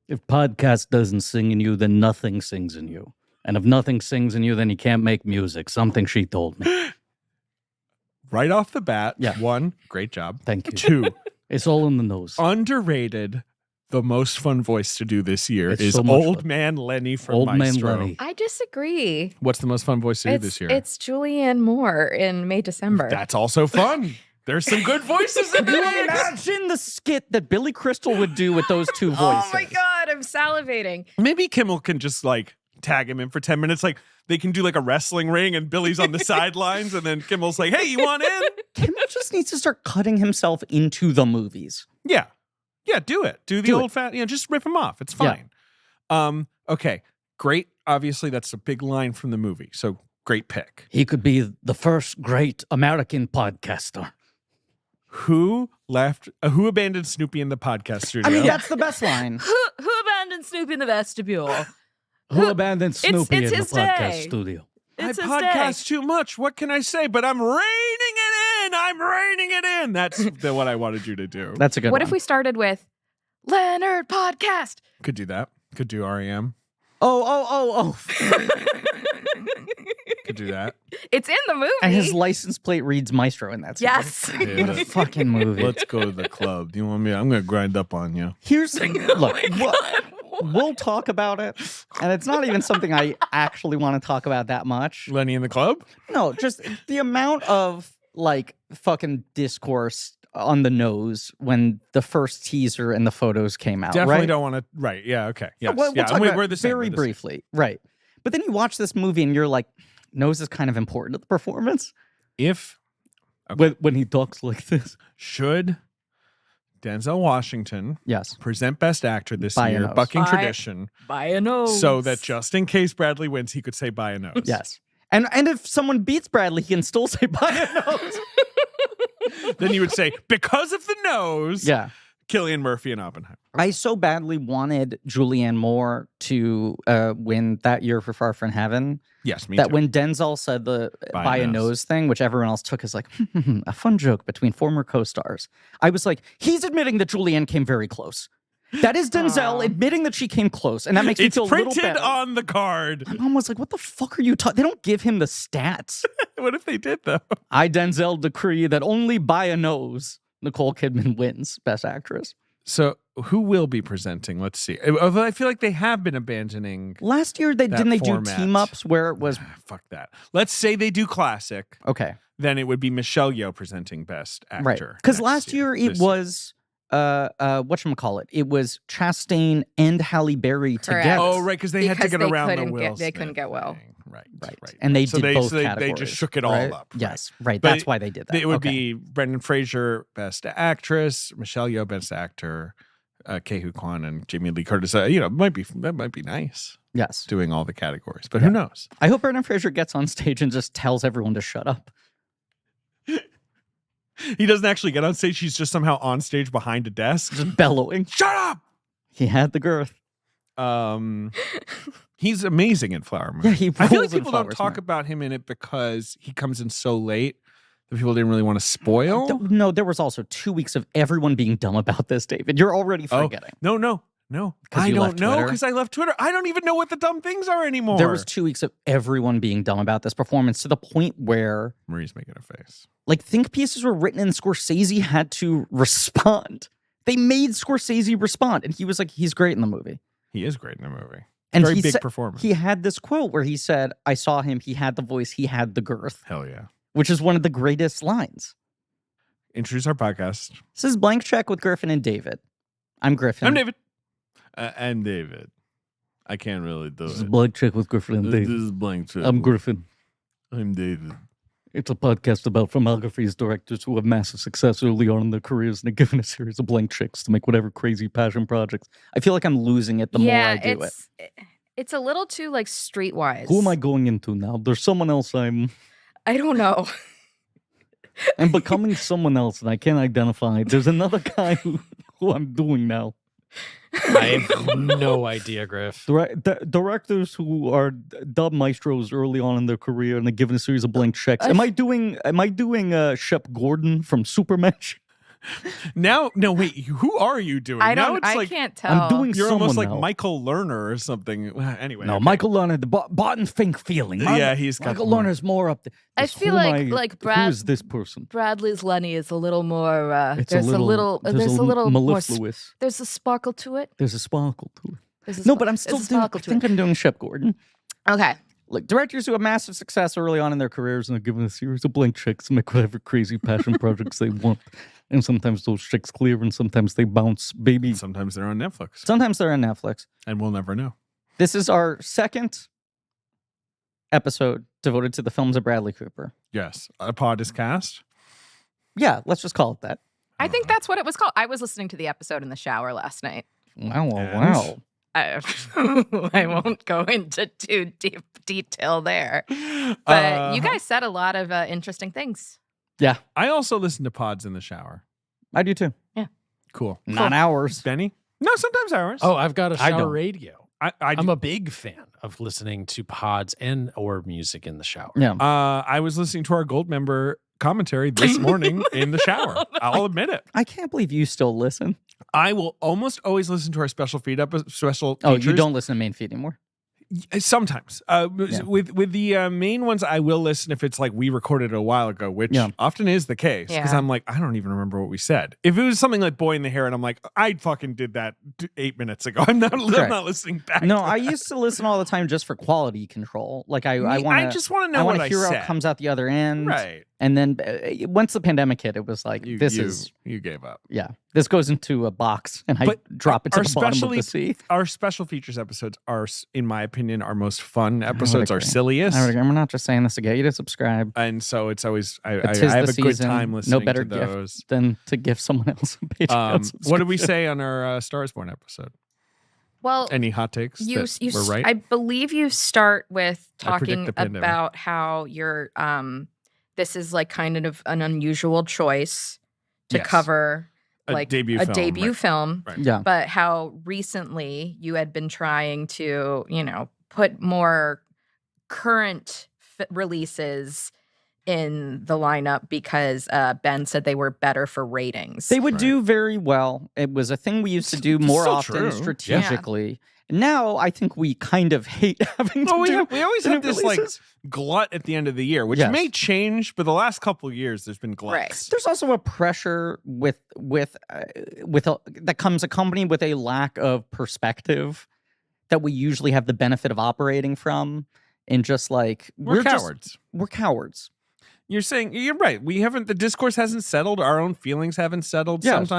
If podcast doesn't sing in you, then nothing sings in you. And if nothing sings in you, then you can't make music. Something she told me. Right off the bat, Yeah. 1, great job. Thank you. 2, It's all in the nose. underrated. The most fun voice to do this year It's is so much Old fun. Man Lenny from Old Man Maestro. Lenny. I disagree. What's the most fun voice to do this year? It's Julianne Moore in May, December. That's also fun. There's some good voices in Can you there. imagine the skit that Billy Crystal would do with those two voices? Oh my God, I'm salivating. Maybe Kimmel can just like tag him in for 10 minutes. Like they can do like a wrestling ring and Billy's on the sidelines and then Kimmel's like, hey, you want in? Kimmel just needs to start cutting himself into the movies. Yeah. Yeah, do it. Do the old fat, just rip him off. It's fine. Okay. Great. Obviously, that's a big line from the movie. So great pick. He could be the first great American podcaster. Who abandoned Snoopy in the podcast studio? I mean, that's the best line. Who abandoned Snoopy in the vestibule? Who abandoned Snoopy it's in the his podcast day. studio? It's I his podcast day. too much. What can I say? But I'm reining it in. I'm reining it in. That's what I wanted you to do. That's a good What one. if we started with Leonard podcast? Could do that. Could do REM. Oh. Could do that. It's in the movie. And his license plate reads Maestro in that scene. Yes. What a fucking movie. Let's go to the club. You want me? I'm going to grind up on you. Here's look, we'll talk about it, and it's not even something I actually want to talk about that much. Lenny in the club? No, just the amount of like fucking discourse on the nose when the first teaser and the photos came out. Definitely right? don't want to. Right. Yeah. Okay. Yes. We'll yeah. talk about we're the same. very We're the same. briefly, right? But then you watch this movie and you're like, nose is kind of important to the performance. If When he talks like this, should Denzel Washington yes, present Best Actor this By a year, nose. bucking By- tradition, By a nose. so that just in case Bradley wins, he could say by a nose. yes, and if someone beats Bradley, he can still say by a nose. Then he would say, because of the nose, Yeah. Cillian Murphy and Oppenheimer. I so badly wanted Julianne Moore to win that year for Far From Heaven Yes, me that too. when Denzel said the By a a nose. nose thing, which everyone else took as like a fun joke between former co-stars, I was like, he's admitting that Julianne came very close. That is Denzel Aw. admitting that she came close, and that makes me It's feel a little printed better. on the card. My mom was like, what the fuck are you talking? They don't give him the stats. What if they did, though? I, Denzel, decree that only by a nose Nicole Kidman wins Best Actress. So who will be presenting? Let's see. Although I feel like they have been abandoning. Last year, That didn't they do format. team-ups where it was... Fuck that. Let's say they do classic. Okay. Then it would be Michelle Yeoh presenting Best Actor. Right. Because next last year it This was whatchamacallit? It was Chastain and Halle Berry Correct. together. Oh, right, because they had to Because get they around the couldn't Will get- they Smith couldn't get Will. thing. Right. Right. And they So did both they categories. just shook it all right? up. right. Yes, right. But That's why they did that. It would Okay. be Brendan Fraser, Best Actress, Michelle Yeoh, Best Actor, Ke-Huy Quan, and Jamie Lee Curtis. That might be nice Yes. doing all the categories, but who knows? I hope Brendan Fraser gets on stage and just tells everyone to shut up. He doesn't actually get on stage. He's just somehow on stage behind a desk. Just bellowing. Shut up! He had the girth. He's amazing in Flower Moon. Yeah, he I feel rules like in people don't Flowers talk Moon. about him in it because he comes in so late that people didn't really want to spoil. No, there was also 2 weeks of everyone being dumb about this, David. You're already forgetting. No. 'Cause I you don't left know Twitter? because I left Twitter. I don't even know what the dumb things are anymore. There was 2 weeks of everyone being dumb about this performance to the point where Marie's making a face. like think pieces were written and Scorsese had to respond. They made Scorsese respond, and he was like, "He's great in the movie." He is great in the movie. And Very he big said- performance. He had this quote where he said, "I saw him. He had the voice. He had the girth," Hell yeah. which is one of the greatest lines. Introduce our podcast. This is Blank Check with Griffin and David. I'm Griffin. I'm David. I'm David. I can't really do This is it. Blank Check with Griffin and This David. is blank check. I'm Griffin. I'm David. It's a podcast about filmographies, directors who have massive success early on in their careers and are given a series of blank checks to make whatever crazy passion projects. I feel like I'm losing it the more I do it. It's a little too like streetwise. Who am I going into now? There's someone else I'm don't know. becoming someone else and I can't identify. There's another guy who I'm doing now. I have no idea, Griff. Directors who are dubbed maestros early on in their career and they're given a series of blank checks. Am I doing Shep Gordon from Superman? No, wait. Who are you doing? I can't tell. I'm doing You're someone almost like now. Michael Lerner or something. Anyway. No, okay. Michael Leonard, the bought and think feeling. Yeah, he's got Michael more. Lerner's more up there. I feel like who is this person? Bradley's Lenny is a little more. It's There's a little more. mellifluous. There's a sparkle to it. There's a sparkle to it. There's a No, spark- but I'm there's still a doing. sparkle I to think it. I'm doing Shep Gordon. Okay. Look, directors who have massive success early on in their careers and are given a series of blank checks to make whatever crazy passion projects they want. And sometimes those checks clear and sometimes they bounce, baby. Sometimes they're on Netflix. Sometimes they're on Netflix. And we'll never know. This is our second episode devoted to the films of Bradley Cooper. Yes. A pod is cast. Yeah, let's just call it that. I think that's what it was called. I was listening to the episode in the shower last night. Wow, And- wow. I won't go into too deep detail there. But you guys said a lot of interesting things. Yeah, I also listen to pods in the shower. I do too. Cool. Not ours. Benny? No, sometimes ours. Oh, I've got a I shower don't. radio. I'm a big fan of listening to pods and or music in the shower. Yeah. I was listening to our gold member commentary this morning in the shower. I'll admit it. I can't believe you still listen. I will almost always listen to our special feed special Oh, features. you don't listen to main feed anymore? Sometimes. With the main ones, I will listen if it's like we recorded it a while ago, which often is the case. Because Yeah. I'm like, I don't even remember what we said. If it was something like Boy in the Hair, and I'm like, I fucking did that 8 minutes ago. I'm not listening back. No, to I that. used to listen all the time just for quality control. Like I want I just want to know I what want to I hear said. how it comes out the other end. Right. And then once the pandemic hit, it was like, You gave up. this goes into a box and I But drop it to our the bottom of specially- the sea. Our special features episodes are, in my opinion, our most fun episodes, are agree. silliest. We're not just saying this to get you to subscribe. And so it's always, I Tis have the a good season. time listening No better to gift those. than to give someone else a Patreon What did we subscription. say on our Stars Born episode? Well, Any hot takes you that were right? I believe you start with I predict talking the pandemic. about how you're this is like kind of an unusual choice to Yes. cover A like debut a film, debut right. film, Right. Yeah. but how recently you had been trying to, put more current releases in the lineup because Ben said they were better for ratings. They would Right. do very well. It was a thing we used to do It's more still often true. Yeah. strategically. Now I think we kind of hate having to Well, do we always new have this like releases. glut at the end of the year, which Yes. may change, but the last couple of years there's been gluts. There's also a pressure that comes accompanied with a lack of perspective that we usually have the benefit of operating from, and just like We're cowards. We're cowards. You're saying you're right. We haven't. The discourse hasn't settled. Our own feelings haven't settled. Yes.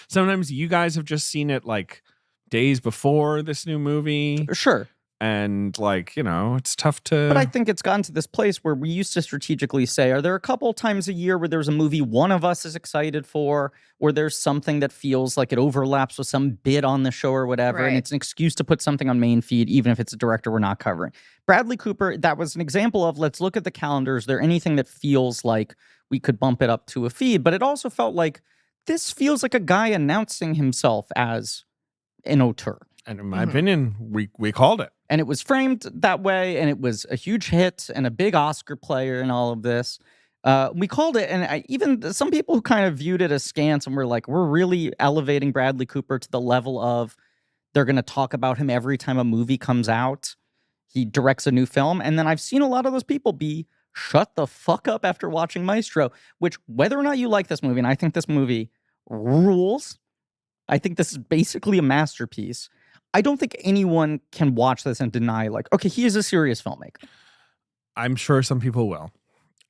Sometimes you guys have just seen it like days before this new movie, Sure. and like it's tough to. But I think it's gotten to this place where we used to strategically say, are there a couple times a year where there's a movie one of us is excited for, or there's something that feels like it overlaps with some bit on the show or whatever, and Right. it's an excuse to put something on main feed, even if it's a director we're not covering. Bradley Cooper, that was an example of let's look at the calendar. Is there anything that feels like we could bump it up to a feed? But it also felt like this feels like a guy announcing himself as an auteur. and in my opinion, we called it. And it was framed that way, and it was a huge hit and a big Oscar player and all of this. We called it, and even some people who kind of viewed it as scant and were like, we're really elevating Bradley Cooper to the level of they're going to talk about him every time a movie comes out. He directs a new film. And then I've seen a lot of those people be shut the fuck up after watching Maestro, which whether or not you like this movie, and I think this movie rules, I think this is basically a masterpiece. I don't think anyone can watch this and deny, like, okay, he is a serious filmmaker. I'm sure some people will,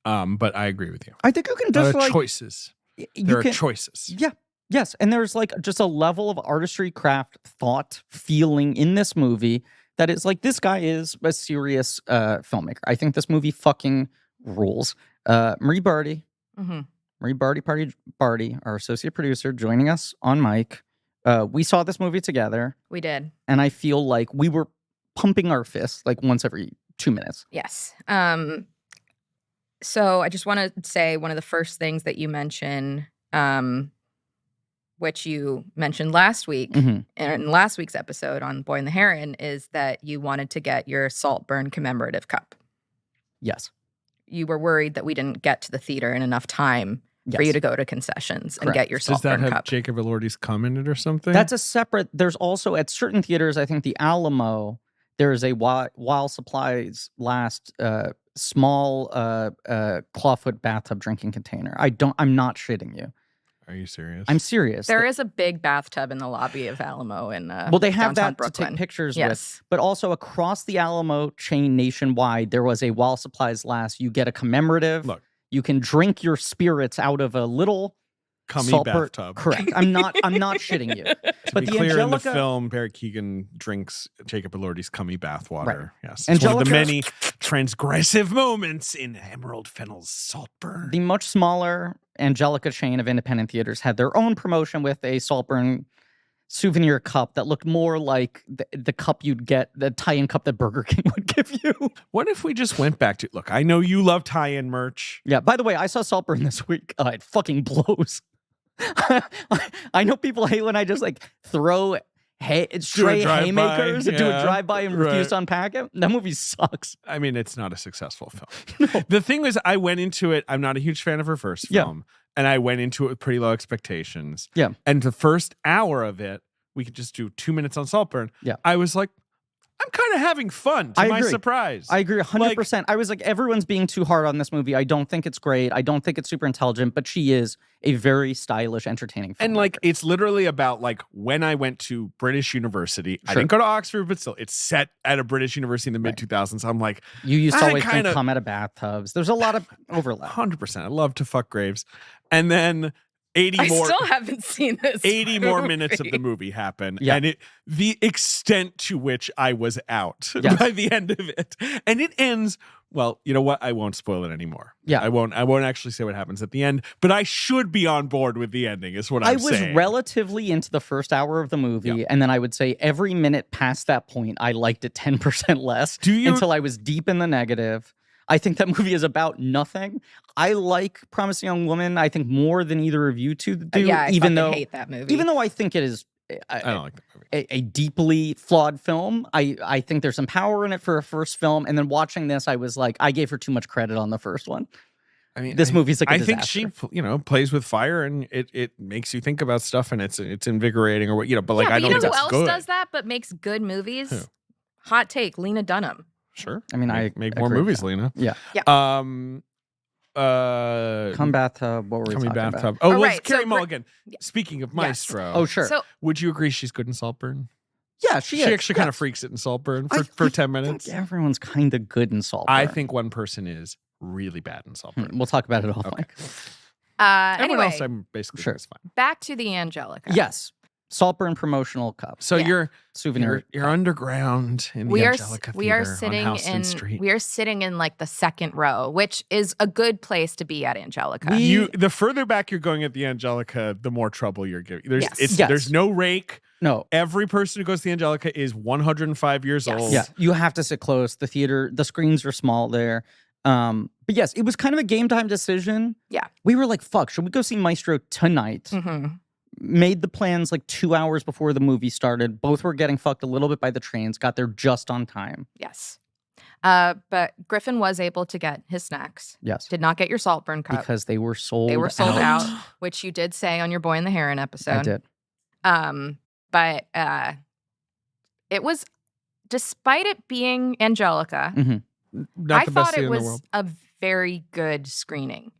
but I agree with you. I think you can There just are like choices. you There are can, choices. yeah, yes, and there's like just a level of artistry, craft, thought, feeling in this movie that is like this guy is a serious filmmaker. I think this movie fucking rules. Marie Bardi, Marie Bardi, our associate producer, joining us on mic. We saw this movie together. We did. And I feel like we were pumping our fists like once every 2 minutes. Yes. So I just want to say one of the first things that you mention which you mentioned last week in last week's episode on Boy and the Heron, is that you wanted to get your Saltburn commemorative cup. Yes. You were worried that we didn't get to the theater in enough time for you to go to concessions and get your Saltburn cup. Does that have Jacob Elordi's cum in it or something? That's a separate. There's also at certain theaters, I think the Alamo, there is a while supplies last small clawfoot bathtub drinking container. I'm not shitting you. Are you serious? I'm serious. There is a big bathtub in the lobby of Alamo in well, they have downtown that Brooklyn. to take pictures with. But also across the Alamo chain nationwide, there was a while supplies last. You get a commemorative. Look, you can drink your spirits out of a little cummy bathtub. Correct. I'm not shitting you. To be clear, in the film, Barry Keoghan drinks Jacob Elordi's cummy bathwater. Right. Yes, it's one of the many transgressive moments in Emerald Fennell's Saltburn. The much smaller Angelica chain of independent theaters had their own promotion with a Saltburn souvenir cup that looked more like the cup you'd get, the tie-in cup that Burger King would give you. What if we just went back to, look, I know you love tie-in merch. Yeah, by the way, I saw Saltburn this week. It fucking blows. I know people hate when I just like throw stray haymakers and do a drive-by and refuse to unpack it. That movie sucks. I mean, it's not a successful film. No. The thing is, I went into it, I'm not a huge fan of her first film, and I went into it with pretty low expectations. Yeah. And the first hour of it, we could just do 2 minutes on Saltburn. Yeah. I was like, I'm kind of having fun, to my surprise. I agree 100%. I was like, everyone's being too hard on this movie. I don't think it's great. I don't think it's super intelligent, but she is a very stylish, entertaining filmmaker. And like, it's literally about like when I went to British University. I didn't go to Oxford, but still, it's set at a British university in the mid-2000s. I'm like, you used to always drink cum out of bathtubs. There's a lot of overlap. 100%. I love to fuck graves. And then 80 I more. still haven't seen this 80 more minutes of the movie happen. Yeah. And the extent to which I was out by the end of it. And it ends, well, you know what? I won't spoil it anymore. Yeah. I won't actually say what happens at the end, but I should be on board with the ending, is what I'm saying. I was relatively into the first hour of the movie, and then I would say every minute past that point, I liked it 10% less until I was deep in the negative. I think that movie is about nothing. I like Promising Young Woman, I think, more than either of you two do. Yeah, I hate that movie. Even though I think it is I don't like that movie. A deeply flawed film. I think there's some power in it for a first film. And then watching this, I was like, I gave her too much credit on the first one. I mean, this movie's like a disaster. I think she, plays with fire, and it makes you think about stuff, and it's invigorating, or what, but like, I don't think that's good. Who else does that but makes good movies? Who? Hot take, Lena Dunham. Sure. I mean, I make more movies, Lena. Yeah. Yeah. Cum bathtub. What were we talking about? Oh, well, Carey Mulligan. Speaking of Maestro. Oh, sure. So, would you agree she's good in Saltburn? Yeah, she actually kind of freaks it in Saltburn for 10 minutes. I think everyone's kind of good in Saltburn. I think one person is really bad in Saltburn. We'll talk about it off mic. Everyone else, I'm basically sure. Fine. Back to the Angelica. Yes. Saltburn promotional cup. So you're souvenir. You're underground in the Angelica Theater Street. We are sitting in like the second row, which is a good place to be at Angelica. The further back you're going at the Angelica, the more trouble you're giving. There's no rake. No. Every person who goes to the Angelica is 105 years old. Yeah. You have to sit close. The screens are small there. But yes, it was kind of a game time decision. Yeah. We were like, fuck, should we go see Maestro tonight? Mm-hmm. Made the plans like 2 hours before the movie started. Both were getting fucked a little bit by the trains. Got there just on time. Yes. But Griffin was able to get his snacks. Yes. Did not get your Saltburn cup. Because they were sold out, which you did say on your Boy and the Heron episode. I did. But it was, despite it being Angelica, I thought it was a very good screening.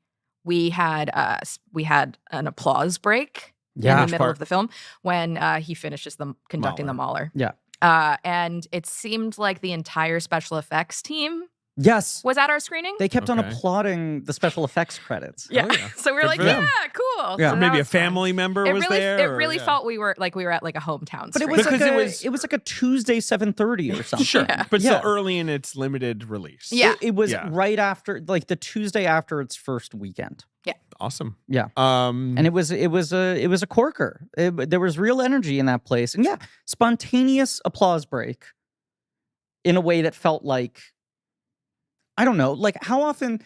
We had an applause break in the middle of the film when he finishes conducting the Mahler. Yeah. And it seemed like the entire special effects team was at our screening. They kept on applauding the special effects credits. Yeah. So we were like, yeah, cool. Yeah. So maybe a family member was there. It really felt we were at like a hometown But screening. it was like a Tuesday 7:30 or something. Sure. But still early in its limited release. Yeah. It was right after, like the Tuesday after its first weekend. Yeah. Awesome. Yeah. And it was a corker. There was real energy in that place. And spontaneous applause break in a way that felt like, I don't know, like how often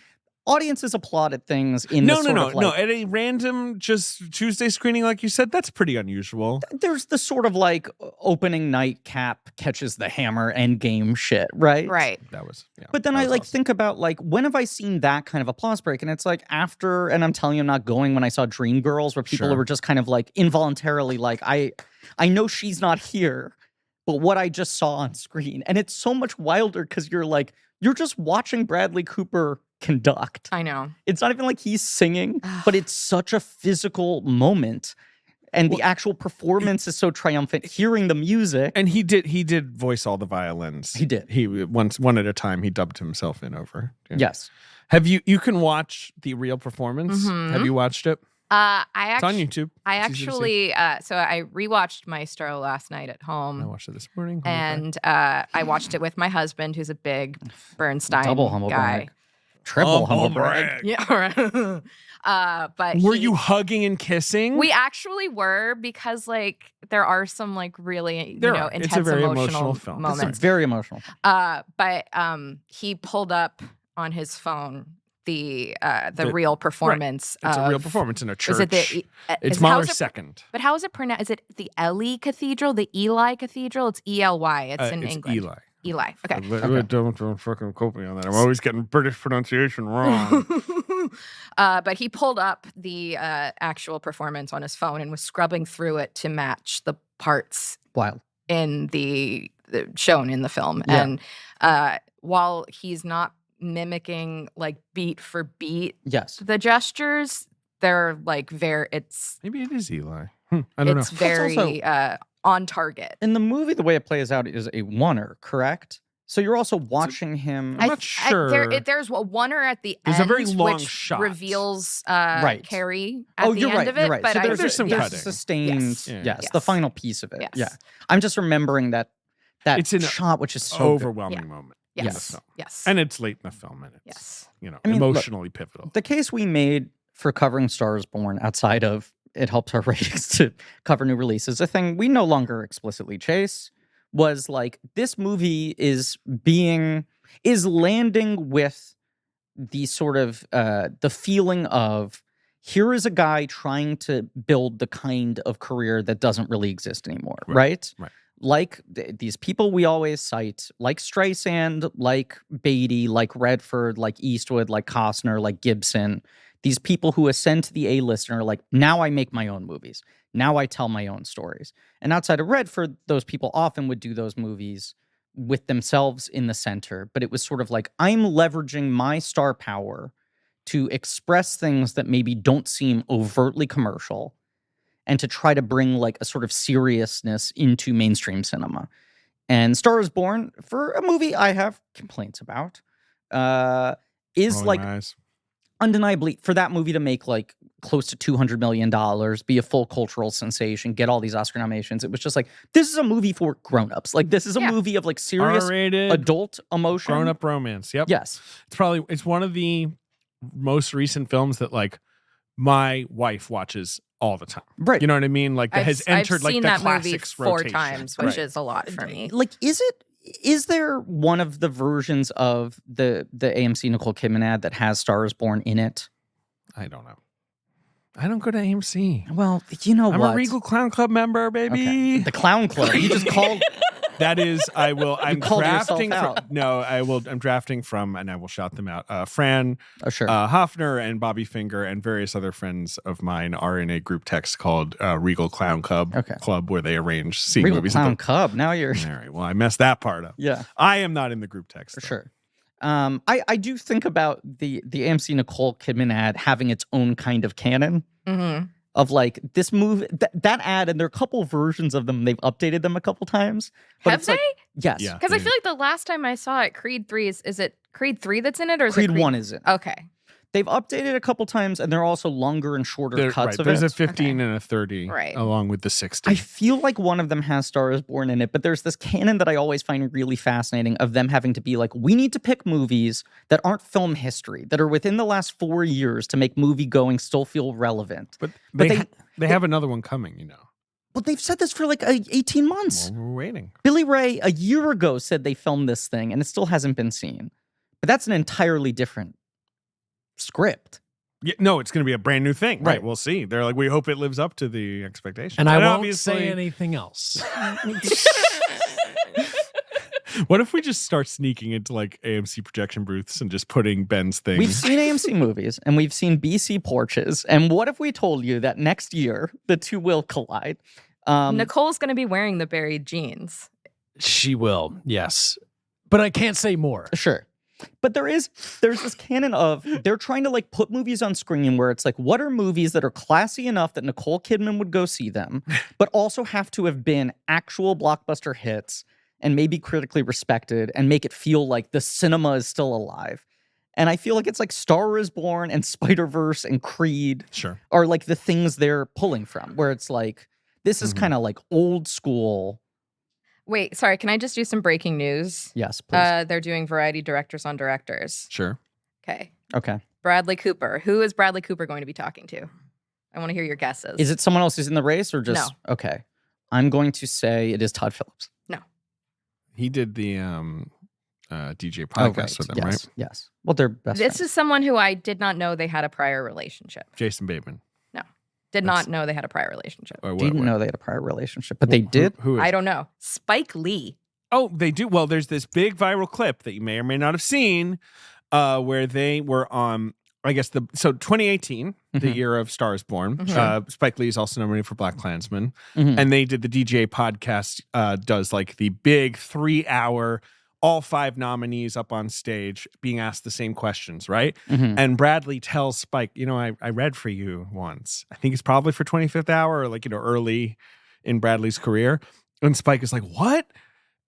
audiences applauded things in No, the no, sort no, of like, no. At a random just Tuesday screening, like you said, that's pretty unusual. there's the sort of like opening night Cap catches the hammer endgame shit, right? Right. That was, yeah. But then that I was like awesome. think about like when have I seen that kind of applause break? And it's like after, and I'm telling you, I'm not going when I saw Dreamgirls, where people Sure. were just kind of like involuntarily like, I know she's not here, but what I just saw on screen, and it's so much wilder because you're just watching Bradley Cooper conduct. I know. It's not even like he's singing, but it's such a physical moment. And the actual performance is so triumphant. Hearing the music. And he did voice all the violins. He did. He one at a time, he dubbed himself in over. Yeah. Yes. Have you can watch the real performance? Mhm. Have you watched it? It's on YouTube. I It's easy to see. actually, so I rewatched Maestro last night at home. I watched it this morning. And I watched it with my husband, who's a big Bernstein Double humble guy. brag. Triple humble brag. Yeah, right. But Were you hugging and kissing? We actually were, because like there are some like really There are. intense It's a very emotional emotional film. It's moments. very emotional. But he pulled up on his phone the real performance. It's a of, real performance in a church. Is it the? It's how Mahler's is it- second. But how is it pronounced? Is it the Eli Cathedral? The Eli Cathedral? It's ELY. It's in It's England. Eli. Eli. Okay. Don't fucking quote me on that. I'm always getting British pronunciation wrong. But he pulled up the actual performance on his phone and was scrubbing through it to match the parts Wild. in the shown in the film. Yeah. And while he's not mimicking like beat for beat Yes. the gestures, they're like it's Maybe it is Eli. I don't know. it's very on target. In the movie, the way it plays out is a oneer, correct? So you're also watching him. I'm not sure. There's a oneer at the There's end, a very long which shot. reveals Right. Carrie at the you're end right. of it. You're right. But So there's some cutting. sustained. Yes. Yes. Yeah. The Yes. final piece of it. Yes. Yeah. I'm just remembering that It's an shot, which is so good. overwhelming moment in the Yes. film. Yes. And it's late in the film, and it's Yes. I mean, look, emotionally pivotal. The case we made for covering Stars Born outside of it helps our ratings to cover new releases, a thing we no longer explicitly chase, was like this movie is landing with the sort of the feeling of here is a guy trying to build the kind of career that doesn't really exist anymore, right? Right. Like these people we always cite, like Streisand, like Beatty, like Redford, like Eastwood, like Costner, like Gibson, these people who ascend to the A-list and are like, now I make my own movies. Now I tell my own stories. And outside of Redford, those people often would do those movies with themselves in the center. But it was sort of like, I'm leveraging my star power to express things that maybe don't seem overtly commercial and to try to bring like a sort of seriousness into mainstream cinema. And Star is Born, for a movie I have complaints about, is Rolling like my eyes. undeniably, for that movie to make like close to $200 million, be a full cultural sensation, get all these Oscar nominations, it was just like, this is a movie for grown-ups. Like, this is a movie of like serious R-rated, adult emotion. grown-up romance. Yep. Yes. It's one of the most recent films that like my wife watches all the time. Right. You know what I mean? Like that has entered I've like seen the that movie classics 4 rotation. times, which is a lot for me. Like, is there one of the versions of the AMC Nicole Kidman ad that has Star is Born in it? I don't know. I don't go to AMC. Well, you know I'm what? a Regal Clown Club member, baby. Okay. The Clown Club. You just called. That is, I will. I'm called yourself drafting. out. No, I will. I'm drafting from, and I will shout them out. Fran Oh, sure. Hoffner and Bobby Finger and various other friends of mine are in a group text called Regal Clown Club. Okay. Club where they arrange seeing Regal movies. Clown Cub. Now you're. All right. Well, I messed that part up. Yeah. I am not in the group text. For though. sure. I do think about the AMC Nicole Kidman ad having its own kind of canon Mm-hmm. of like this movie, that ad, and there are a couple versions of them. They've updated them a couple times. But Have it's they? like, yes. Yeah. Because I feel like the last time I saw it, Creed 3 is it Creed 3 that's in it, or is Creed it 1 is in. Okay. They've updated a couple times, and there are also longer and shorter cuts of There's it. a 15 and a 30, Right. along with the 60. I feel like one of them has Star is Born in it, but there's this canon that I always find really fascinating of them having to be like, we need to pick movies that aren't film history, that are within the last 4 years to make movie going still feel relevant. but they- they have another one coming, you know. But they've said this for like 18 months. Well, we're waiting. Billy Ray, a year ago, said they filmed this thing, and it still hasn't been seen. But that's an entirely different script. Yeah, no, it's going to be a brand new thing. Right. We'll see. They're like, we hope it lives up to the expectation. And I won't obviously- say anything else. What if we just start sneaking into like AMC projection booths and just putting Ben's things? We've seen AMC movies and we've seen BC porches. And what if we told you that next year the two will collide? Nicole's going to be wearing the buried jeans. She will, yes. But I can't say more. Sure. But there's this canon of they're trying to like put movies on screen where it's like, what are movies that are classy enough that Nicole Kidman would go see them, but also have to have been actual blockbuster hits and maybe critically respected and make it feel like the cinema is still alive. And I feel like it's like Star is Born and Spider-Verse and Creed are like the things they're pulling from, where it's like, this is kind of like old school. Wait, sorry, can I just do some breaking news? Yes, please. They're doing variety directors on directors. Sure. Okay. Bradley Cooper. Who is Bradley Cooper going to be talking to? I want to hear your guesses. Is it someone else who's in the race or just? No. Okay. I'm going to say it is Todd Phillips. No. He did the DJ podcast with them, yes, right? Yes. Well, they're best This friends. is someone who I did not know they had a prior relationship. Jason Bateman. Did not know they had a prior relationship. Or what- Didn't what? know they had a prior relationship, but they did. Who is? I don't know. Spike Lee. Oh, they do. Well, there's this big viral clip that you may or may not have seen where they were on, I guess, 2018, the Mhm. year of Star is Born. Mhm. Spike Lee is also nominated for Black Klansman. Mhm. And they did the DJ podcast, does like the big 3-hour, all 5 nominees up on stage being asked the same questions, right? Mhm. And Bradley tells Spike, I read for you once. I think it's probably for 25th Hour or like, early in Bradley's career. And Spike is like, what?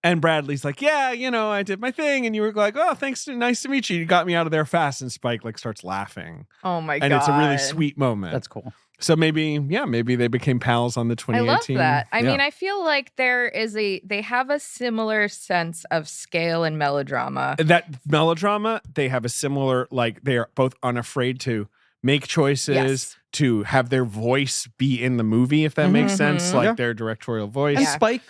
And Bradley's like, yeah, I did my thing. And you were like, oh, thanks. Nice to meet you. You got me out of there fast. And Spike like starts laughing. Oh my God. And it's a really sweet moment. That's cool. So maybe they became pals on the 2018. I love that. I Yeah. mean, I feel like they have a similar sense of scale and melodrama. That melodrama, they have a similar, like, they are both unafraid to make choices, Yes. to have their voice be in the movie, if that makes sense, Mhm. like Yeah. their directorial voice. And Yeah. Spike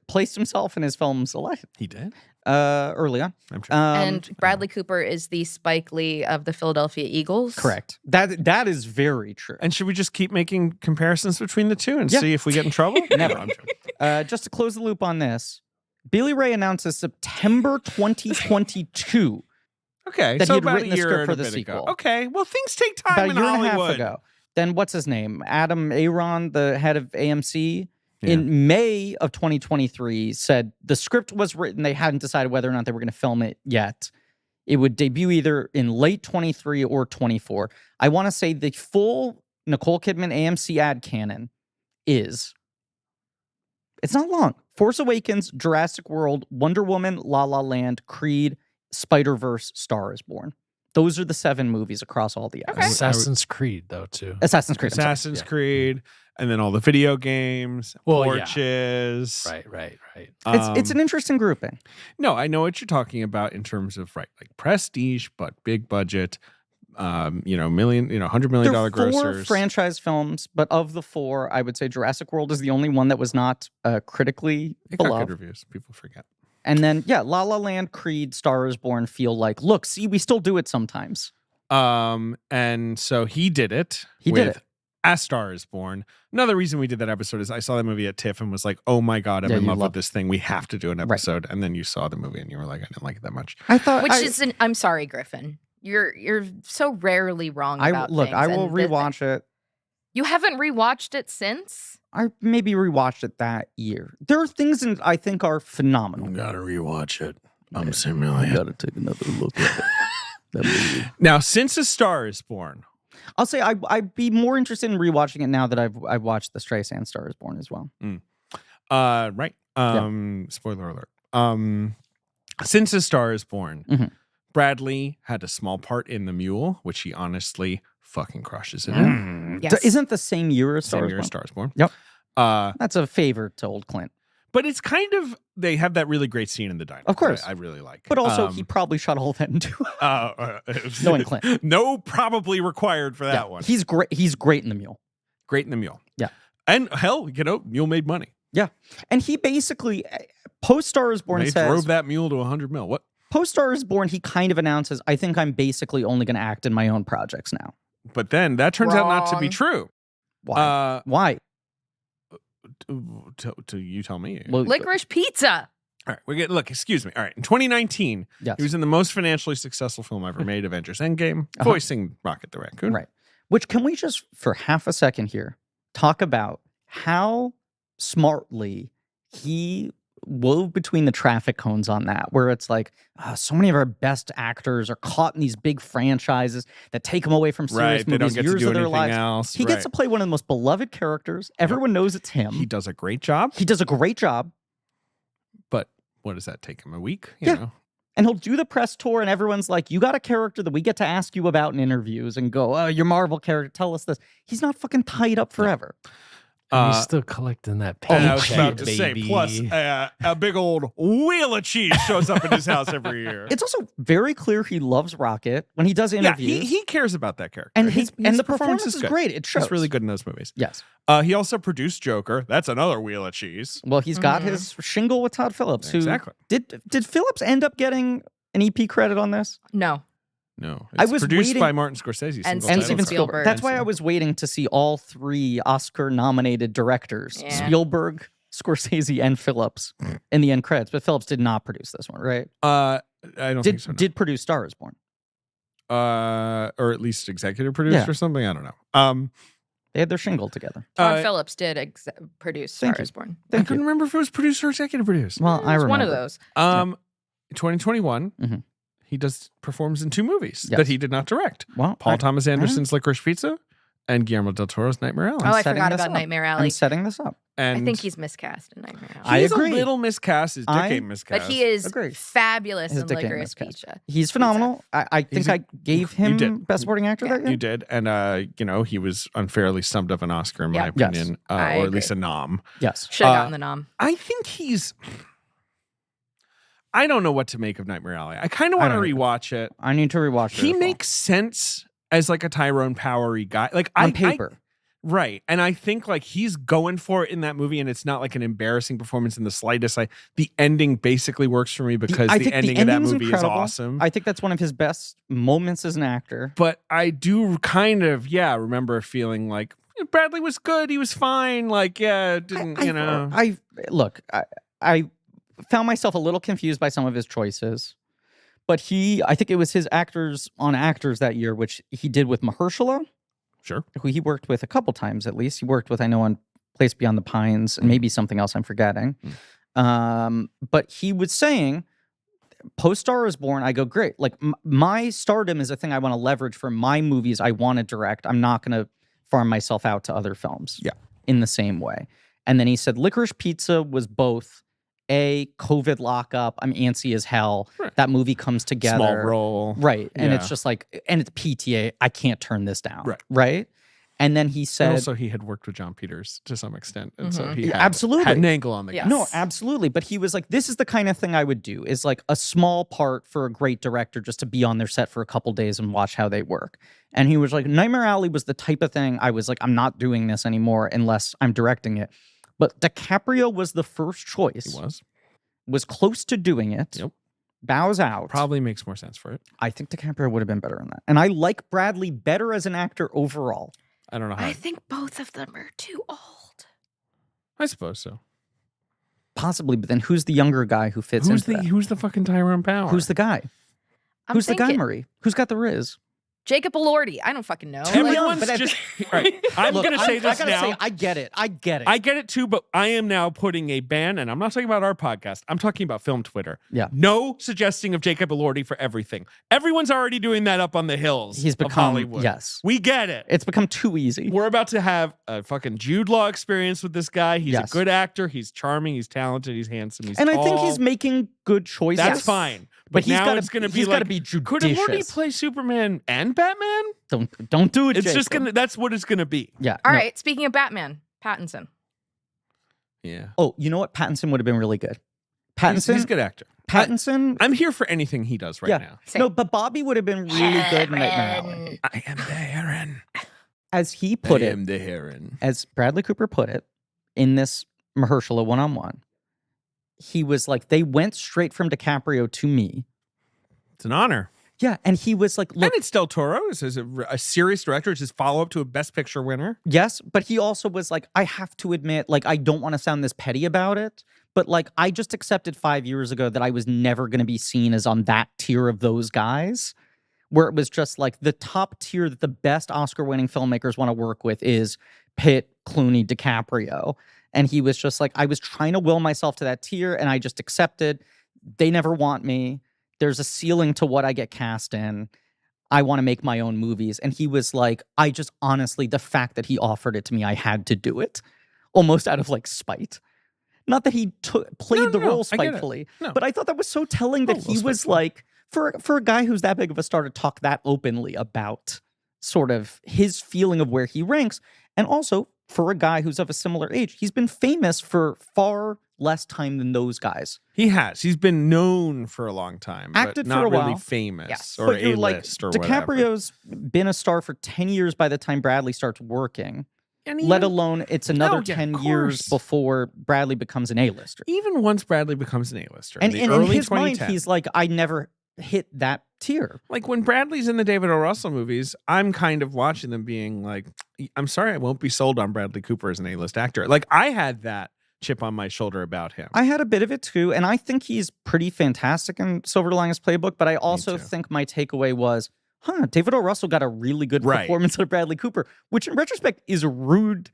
placed himself in his films a lot He did. early on. I'm sure. And Bradley Cooper is the Spike Lee of the Philadelphia Eagles. Correct. That is very true. And should we just keep making comparisons between the two and Yeah. see if we get in trouble? Never. No, I'm joking. Just to close the loop on this, Billy Ray announces September 2022 Okay, that so he had about written a the year script and for a the bit ago. sequel. Okay, well, things take time about a in year and a Hollywood. half ago. Then what's his name? Adam Aaron, the head of AMC, Yeah. in May of 2023 said the script was written. They hadn't decided whether or not they were going to film it yet. It would debut either in late 23 or 24. I want to say the full Nicole Kidman AMC ad canon is, it's not long. Force Awakens, Jurassic World, Wonder Woman, La La Land, Creed, Spider-Verse, Star is Born. Those are the 7 movies across all the Okay. Assassin's Creed, though, too. Assassin's Creed. I'm sorry. Assassin's Yeah. Creed, and then all the video games, Well, yeah. porches. Right. It's an interesting grouping. No, I know what you're talking about in terms of like prestige, but big budget. $100 million There dollar are 4 grossers. franchise films, but of the 4, I would say Jurassic World is the only one that was not critically It got good beloved. reviews. People forget. And then, La La Land, Creed, Star is Born feel like, look, see, we still do it sometimes. And so he did it. He with did it. A Star is Born. Another reason we did that episode is I saw that movie at TIFF and was like, oh my God, I'm Yeah, in you love with loved this thing. We have to do an episode. And then you saw the movie and you were like, I didn't like it that much. I thought, I'm sorry, Griffin. You're so rarely wrong about look, things. I will and rewatch it. You haven't rewatched it since? I maybe rewatched it that year. There are things in I think are phenomenal. Gotta rewatch it. I'm I simulating. gotta take another look at that movie. Now, since A Star is Born, I'll say I'd be more interested in rewatching it now that I've watched the Streisand Star is Born as well. right. Spoiler alert. Since A Star is Born, Mhm. Bradley had a small part in The Mule, which he honestly fucking crushes it in. Mm. Yes. Isn't the same year as Star Same is year Born? as Star is Born. Yep. Uh, That's a favor to old Clint. but it's kind of, they have that really great scene in the diner. Of course. I really like. But also, he probably shot all that into Knowing Clint. No probably required for that Yeah, one. He's great. He's great in The Mule. Great in The Mule. Yeah. And hell, Mule made money. Yeah. And he basically, post Star is Born They says, drove that mule to 100 mil. What? Post Star is Born, he kind of announces, I think I'm basically only going to act in my own projects now. But then that turns out not to be Wrong. true. Why? Why? You tell me. Well, Licorice Pizza. All right, look, excuse me. All right, in 2019, yes. he was in the most financially successful film ever made, Avengers Endgame, voicing Rocket the Raccoon. Right. Which, can we just, for half a second here, talk about how smartly he wove between the traffic cones on that, where it's like, so many of our best actors are caught in these big franchises that take them away from serious Right, they don't movies, get to years do of their anything lives. else. He gets to play one of the most beloved characters. Everyone knows it's him. He does a great job. He does a great job. But what does that take him? A week? You Yeah. know? And he'll do the press tour, and everyone's like, you got a character that we get to ask you about in interviews and go, oh, your Marvel character, tell us this. He's not fucking tied up forever. And he's still collecting that And paycheck, I was about to say, baby. plus a big old wheel of cheese shows up in his house every year. It's also very clear he loves Rocket when he does Yeah, interviews. he cares about that character. and His the performance is good. great. It shows. He's really good in those movies. Yes. He also produced Joker. That's another wheel of cheese. Well, he's got his shingle with Todd Phillips. Who Exactly. Did Phillips end up getting an EP credit on this? No. No, I it's was produced waiting- by Martin Scorsese. And single And title. Steven Spielberg. Spielberg. That's why I was waiting to see all three Oscar-nominated directors, Yeah. Spielberg, Scorsese, and Phillips, in the end credits. But Phillips did not produce this one, right? I don't think so. No. Did produce Star is Born. Or at least executive produced Yeah. or something. I don't know. They had their shingle together. Todd Phillips did produce Star Thank you. is Born. I Thank couldn't you. remember if it was produced or executive produced. Well, I It's remember. one of those. 2021, Mhm. he performs in two movies Yes. that he did not direct. Well, Paul Thomas Anderson's Licorice Pizza and Guillermo del Toro's Nightmare Alley. Oh, I setting forgot this about up. Nightmare I'm Alley. setting this up. And I think he's miscast in Nightmare Alley. I he's agree. a little miscast. His dick I- ain't miscast. But he is Agreed. fabulous His in dick ain't Licorice miscast. Pizza. He's phenomenal. I think He's a- I gave you him did. Best Supporting Actor that year. You did, and he was unfairly snubbed of an Oscar in my Yeah. Yes. opinion, I or at agree. least a nom. Yes. Should have gotten the nom. I think I don't know what to make of Nightmare Alley. I kind of I want to don't rewatch it. I need to rewatch it. He as well. makes sense as like a Tyrone Powery guy, like on paper. right? And I think like he's going for it in that movie, and it's not like an embarrassing performance in the slightest. The ending basically works for me because I the think ending of that ending's movie incredible. is awesome. I think that's one of his best moments as an actor. But I do kind of remember feeling like Bradley was good. He was fine. Like didn't I found myself a little confused by some of his choices, but I think it was his actors on actors that year, which he did with Mahershala, Sure. who he worked with a couple times at least. He worked with, I know, on Place Beyond the Pines and maybe something else I'm forgetting. But he was saying, post Star is Born, I go, great. Like my stardom is a thing I want to leverage for my movies I want to direct. I'm not going to farm myself out to other films in the same way. And then he said Licorice Pizza was both COVID lockup. I'm antsy as hell. Right. That movie comes together. Small role. Right. And it's Yeah. just like, and it's PTA. I can't turn this down. Right. Right. And then he And said, also, he had worked with John Peters to some extent, and so he Yeah, had, absolutely. had an angle on the Yeah. guy. no, absolutely. But he was like, this is the kind of thing I would do, is like a small part for a great director just to be on their set for a couple days and watch how they work. And he was like, Nightmare Alley was the type of thing I was like, I'm not doing this anymore unless I'm directing it. But DiCaprio was the first choice. He Was close to doing it. Yep. Bows out. probably makes more sense for it. I think DiCaprio would have been better in that. And I like Bradley better as an actor overall. I don't know how. I think both of them are too old. I suppose so. Possibly, but then who's the younger guy who fits Who's into that? the fucking Tyrone Power? Who's the guy? I'm Who's the guy, thinking Marie? Who's got the Riz? Jacob Elordi. I don't fucking know. Too Like, young. Everyone's but I- just right. I'm Look, gonna say this I gotta now. say, I get it. I get it. I get it too, but I am now putting a ban, and I'm not talking about our podcast. I'm talking about film Twitter. Yeah. No suggesting of Jacob Elordi for everything. Everyone's already doing that up on the hills. He's of become Hollywood. yes. We get it. It's become too easy. We're about to have a fucking Jude Law experience with this guy. He's Yes. a good actor. He's charming. He's talented. He's handsome. He's And tall. I think he's making good choices. That's fine. But he's now gotta, it's going to be he's like, got to be could judicious. Elordi play Superman and Batman? Don't do it. It's just Jacob. gonna. That's what it's gonna be. Yeah. All no. right. Speaking of Batman, Pattinson. Yeah. Oh, you know what? Pattinson would have been really good. He's Pattinson. a good actor. Pattinson. I'm here for anything he does right Yeah. now. Same. No, but Bobby would have been really good in Nightmare Alley. I am the heron. As he put I it, am the heron. as Bradley Cooper put it in this Mahershala one-on-one, he was like, they went straight from DiCaprio to me It's an honor. Yeah, and he was like, And look, it's Del Toro. This is a serious director. It's his follow-up to a Best Picture winner. yes, but he also was like, I have to admit, like, I don't want to sound this petty about it, but like, I just accepted 5 years ago that I was never going to be seen as on that tier of those guys, where it was just like the top tier that the best Oscar-winning filmmakers want to work with is Pitt, Clooney, DiCaprio. And he was just like, I was trying to will myself to that tier, and I just accepted. They never want me. There's a ceiling to what I get cast in. I want to make my own movies. And he was like, I just honestly, the fact that he offered it to me, I had to do it. Almost out of like spite. Not that he played the role I get it. spitefully, No. but I thought that was so telling that he was like, for a guy who's that big of a star to talk that openly about sort of his feeling of where he ranks. And also for a guy who's of a similar age, he's been famous for far less time than those guys. He has. He's been known for a long time, Acted but not for a really while. famous Yes. or But you're like, A-list or whatever. DiCaprio's been a star for 10 years by the time Bradley starts working, And let even- alone it's another Oh, yeah, 10 of years course. before Bradley becomes an A-lister. even once Bradley becomes an A-lister, And in in the early his mind, 2010s, he's like, I never hit that tier. like when Bradley's in the David O. Russell movies, I'm kind of watching them being like, I'm sorry, I won't be sold on Bradley Cooper as an A-list actor. Like I had that chip on my shoulder about him. I had a bit of it too, and I think he's pretty fantastic in Silver Linings Playbook, but I also too. think my takeaway was, David O. Russell got a really good Right. performance out of Bradley Cooper, which in retrospect is rude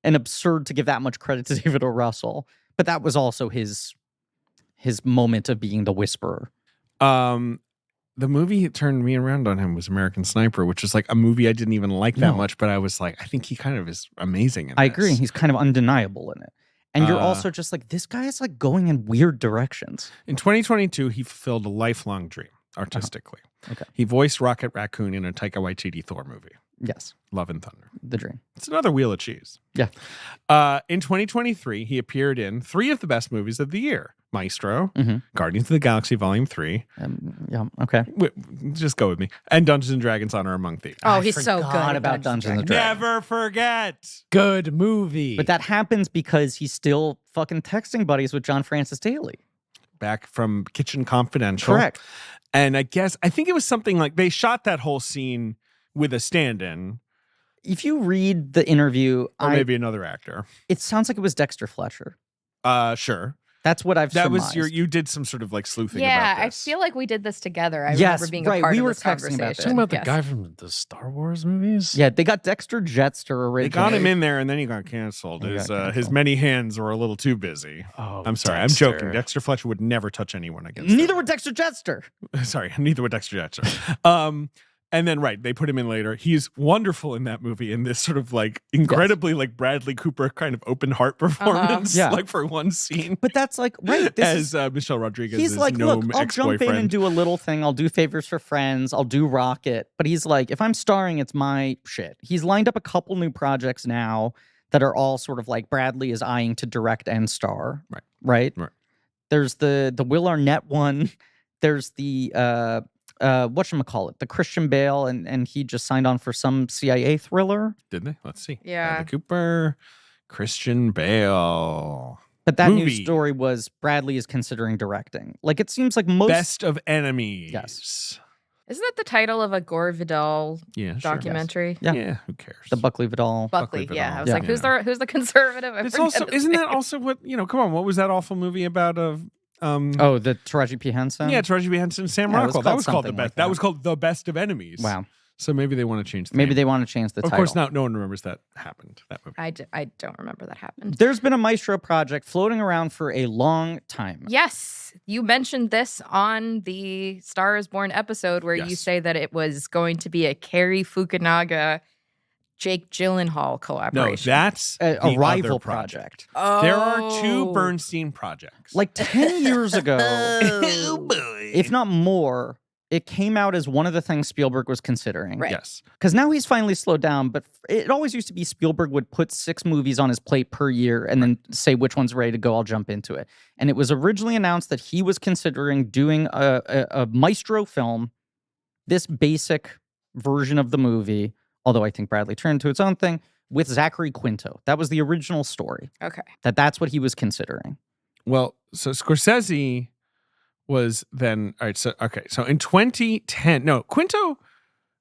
and absurd to give that much credit to David O. Russell, but that was also his moment of being the whisperer. The movie that turned me around on him was American Sniper, which is like a movie I didn't even like that No. much, but I was like, I think he kind of is amazing in I this. agree. He's kind of undeniable in it. And you're Uh, also just like, this guy is like going in weird directions. In 2022, he fulfilled a lifelong dream artistically. Okay. He voiced Rocket Raccoon in a Taika Waititi Thor movie, Yes, Love and Thunder. the dream. It's another wheel of cheese. Yeah. In 2023, he appeared in 3 of the best movies of the year: Maestro, Mhm. Guardians of the Galaxy Volume 3. Yeah, okay. Just go with me. And Dungeons and Dragons: Honor Among Thieves. Oh, I he's so good. forgot at about Dungeons and Dragons. Never forget. Good movie. But that happens because he's still fucking texting buddies with John Francis Daley. Back from Kitchen Confidential. Correct. And I think it was something like they shot that whole scene with a stand-in, If you read the interview, or maybe another actor. it sounds like it was Dexter Fletcher. Sure. That's what I've That surmised. was you did some sort of like sleuthing Yeah, about I this. feel like we did this together. I Yes, remember being right, a part we of were this texting about conversation. this. talking about the Yes. guy from the Star Wars movies. Yeah, they got Dexter Jetster originally. They got him in there and then he got canceled. He got His canceled. many hands were a little too busy. Oh, I'm sorry, Dexter. I'm joking. Dexter Fletcher would never touch anyone against Neither him. would Dexter Jetster. Sorry, neither would Dexter Jetster. And then they put him in later. He's wonderful in that movie in this sort of like incredibly like Bradley Cooper kind of open heart performance, Yeah. like for one scene. But that's like, right. This As is, Michelle Rodriguez he's is like, gnome look, I'll jump in ex-boyfriend. and do a little thing. I'll do favors for friends. I'll do Rocket. But he's like, if I'm starring, it's my shit. He's lined up a couple new projects now that are all sort of like Bradley is eyeing to direct and star. Right. There's the Will Arnett one. There's the whatchamacallit, the Christian Bale, and he just signed on for some CIA thriller. Did they? Let's see. Yeah. Bradley Cooper, Christian Bale. But that Movie. news story was Bradley is considering directing. Like, it seems like most Best of Enemies. Yes. Isn't that the title of a Gore Vidal Yeah, sure. documentary? Yeah. Yeah, who cares? the Buckley Vidal. Buckley. Vidal. Yeah, I was Yeah. like, who's the conservative? I It's forget also his isn't that name. also what come on, what was that awful movie about Oh, the Taraji P. Henson? yeah, Taraji P. Henson, Sam Yeah, it was Rockwell. That called was called the something best. like That that. was called The Best of Enemies. Wow. So maybe they want to change the Maybe name. they want to change the Of title. course, no one remembers that happened. That movie. I don't remember that happened. There's been a Maestro project floating around for a long time. Yes, you mentioned this on the Star is Born episode where you Yes. say that it was going to be a Cary Fukunaga, Jake Gyllenhaal No, collaboration. that's A the rival other project. Oh. There are 2 Bernstein projects. Like 10 years ago, Oh, boy. if not more, it came out as one of the things Spielberg was considering. Right. Yes. Because now he's finally slowed down, but it always used to be Spielberg would put 6 movies on his plate per year and then say which one's ready to go, I'll jump into it. And it was originally announced that he was considering doing a Maestro film, this basic version of the movie, although I think Bradley turned to its own thing, with Zachary Quinto. That was the original story, Okay. that's what he was considering. Well, so Scorsese was then all right. So okay, so in 2010, no, Quinto.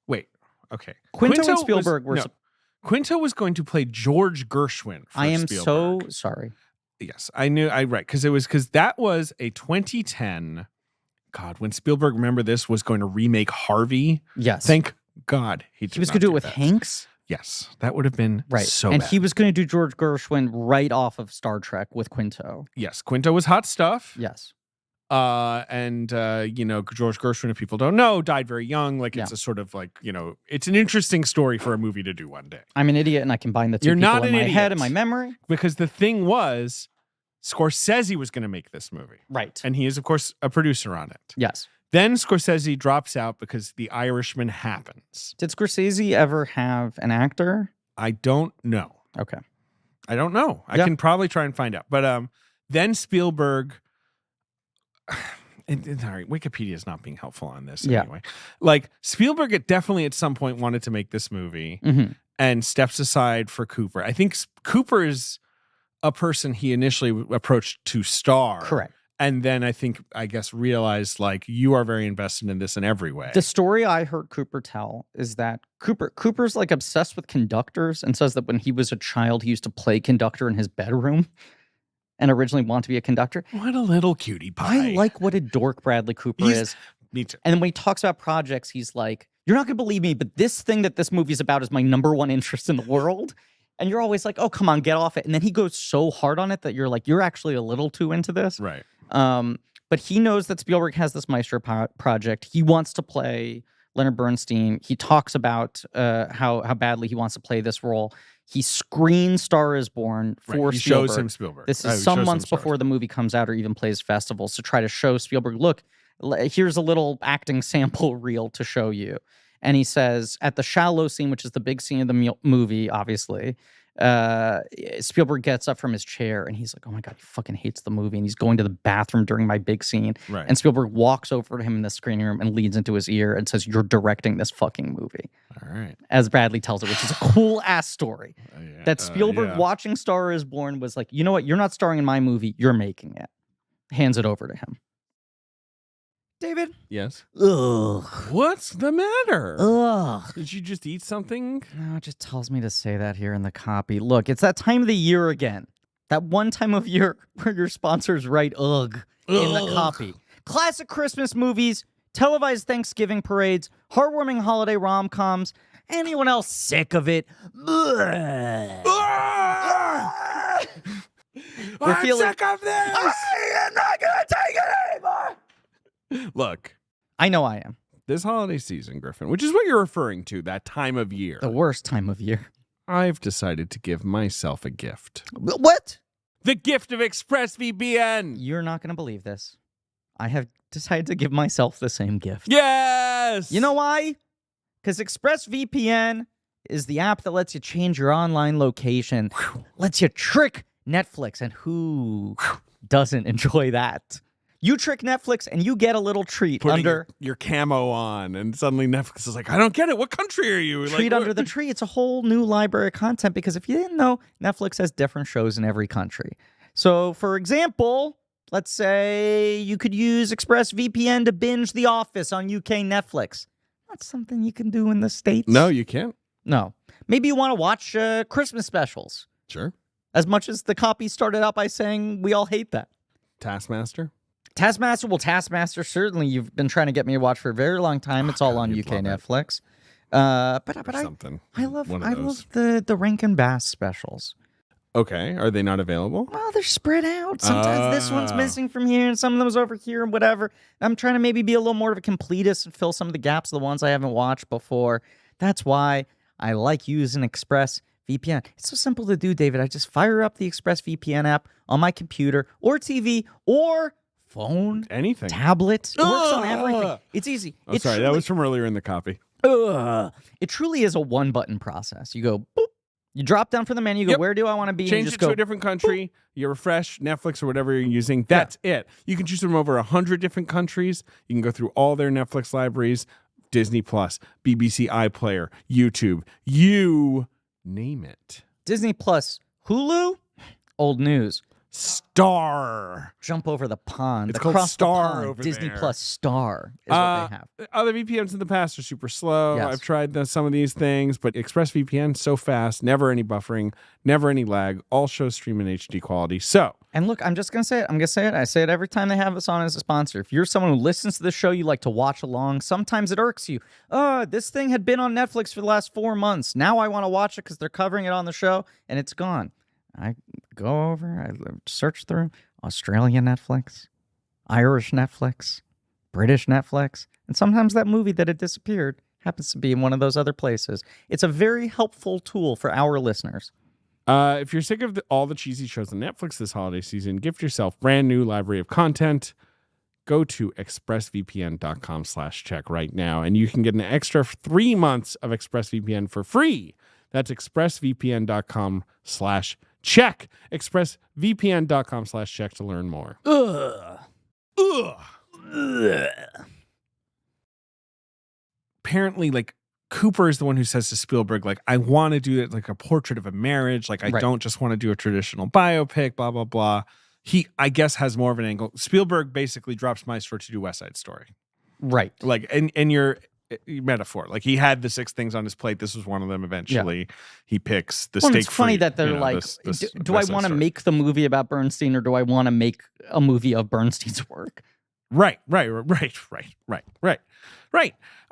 Wait, okay, Quinto and was- Spielberg were. no, Quinto was going to play George Gershwin. For I am Spielberg. so sorry. Yes, I knew. Right, because that was a 2010. God, when Spielberg, remember this, was going to remake Harvey. Yes. Thank God he was going to do it with Hanks. Yes, that would have been Right. so and bad. he was going to do George Gershwin right off of Star Trek with Quinto. Yes, Quinto was hot stuff. Yes. And George Gershwin, if people don't know, died very young. Like it's a sort of like, it's an interesting story for a movie to do one day. I'm an idiot and I combine the two You're people not in an my idiot. head and my memory. Because the thing was, Scorsese was going to make this movie. Right. And he is, of course, a producer on it. Yes. Then Scorsese drops out because The Irishman happens. Did Scorsese ever have an actor? I don't know. Okay. I don't know. I Yeah. can probably try and find out. But then Spielberg, all right, Wikipedia is not being helpful on this anyway. Like Spielberg definitely at some point wanted to make this movie Mm-hmm. and steps aside for Cooper. I think Cooper is a person he initially approached to star. Correct. And then I guess realized like you are very invested in this in every way. The story I heard Cooper tell is that Cooper's like obsessed with conductors and says that when he was a child, he used to play conductor in his bedroom and originally wanted to be a conductor. What a little cutie pie. I like what a dork Bradley Cooper is. Me too. And when he talks about projects, he's like, you're not going to believe me, but this thing that this movie's about is my number one interest in the world. And you're always like, oh, come on, get off it. And then he goes so hard on it that you're like, you're actually a little too into this. Right. But he knows that Spielberg has this Maestro project. He wants to play Leonard Bernstein. He talks about how badly he wants to play this role. He screens Star is Born for Right. He Spielberg. shows him Spielberg. This He is shows some him months Star Wars. before the movie comes out or even plays festivals to try to show Spielberg, look, here's a little acting sample reel to show you. And he says at the shallow scene, which is the big scene of the movie, obviously, Spielberg gets up from his chair and he's like, oh my God, he fucking hates the movie. And he's going to the bathroom during my big scene. Right. And Spielberg walks over to him in the screening room and leans into his ear and says, you're directing this fucking movie. All right. As Bradley tells it, which is a cool ass story. Yeah, That Spielberg watching Star is Born was like, you know what? You're not starring in my movie. You're making it. Hands it over to him. David? Yes. Ugh. What's the matter? Ugh. Did you just eat something? No, it just tells me to say that here in the copy. Look, it's that time of the year again. That one time of year where your sponsors write ugh in the copy. Classic Christmas movies, televised Thanksgiving parades, heartwarming holiday rom-coms. Anyone else sick of it? Ugh. We're I'm feeling- sick of this. I am not gonna take it anymore. Look, I know I am. this holiday season, Griffin, which is what you're referring to, that time of year, The worst time of year. I've decided to give myself a gift. What? The gift of ExpressVPN. You're not gonna believe this. I have decided to give myself the same gift. Yes. You know why? Because ExpressVPN is the app that lets you change your online location, lets you trick Netflix, and who doesn't enjoy that? You trick Netflix and you get a little treat Putting under your camo on, and suddenly Netflix is like, I don't get it. What country are you? treat under the tree. It's a whole new library of content because if you didn't know, Netflix has different shows in every country. So, for example, let's say you could use ExpressVPN to binge The Office on UK Netflix. That's something you can do in the States. No, you can't. No. Maybe you want to watch Christmas specials. Sure. As much as the copy started out by saying we all hate that. Taskmaster. Taskmaster, certainly you've been trying to get me to watch for a very long time. It's all God, on you'd UK love it. Netflix. But Something. I love One of those. the Rankin Bass specials. Okay. Are they not available? Well, they're spread out. Sometimes this one's missing from here and some of them's over here and whatever. I'm trying to maybe be a little more of a completist and fill some of the gaps of the ones I haven't watched before. That's why I like using ExpressVPN. It's so simple to do, David. I just fire up the ExpressVPN app on my computer or TV or phone, Anything. tablet. It works on Ugh. everything. It's easy. Oh, sorry. That was from earlier in the copy. It truly is a one-button process. You go, boop. You drop down from the menu, you go, Yep. where do I want to be? And Change you it just to go, a different country. You refresh Netflix or whatever you're using. That's it. You can choose from over 100 different countries. You can go through all their Netflix libraries, Disney Plus, BBC iPlayer, YouTube. You name it. Disney Plus, Hulu, old news. Star. Jump over the pond. It's called across Star the pond. over Disney there. Plus Star is what they have. Other VPNs in the past are super slow. Yes. I've tried some of these things, but ExpressVPN so fast, never any buffering, never any lag. All shows stream in HD quality. So, And look, I'm just going to say it. I'm going to say it. I say it every time they have us on as a sponsor. If you're someone who listens to the show, you like to watch along, sometimes it irks you. Oh, this thing had been on Netflix for the last 4 months. Now I want to watch it because they're covering it on the show, and it's gone. I go over, I search through Australian Netflix, Irish Netflix, British Netflix, and sometimes that movie that had disappeared happens to be in one of those other places. It's a very helpful tool for our listeners. if you're sick of all the cheesy shows on Netflix this holiday season, gift yourself brand new library of content. Go to expressvpn.com/check right now, and you can get an extra 3 months of ExpressVPN for free. That's expressvpn.com/check. expressvpn.com/check to learn more. Ugh. Apparently, like, Cooper is the one who says to Spielberg, like, I want to do it like a portrait of a marriage. Like, I Right. don't just want to do a traditional biopic, blah, blah, blah. He, I guess, has more of an angle. Spielberg basically drops Maestro to do West Side Story. Right. Like, in your metaphor, like, he had the 6 things on his plate. This was one of them. Eventually, he picks the Well, steak. it's funny free, that they're you know, like, this do I West Side want to Story. make the movie about Bernstein or do I want to make a movie of Bernstein's work? Right.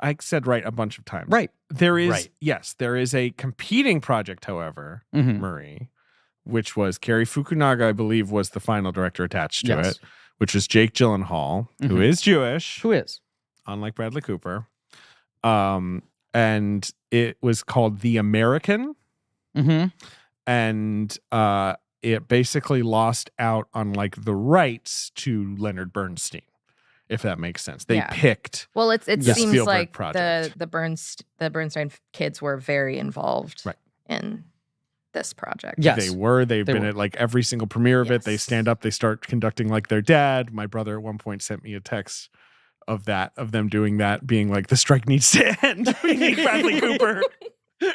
I said right a bunch of times. Right. There is, Right. yes, there is a competing project, however, Mhm. Marie, which was Cary Fukunaga, I believe, was the final director attached to Yes. it, which is Jake Gyllenhaal, who Mhm. is Jewish, Who is? unlike Bradley Cooper. And it was called The American, Mm-hmm. and it basically lost out on like the rights to Leonard Bernstein, if that makes sense. They Yeah. picked Well, it The seems Spielberg like project. the Bernstein kids were very involved Right. in this project. Yes. They've They been were. at like every single premiere of it. They Yes. stand up, they start conducting like their dad. My brother at one point sent me a text of them doing that, being like, the strike needs to end. We need Bradley Cooper.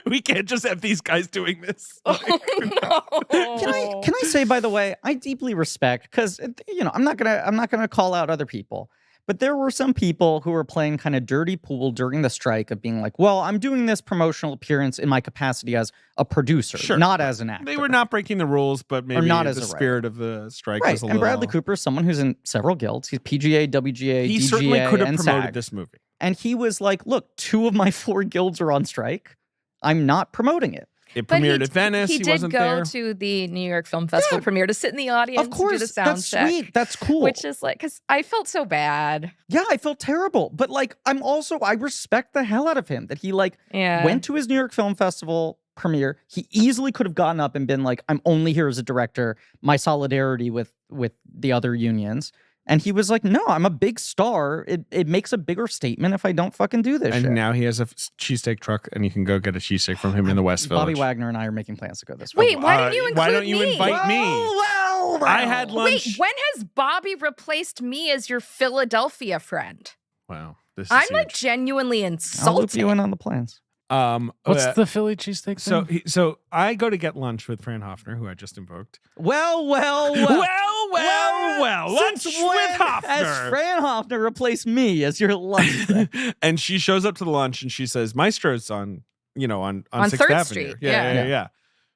We can't just have these guys doing this. Oh no! Can I say, by the way, I deeply respect, because I'm not gonna call out other people, but there were some people who were playing kind of dirty pool during the strike of being like, well, I'm doing this promotional appearance in my capacity as a producer, Sure. not as an actor. They were not breaking the rules, but maybe not the as a writer. spirit of the strike right. was a And little. Bradley Cooper is someone who's in several guilds. He's PGA, WGA, He DGA, certainly could have and promoted SAG. this movie. And he was like, look, 2 of my 4 guilds are on strike. I'm not promoting it. It But premiered at Venice. He He did wasn't go there. to the New York Film Festival premiere to sit in the audience Of course, and do the sound that's check. sweet. That's cool. Which is like, because I felt so bad. Yeah, I felt terrible. But like, I respect the hell out of him that he like Yeah. went to his New York Film Festival premiere. He easily could have gotten up and been like, I'm only here as a director. My solidarity with the other unions. And he was like, no, I'm a big star. It makes a bigger statement if I don't fucking do this And shit. now he has a cheesesteak truck, and you can go get a cheesesteak from him in the West Bobby Village. Wagner and I are making plans to go this way. Wait, why didn't you include Why don't you me? invite me? Well, I had lunch. Wait, when has Bobby replaced me as your Philadelphia friend? Wow, this is I'm huge. like genuinely I'll loop insulted. you in on the plans. What's the Philly cheesesteak so thing? so I go to get lunch with Fran Hoffner, who I just invoked. Well. Lunch Since with when Hoffner. has Fran Hoffner replaced me as your lunch? And she shows up to the lunch and she says, Maestro's on On 6th 3rd Avenue. Street, Yeah. yeah.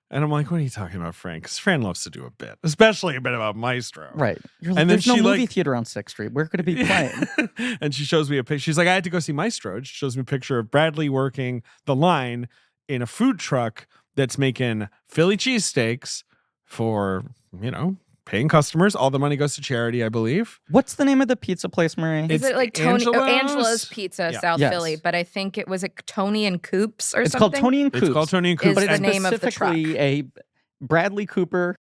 And I'm like, what are you talking about, Fran? Because Fran loves to do a bit, especially a bit about Maestro. Right. You're like, And then there's no she, movie like- theater on 6th Street. Where could it be playing? And she shows me a picture. She's like, I had to go see Maestro. And she shows me a picture of Bradley working the line in a food truck that's making Philly cheesesteaks for, paying customers. All the money goes to charity, I believe. What's the name of the pizza place, Marie? Is It's it like Tony? Angelo's? Angela's Pizza, Yeah. South Yes. Philly, but I think it was Tony and Coops or It's something. called Tony and Coops. It's called Tony and Coops. but Is it's the name of the specifically a Bradley Cooper,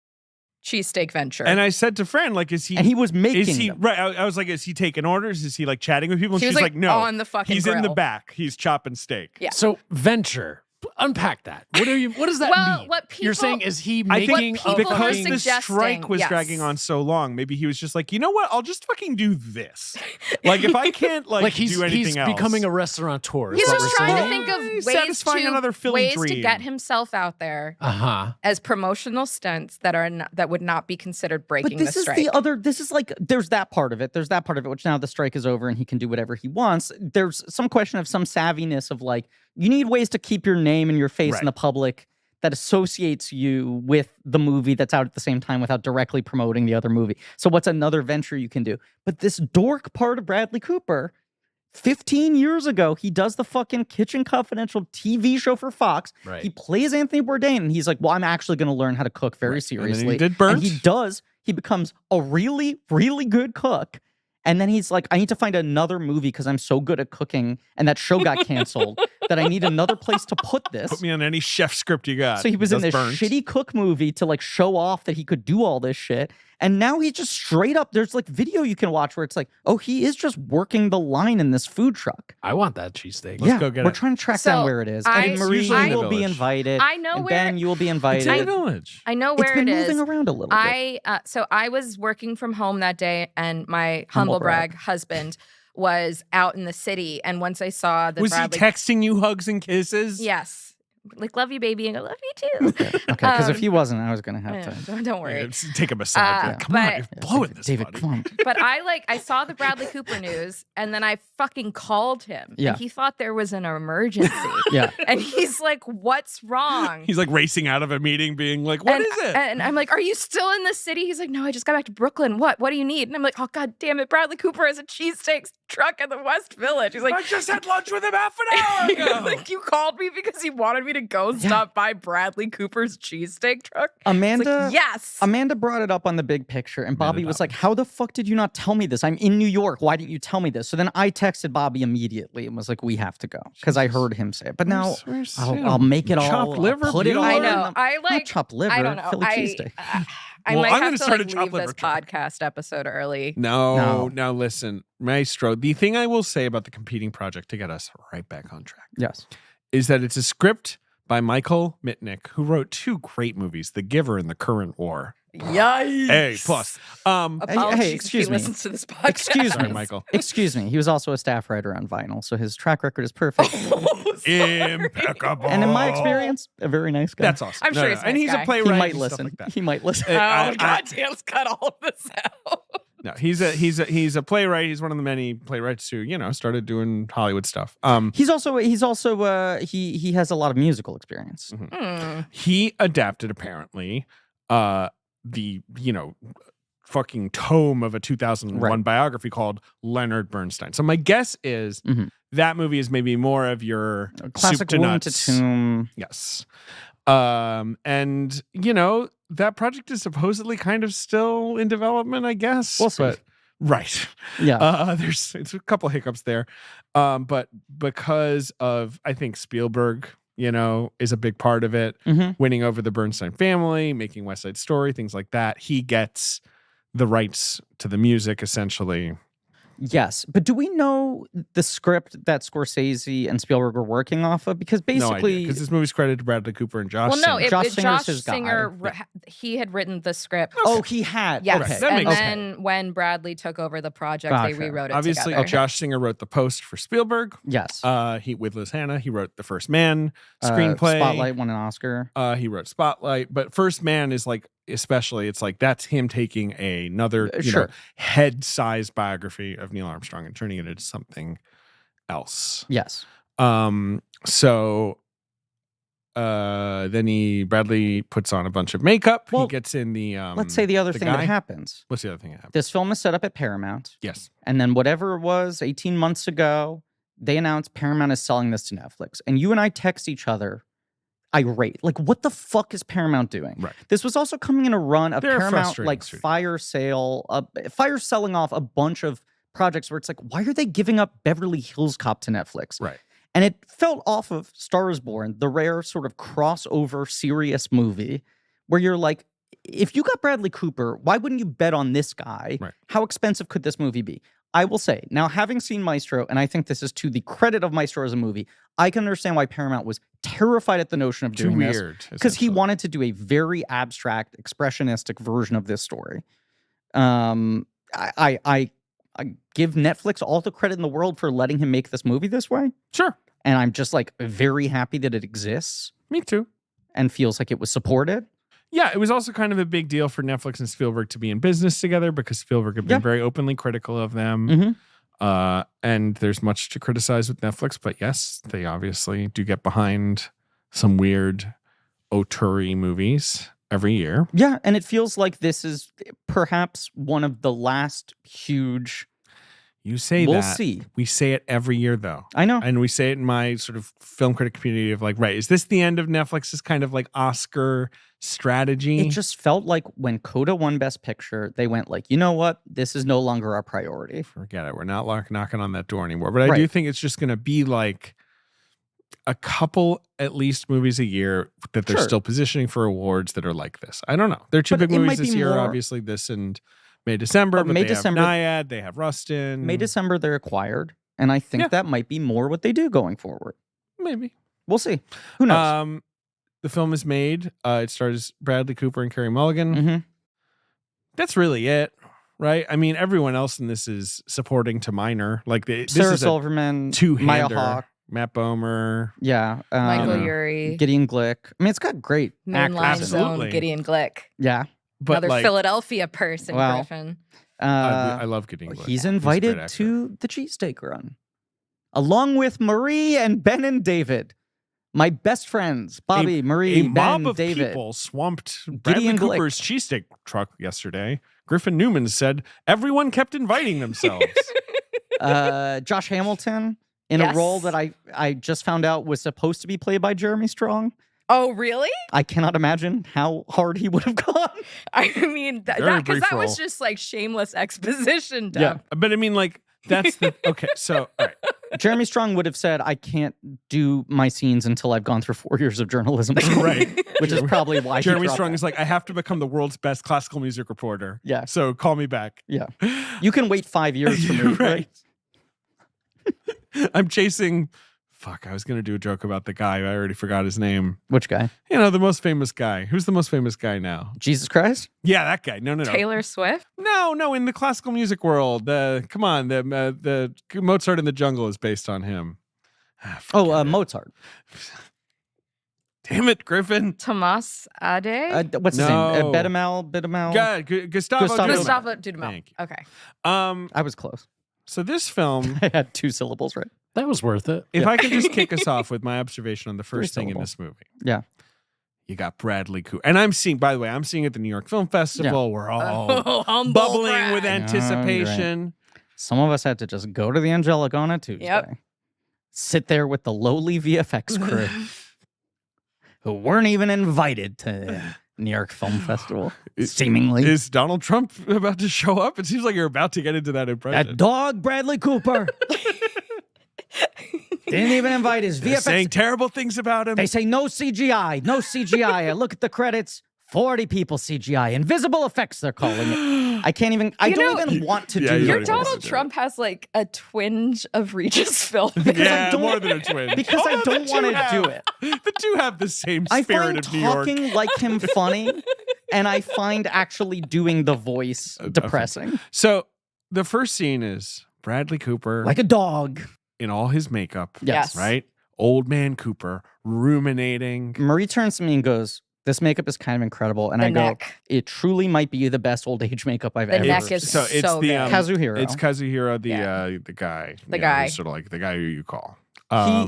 Cheesesteak Venture. And I said to Fran, like, is he... and he was making Is he them. right? I was like, is he taking orders? Is he like chatting with people? And she was she's like, no, on the fucking he's in the grill. back. He's chopping steak. Yeah. So Venture. unpack that. What does that Well, mean? what You're people- saying is he I making think What people were because the suggesting, strike was yes. dragging on so long, maybe he was just like, you know what? I'll just fucking do this. Like if I can't like he's do anything else, becoming a restaurateur. is He's what just we're trying to saying? think of He's ways satisfying another Philly to dream. get himself out there Uh-huh. as promotional stunts that would not be considered breaking But this the is strike. the other. This is like there's that part of it. There's that part of it, which now the strike is over and he can do whatever he wants. There's some question of some savviness of like you need ways to keep your name and your face in Right. the public that associates you with the movie that's out at the same time without directly promoting the other movie. So what's another venture you can do? But this dork part of Bradley Cooper, 15 years ago, he does the fucking Kitchen Confidential TV show for Fox. Right. He plays Anthony Bourdain, and he's like, well, I'm actually going to learn how to cook very Right. And then seriously. he did Burnt. And he does. He becomes a really, really good cook. And then he's like, I need to find another movie because I'm so good at cooking. And that show got canceled that I need another place to put this. Put me on any chef script you got. So he was in does this Burnt. shitty cook movie to like show off that he could do all this shit. And now he's just straight up, there's like video you can watch where it's like, oh, he is just working the line in this food truck. I want that cheesesteak. Let's go get we're it. trying to track So, down where it is. I- And Marie, It's usually in you the will be village. invited. I know and where Ben, you will be It's invited. in the village. I know It's where been it is. moving around a little bit. So I was working from home that day, and my Humble humble brag. brag husband was out in the city. And once I saw the Was Bradley, he texting you hugs and kisses? yes, like love you, baby, and I love you too. Okay, because if Um, he wasn't, I was going to have to. don't Yeah, worry. just take him aside. Uh, Like, come on, but- you're blowing this, David, buddy. come on. But I saw the Bradley Cooper news, and then I fucking called him. Yeah. And he thought there was an emergency. Yeah. And he's like, "What's wrong?" He's like racing out of a meeting, being like, "What and, is it?" And I'm like, "Are you still in the city?" He's like, "No, I just got back to Brooklyn. What do you need?" And I'm like, "Oh, God damn it. Bradley Cooper has a cheesesteak truck in the West Village." He's like, I just had lunch with him half an hour ago. like, you called me because he wanted me to go Yeah. stop by Bradley Cooper's cheesesteak truck? It's Amanda, like, yes. Amanda brought it up on the big picture, and Bobby was like, how the fuck did you not tell me this? I'm in New York. Why didn't you tell me this? So then I texted Bobby immediately and was like, we have to go because I heard him say it. But now I'll make it all. Chopped liver, I'll put it all. I in know. the- I not like. chopped liver. I don't know. Philly I cheesesteak. I Well, might I'm have gonna to start a like, chopped leave liver this truck. podcast episode early. No, No. now listen, Maestro. The thing I will say about the competing project to get us right back on track Yes. is that it's a script by Michael Mitnick, who wrote two great movies, The Giver and The Current War. Yikes. A plus. Apologies excuse if he me. listens to this podcast. Excuse Sorry, me. Michael. Excuse me. He was also a staff writer on Vinyl, so his track record is perfect. Impeccable. And in my experience, a very nice guy. That's awesome. I'm sure he's a and nice he's guy. a playwright. He might and stuff listen. like that. He might listen. Oh, I- God damn, let's cut all of this out. No, he's a playwright. He's one of the many playwrights who started doing Hollywood stuff. He's also he has a lot of musical experience. He adapted apparently the fucking tome of a 2001 Right. biography called Leonard Bernstein. So my guess is Mhm. that movie is maybe more of your Classic soup to Womb nuts. to Tomb. Yes. And that project is supposedly kind of still in development, I guess. We'll see. But, right. Yeah. It's a couple hiccups there. But because of, I think Spielberg, is a big part of it, Mhm. winning over the Bernstein family, making West Side Story, things like that. He gets the rights to the music essentially. Yes, but do we know the script that Scorsese and Spielberg were working off of? Because No idea, basically, because this movie's credited to Bradley Cooper and Josh. Well, no, Singer. Josh Josh Singer's his guy. Singer, he had written the script. oh, he had. Yes, Okay. that and makes then when Bradley took over the project, they Gotcha. rewrote it Obviously, together. Josh Singer wrote the post for Spielberg. Yes. He with Liz Hannah, he wrote The First Man screenplay. Spotlight won an Oscar. He wrote Spotlight, but First Man is like, especially, it's like that's him taking another Sure. head-sized biography of Neil Armstrong and turning it into something else. Yes. So then Bradley puts on a bunch of makeup. Well, he gets in the Let's say the other thing guy. that happens. What's the other thing that happened? This film is set up at Paramount, Yes. and then whatever it was 18 months ago, they announced Paramount is selling this to Netflix. And you and I text each other irate. Like, what the fuck is Paramount doing? Right. This was also coming in a run of They're a Paramount frustrating like studio. fire selling off a bunch of projects where it's like, why are they giving up Beverly Hills Cop to Netflix? Right. And it felt off of Star is Born, the rare sort of crossover serious movie where you're like, if you got Bradley Cooper, why wouldn't you bet on this guy? Right. How expensive could this movie be? I will say, now having seen Maestro, and I think this is to the credit of Maestro as a movie, I can understand why Paramount was terrified at the notion of Too doing this. weird. Because he essentially. wanted to do a very abstract, expressionistic version of this story. I give Netflix all the credit in the world for letting him make this movie this way. Sure. And I'm just like very happy that it exists Me too. and feels like it was supported. Yeah, it was also kind of a big deal for Netflix and Spielberg to be in business together because Spielberg had been very openly critical of them. Mhm. And there's much to criticize with Netflix, but yes, they obviously do get behind some weird auteur movies every year. Yeah, and it feels like this is perhaps one of the last huge. You say We'll that. see. We say it every year, though. I know. And we say it in my sort of film critic community of like, right, is this the end of Netflix's kind of like Oscar strategy? It just felt like when Coda won Best Picture, they went like, you know what? This is no longer our priority. Forget it. We're not knocking on that door anymore. But I do think it's just going to be like a couple at least movies a year that they're still positioning for awards that are like this. I don't know. They're two But big it movies might this be year. more- Obviously, this and May December. But May they December- have Naiad. They have Rustin. May December, they're acquired. And I think that might be more what they do going forward. Maybe. We'll see. Who knows? The film is made. It stars Bradley Cooper and Carey Mulligan. Mm-hmm. That's really it, right? I mean, everyone else in this is supporting to minor. Like this Sarah is Silverman, a two-hander. Maya Hawke, Matt Bomer. yeah, Michael know. Urie, Gideon Glick. I mean, it's got great Mainline actors in it. Zone, Absolutely. Gideon Glick. Yeah. But Another like, Philadelphia person, Wow. Griffin. I love Gideon Glick. He's a great invited actor. to the cheesesteak run, along with Marie and Ben and David, my best friends, Bobby, Marie, A Ben, mob of David. people swamped Bradley Gideon Glick. Cooper's cheesesteak truck yesterday. Griffin Newman said everyone kept inviting themselves. Josh Hamilton in a Yes. role that I just found out was supposed to be played by Jeremy Strong. Oh, really? I cannot imagine how hard he would have gone. I mean, Very because brief that was role. just like shameless exposition Yeah. dump. But I mean, like, that's the okay. So, all right. Jeremy Strong would have said, I can't do my scenes until I've gone through 4 years of journalism school. Right. Which is probably why he Jeremy dropped Strong out. is like, I have to become the world's best classical music reporter. Yeah. So call me back. Yeah. You can wait 5 years for me, Right. right? I'm chasing. Fuck, I was going to do a joke about the guy. I already forgot his name. Which guy? You know, the most famous guy. Who's the most famous guy now? Jesus Christ? Yeah, that guy. No. Taylor Swift? No, in the classical music world. Come on, the Mozart in the Jungle is based on him. Mozart. Damn it, Griffin. Tomas Ade? What's his No. name? Bedamel? God, Gustavo Gustavo Dudamel. Gustavo Dudamel. Thank you. Okay. I was close. So this film, I had 2 syllables, right? That was worth it. if I can just kick us off with my observation on the first thing in syllable. this movie. Yeah. You got Bradley Cooper. And I'm seeing it at the New York Film Festival. We're all Oh, humble bubbling brag. with anticipation. Some of us had to just go to the Angelic on a Tuesday. Yep. Sit there with the lowly VFX crew who weren't even invited to New York Film Festival, seemingly. Is Donald Trump about to show up? It seems like you're about to get into that impression. That dog, Bradley Cooper. Didn't even invite his They're VFX. saying terrible things about him. They say no CGI, no CGI. I look at the credits, 40 people CGI. Invisible effects, they're calling it. I can't even, I You don't know, even want to Yeah, do you Your don't that. even want Donald to do Trump has like a twinge of Regis Philbin. yeah, don't- more than a twin. Because I don't want to do it. The two have the same I spirit find of New York. talking like him funny, and I find actually doing the voice depressing. So the first scene is Bradley Cooper Like a dog. in all his makeup. Yes. Right? Old man Cooper ruminating. Marie turns to me and goes, this makeup is kind of incredible. And The I go, neck. it truly might be the best old age makeup I've The ever neck seen. is So it's so the, good. Kazuhiro. It's Kazuhiro, the Yeah. the guy. The Yeah, guy. he's sort of like the guy who you call.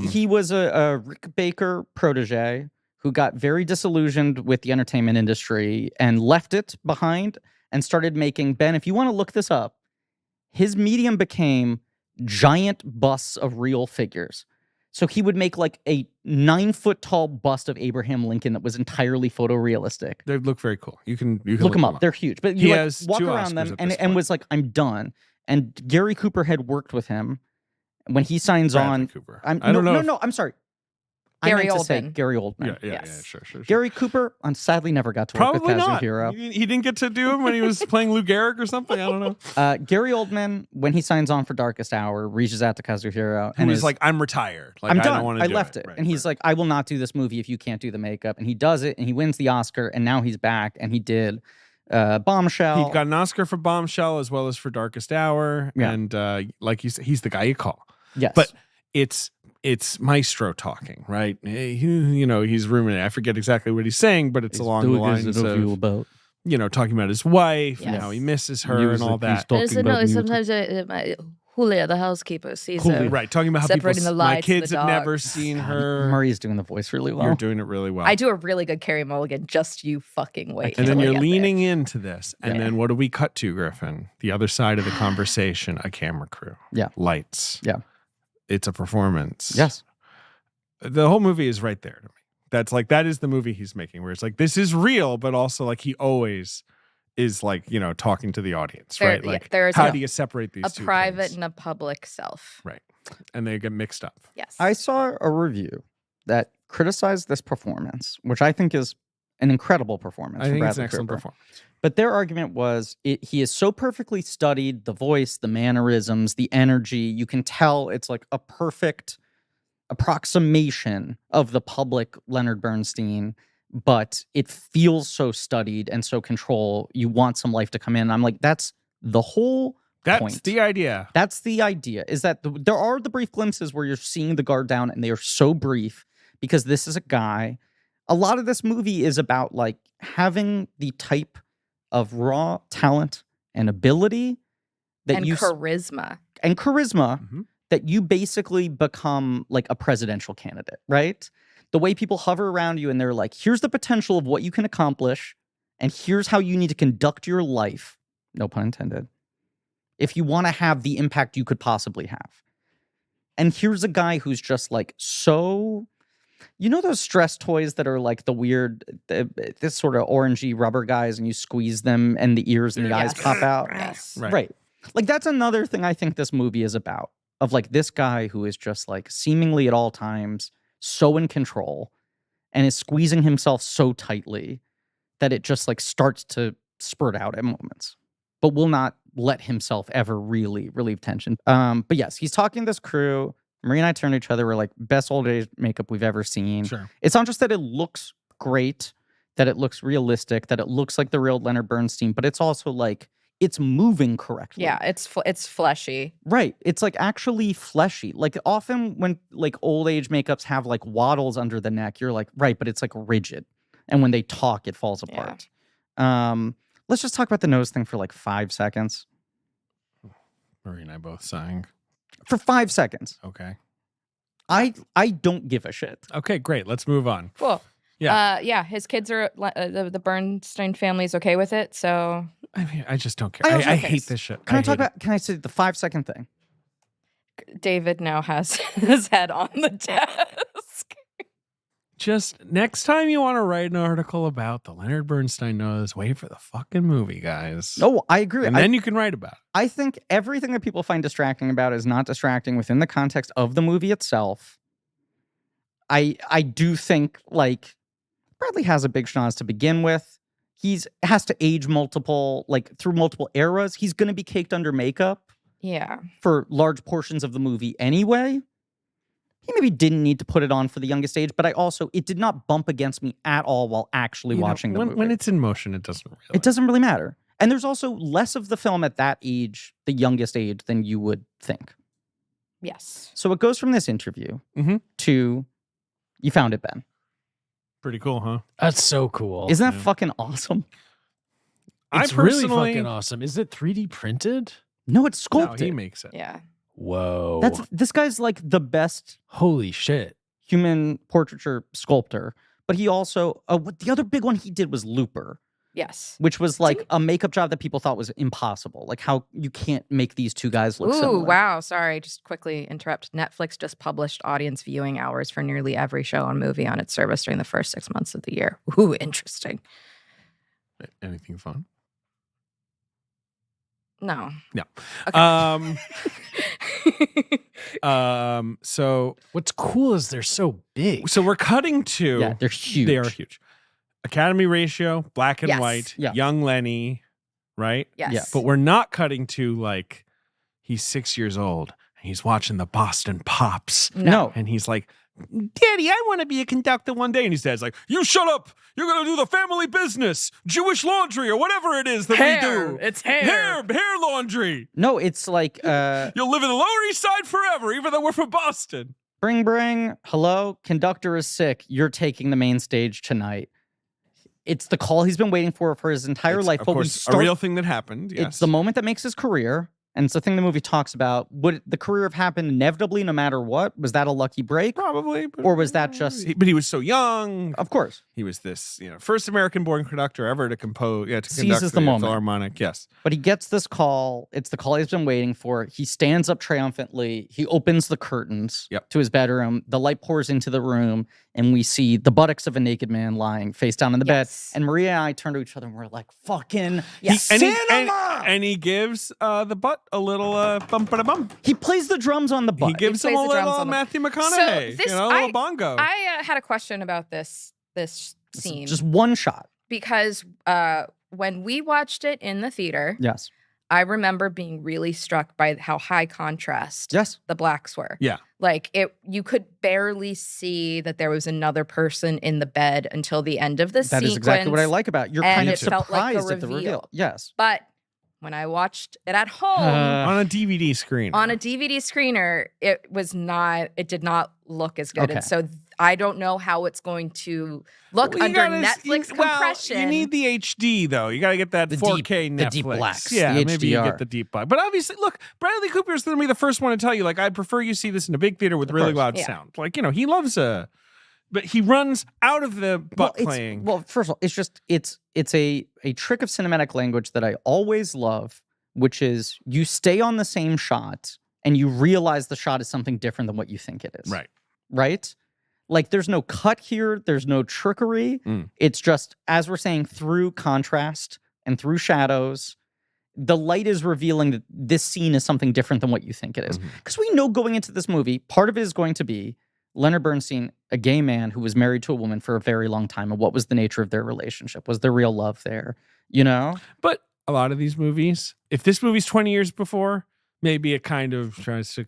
He was a Rick Baker protege who got very disillusioned with the entertainment industry and left it behind and started making, Ben, if you want to look this up, his medium became giant busts of real figures. So he would make like a 9-foot tall bust of Abraham Lincoln that was entirely photorealistic. They look very cool. You can Look them up. They're huge. But He you has walk 2 around Oscars them at and, this and point. was like, I'm done. And Gary Cooper had worked with him. When he signs Bradley on, Cooper. I'm I don't know. No, I'm sorry. I Gary meant to say Oldman. Gary Oldman. Yeah, Yes. sure. Gary Cooper, sadly never got to work Probably with not. Kazuhiro. He didn't get to do him when he was playing Lou Gehrig or something. I don't know. Gary Oldman, when he signs on for Darkest Hour, reaches out to Kazuhiro He and was is like, I'm retired. Like, I'm I done. don't want to I do left it. Right, and he's like, I will not do this movie if you can't do the makeup. And he does it, and he wins the Oscar, and now he's back, and he did Bombshell. he got an Oscar for Bombshell as well as for Darkest Hour. Yeah. And like you said, he's the guy you call. Yes. But it's Maestro talking, right? He's ruminating. I forget exactly what he's saying, but it's along the lines of, about talking about his wife and Yes. how he misses her and all that. Sometimes Julia, the housekeeper, sees her. Right, talking about how separating the my lights and kids the have never dogs. seen her. Marie's doing the voice really well. You're doing it really well. I do a really good Carrie Mulligan. Just you fucking wait. And then till I you're get leaning into this. And Yeah. then what do we cut to, Griffin? The other side of the conversation, a camera crew. Yeah. Lights. Yeah. It's a performance. Yes. The whole movie is right there to me. That is the movie he's making, where it's like, this is real, but also like he always is like, talking to the audience, There- right? yeah, Like, there is how a- do you separate these a two private things? and a public self. Right. And they get mixed up. Yes. I saw a review that criticized this performance, which I think is an incredible performance. I from think it's Bradley an excellent Cooper. performance. But their argument was he is so perfectly studied, the voice, the mannerisms, the energy. You can tell it's like a perfect approximation of the public Leonard Bernstein, but it feels so studied and so control. You want some life to come in. I'm like, that's the whole That's point. the idea. That's the idea, is that there are the brief glimpses where you're seeing the guard down, and they are so brief because this is a guy. A lot of this movie is about like having the type of raw talent and ability that and you charisma. and charisma Mhm. that you basically become like a presidential candidate, right? The way people hover around you and they're like, here's the potential of what you can accomplish, and here's how you need to conduct your life, no pun intended, if you want to have the impact you could possibly have. And here's a guy who's just like so, those stress toys that are like the weird, this sort of orangey rubber guys, and you squeeze them and the ears and the eyes Yes. pop out? Yes. Right. Like that's another thing I think this movie is about, of like this guy who is just like seemingly at all times so in control and is squeezing himself so tightly that it just like starts to spurt out at moments, but will not let himself ever really relieve tension. But yes, he's talking to this crew. Marie and I turn to each other. We're like, best old age makeup we've ever seen. Sure. It's not just that it looks great, that it looks realistic, that it looks like the real Leonard Bernstein, but it's also like it's moving correctly. Yeah, it's fleshy. Right. It's like actually fleshy. Like often when like old age makeups have like waddles under the neck, you're like, right, but it's like rigid. And when they talk, it falls Yeah. apart. Let's just talk about the nose thing for like 5 seconds. Marie and I both sighing. For 5 seconds. Okay. I don't give a shit. Okay, great. Let's move on. Cool. Yeah. Yeah. His kids are the Bernstein family's okay with it. So I mean, I just don't care. I also I cares. hate this shit. Can I hate talk it. about, can I say the 5 second thing? David now has his head on the desk. Just next time you want to write an article about the Leonard Bernstein nose, wait for the fucking movie, guys. No, I agree. And then you can write about it. I think everything that people find distracting about is not distracting within the context of the movie itself. I do think like Bradley has a big schnoz to begin with. He's has to age through multiple eras. He's going to be caked under makeup Yeah. for large portions of the movie anyway. He maybe didn't need to put it on for the youngest age, but it did not bump against me at all while actually You know, watching the movie. when it's in motion, it doesn't really. It doesn't really matter. And there's also less of the film at that age, the youngest age, than you would think. Yes. So it goes from this interview Mhm. to you found it, Ben. Pretty cool, huh? That's so cool. Isn't that yeah. fucking awesome? It's really fucking awesome. Is it 3D printed? No, it's No, sculpted. he makes it. Yeah. Whoa. This guy's like the best Holy shit. human portraiture sculptor. But he also the other big one he did was Looper, Yes. which was like a makeup job that people thought was impossible. Like how you can't make these two guys look Ooh, similar. wow. Sorry. Just quickly interrupt. Netflix just published audience viewing hours for nearly every show and movie on its service during the first 6 months of the year. Ooh, interesting. Anything fun? No. No. Okay. So What's cool is they're so big. we're cutting to Yeah, they're huge. They are huge. Academy ratio, black and Yes. white, Yeah. young Lenny, right? Yes. Yeah, But we're not cutting to like he's 6 years old and he's watching the Boston Pops. No. And he's like, Daddy, I want to be a conductor one day. And his dad's like, you shut up. You're going to do the family business, Jewish laundry, or whatever it is that we do. It's Hair laundry. No, it's like You'll live in the Lower East Side forever, even though we're from Boston. bring. Hello, conductor is sick. You're taking the main stage tonight. It's the call he's been waiting for his entire It's, life. of But course, we a real thing that happened. Yes. It's the moment that makes his career. And it's the thing the movie talks about. Would the career have happened inevitably no matter what? Was that a lucky break? Probably. But, Or was that just- But he was so young. Of course. He was this, first American-born conductor ever to compose, to Seizes conduct the moment. Philharmonic. Yes. But he gets this call. It's the call he's been waiting for. He stands up triumphantly. He opens the curtains Yep. to his bedroom. The light pours into the room, and we see the buttocks of a naked man lying face down in the Yes. bed. And Maria and I turn to each other, and we're like, fucking Yes. cinema! And he gives the butt a little bump a bump. He plays the drums on the butt. He gives him plays a the drums little on the- Matthew McConaughey, this- a little bongo. I had a question about this It's scene just one shot. because when we watched it in the theater, Yes. I remember being really struck by how high contrast Yes. the blacks were. Yeah. Like you could barely see that there was another person in the bed until the end of the That sequence. is exactly what I like about it. You're and kind of it felt like surprised a at the reveal. reveal. Yes. But when I watched it at home On a DVD screen. on a DVD screener, it did not look as good. Okay. And so I don't know how it's going to look Well, you under gotta- Netflix well, compression. you need the HD though. You got to get that The 4K deep- Netflix. the deep blacks, Yeah, the maybe you HDR. get the deep black. But obviously, look, Bradley Cooper's going to be the first one to tell you, like, I'd prefer you see this in a big theater with Of really course. loud Yeah. sound. Like, he loves but he runs out of the butt it's- playing. Well, first of all, it's just it's a trick of cinematic language that I always love, which is you stay on the same shot and you realize the shot is something different than what you think it is. Right. Right? Like there's no cut here, there's no trickery. Mm. It's just, as we're saying, through contrast and through shadows, the light is revealing that this scene is something different than what you think it is. Mhm. Because we know going into this movie, part of it is going to be Leonard Bernstein, a gay man who was married to a woman for a very long time, and what was the nature of their relationship? Was there real love there? You know? But a lot of these movies, if this movie's 20 years before, maybe it kind of tries to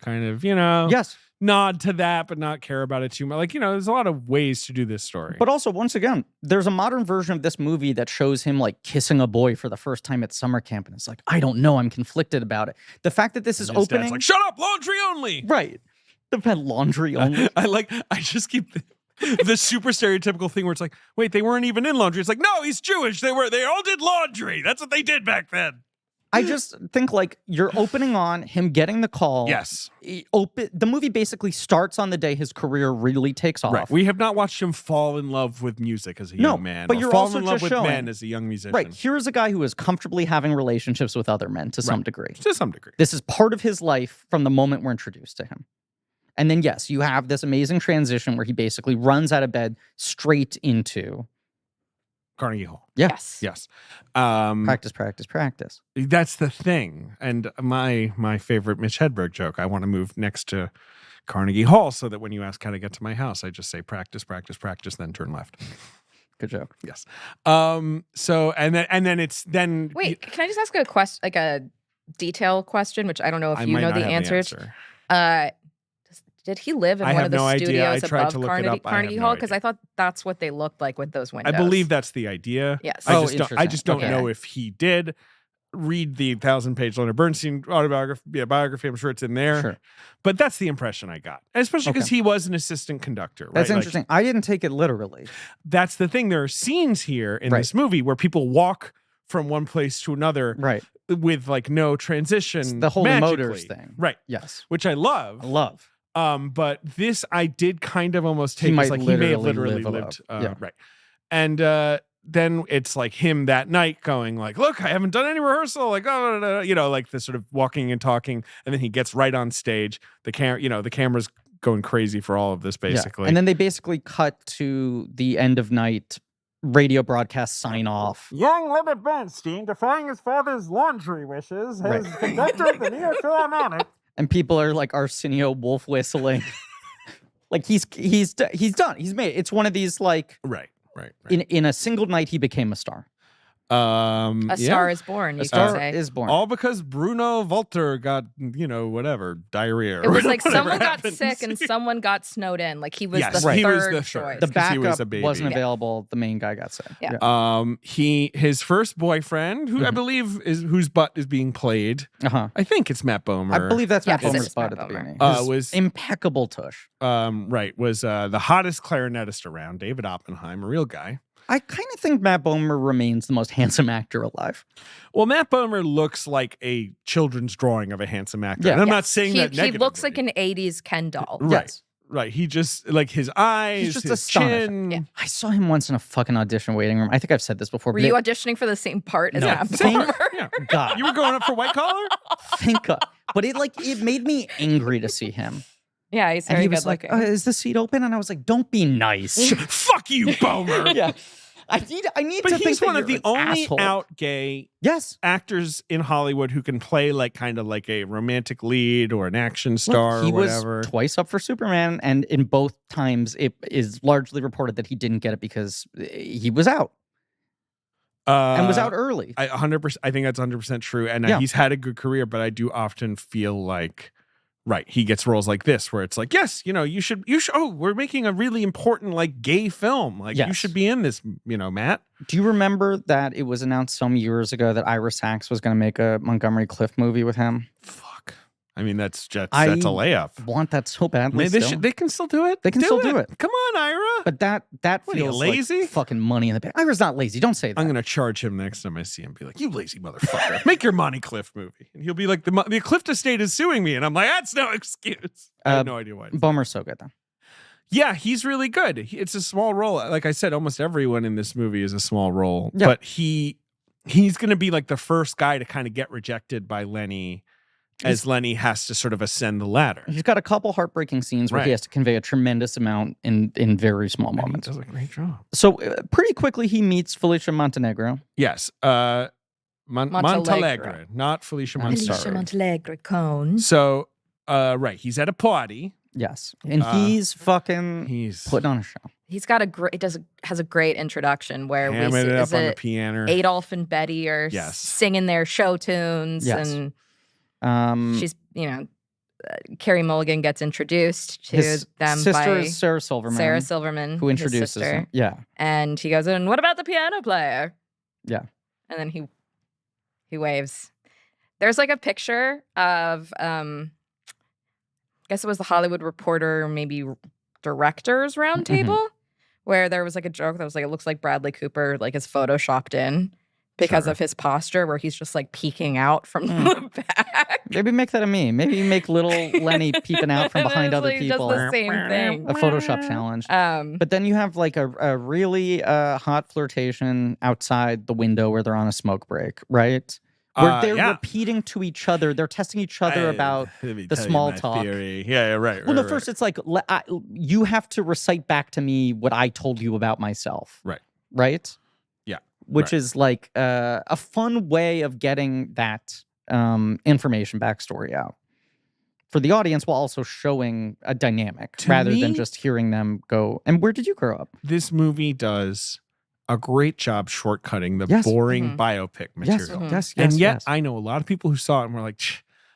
Yes. nod to that, but not care about it too much. Like, there's a lot of ways to do this story. But also, once again, there's a modern version of this movie that shows him like kissing a boy for the first time at summer camp, and it's like, I don't know, I'm conflicted about it. The fact that this is And his dad's opening, like, shut up, laundry only. right? The pet laundry only. I just keep the super stereotypical thing where it's like, wait, they weren't even in laundry. It's like, no, he's Jewish. They all did laundry. That's what they did back then. I just think like you're opening on him getting the call. Yes. The movie basically starts on the day his career really takes off. Right. We have not watched him fall in love with music as a No, young man. but or you're fall also in love just with showing- men as a young musician. Right. Here's a guy who is comfortably having relationships with other men to some Right. degree. To some degree. This is part of his life from the moment we're introduced to him. And then, yes, you have this amazing transition where he basically runs out of bed straight into Carnegie Hall. Yeah. Yes. Yes. practice. That's the thing. And my favorite Mitch Hedberg joke, I want to move next to Carnegie Hall so that when you ask how to get to my house, I just say practice, then turn left. Good joke. Yes. So and then Wait, can I just ask a question, like a detail question, which I don't know if I you might know not the have answers. answer. Did he live in I one have of the no idea. I studios tried above to look it Carnegie, up. I have Carnegie no Hall? Because idea. I thought that's what they looked like with those I windows. believe that's the idea. Yes. I Oh, just don't interesting. know Okay. if he did read the 1,000-page Leonard Bernstein biography. I'm sure it's in there. Sure. But that's the impression I got, especially because he was an assistant conductor. Right? That's Like, interesting. I didn't take it literally. that's the thing. There are scenes here in Right. this movie where people walk from one place to another Right. with like no transition. It's the Holy magically. Motors thing. Right? Yes. Which I love. Love. But this I did kind of almost take He as might like he may have literally literally live lived. it up. Yeah. Right. And then it's like him that night going like, look, I haven't done any rehearsal. Like, like the sort of walking and talking. And then he gets right on stage. The camera's going crazy for all of this basically. Yeah. And then they basically cut to the end of night radio broadcast sign off. Young Leonard Bernstein, defying his father's laundry wishes, has Right. conducted the New York Philharmonic, and people are like Arsenio wolf whistling. Like he's done. He's made it. It's one of these like Right. in a single night he became a star. A star is born. You A could star say. is born. All because Bruno Walter got, whatever, diarrhea. It was like whatever someone got happens. sick and someone got snowed in. Like he was Yes, the he was third the choice. third. the 'cause he was backup a baby. wasn't Yeah. available. The main guy got sick. Yeah. His first boyfriend, who I believe whose butt is being played. Uh-huh. I think it's Matt Bomer. I believe that's Matt Yes, Bomer's it's butt Matt at the Bomer. beginning. Was Was impeccable tush. was the hottest clarinetist around, David Oppenheim, a real guy. I kind of think Matt Bomer remains the most handsome actor alive. Well, Matt Bomer looks like a children's drawing of a handsome actor. Yeah. And I'm Yes. not saying that He negatively. looks like an 80s Ken doll. Right. Yes. Right. He just, like his eyes, He's just his astonishing. chin. Yeah. I saw him once in a fucking audition waiting room. I think I've said this before. Were but you auditioning for the same part as No. Matt Same- Bomer? Yeah. God, You were going up for white collar? thank God. But it made me angry to see him. Yeah, he's And very he good was like, looking. "Is the seat open?" And I was like, "Don't be nice." Fuck you, Bomer. Yeah, I need But to he's think that one of the you're an only asshole. out gay Yes. actors in Hollywood who can play like kind of like a romantic lead or an action star He or whatever. was twice up for Superman, and in both times, it is largely reported that he didn't get it because he was out and was out early. 100%. I think that's 100% true. And Yeah. he's had a good career, but I do often feel like, right, he gets roles like this where it's like, yes, you should, oh, we're making a really important like gay film. Like you Yes. should be in this, Matt. Do you remember that it was announced some years ago that Ira Sachs was going to make a Montgomery Clift movie with him? Fuck. I mean, that's a I layup. Want that so badly. Maybe still. they can still do it. They can still do it. Come on, Ira. But that What, are you feels lazy? like fucking money in the bank. Ira's not lazy. Don't say that. I'm gonna charge him next time I see him. Be like, "You lazy motherfucker! Make your Monty Clift movie." And he'll be like, "The Clift estate is suing me," and I'm like, "That's no excuse." I have no idea why. Bomer's so good though. Yeah, he's really good. It's a small role. Like I said, almost everyone in this movie is a small role. Yeah. But he's gonna be like the first guy to kind of get rejected by Lenny, as Lenny has to sort of ascend the ladder. He's got a couple heartbreaking scenes where Right. he has to convey a tremendous amount in very small And he moments. does a great job. So pretty quickly he meets Felicia Montenegro. Yes. Montalegre, not Felicia I'm Montalegre. sorry. Montalegre Cone. So, right, he's at a party. Yes, and He's he's putting on a show. He's got has a great introduction where we hammering see it up is on the it piano. Adolf and Betty are Yes. singing their show tunes, Yes. and she's Carrie Mulligan gets introduced to His them sister by is Sarah Silverman, Sarah Silverman, who his introduces sister. him. Yeah, And he goes, "And what about the piano player?" Yeah. And then he waves. There's like a picture of I guess it was the Hollywood Reporter, maybe directors roundtable, where there was like a joke that was like, it looks like Bradley Cooper like is photoshopped in because Sure. of his posture, where he's just like peeking out from the back. maybe make that a meme. Maybe you make little Lenny peeping out from behind It's other like people. Just the same thing. A Photoshop challenge. But then you have like a really hot flirtation outside the window where they're on a smoke break, right? Where they're yeah. repeating to each other. They're testing each other about Let me the tell you small my talk. theory. Yeah, right. Well, no, right, first it's like you have to recite back to me what I told you about myself. Right. Right? Yeah, Which right. is like a fun way of getting that information backstory out for the audience while also showing a dynamic To rather than me- just hearing them go, and where did you grow up? This movie does a great job shortcutting the Yes. boring Mhm. biopic Yes, material. yes, yes. And yet, yes. I know a lot of people who saw it and were like,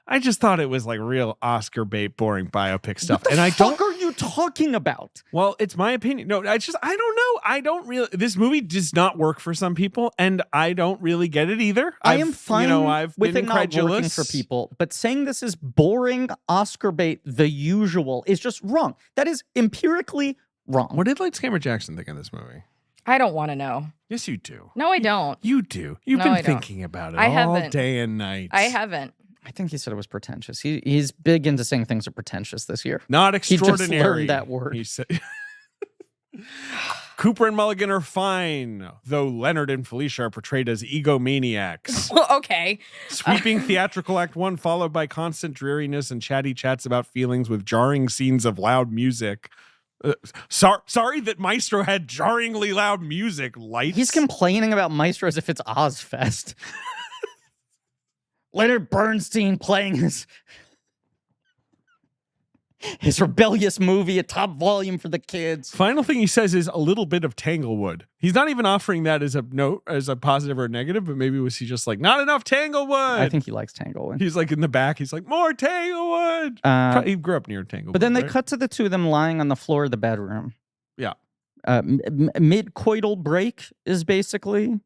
I just thought it was like real Oscar bait, boring biopic stuff. What the And I fuck don't. are you talking about? Well, it's my opinion. No, I don't know. I don't really. This movie does not work for some people, and I don't really get it either. I am fine I've with been it not working incredulous for people, but saying this is boring Oscar bait, the usual, is just wrong. That is empirically wrong. What did Lights Camera Jackson think of this movie? I don't want to know. Yes, you do. No, I don't. You do. You've No, been I don't. thinking about it I all haven't. day and night. I haven't. I think he said it was pretentious. He's big into saying things are pretentious this year. Not He just extraordinary. learned that word. He said. Cooper and Mulligan are fine, though Leonard and Felicia are portrayed as egomaniacs. Okay. Sweeping theatrical act one, followed by constant dreariness and chatty chats about feelings with jarring scenes of loud music. Sorry that Maestro had jarringly loud music. Lights. He's complaining about Maestro as if it's Ozfest. Leonard Bernstein playing his. his rebellious movie at top volume for the kids. Final thing he says is a little bit of Tanglewood. He's not even offering that as a note, as a positive or a negative, but maybe was he just like, not enough Tanglewood? I think he likes Tanglewood. He's like in the back. He's like, more Tanglewood. He grew up near Tanglewood. But then they right? cut to the two of them lying on the floor of the bedroom. Yeah. Mid-coital break is basically...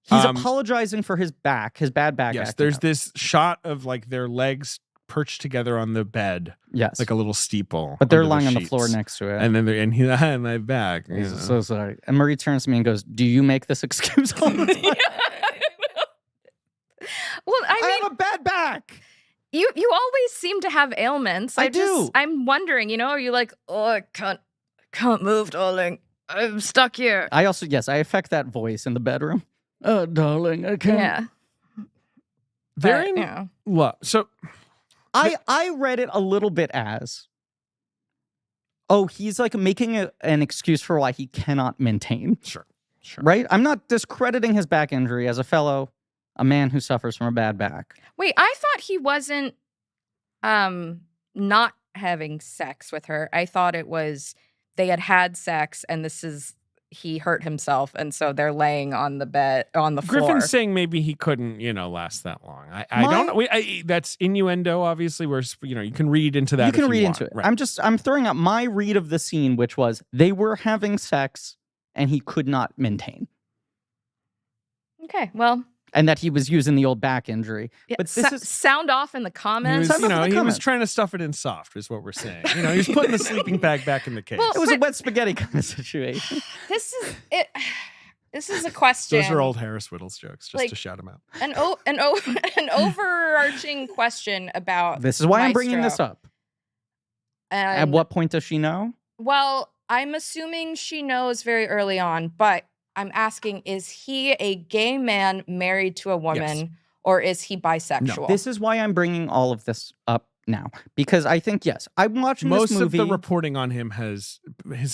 He's apologizing for his bad back. Yes, acting there's up. this shot of like their legs perched together on the bed. Yes. Like a little steeple. But they're under lying on the sheets. floor next to it. And then and he's and my back. He's so sorry. And Marie turns to me and goes, do you make this excuse all the time? Well, I mean, have a bad back. you always seem to have ailments. I do. I'm wondering, are you like, oh, I can't move, darling. I'm stuck here. I also, yes, I affect that voice in the bedroom. Oh, darling, I can't. Yeah. They're But, in love. So I read it a little bit as, oh, he's like making an excuse for why he cannot maintain. Sure. Right? I'm not discrediting his back injury as a man who suffers from a bad back. Wait, I thought he wasn't not having sex with her. I thought it was they had sex and he hurt himself, and so they're laying on the bed on the floor. Griffin's saying maybe he couldn't, last that long. I don't know. That's innuendo, obviously. Where you can read into that. You can if read want. into it. Right. I'm throwing out my read of the scene, which was they were having sex and he could not maintain, Okay, well, and that he was using the old back injury. yeah, But this is sound off in the He comments. was, Sound off in the he was comments. trying to stuff it in soft, is what we're saying. He's putting the sleeping bag back in the case. Well, it was a wet spaghetti kind of situation. This is it. This is a question. Those are old Harris Whittles jokes, just Like- to shout them out. An overarching question about. This is why I'm bringing Maestro. this up. At what point does she know? Well, I'm assuming she knows very early on, but I'm asking: is he a gay man married to a woman, Yes. or is he bisexual? This is why I'm bringing all of this up now, because I think, yes, I'm watching Most this of movie. the reporting on him his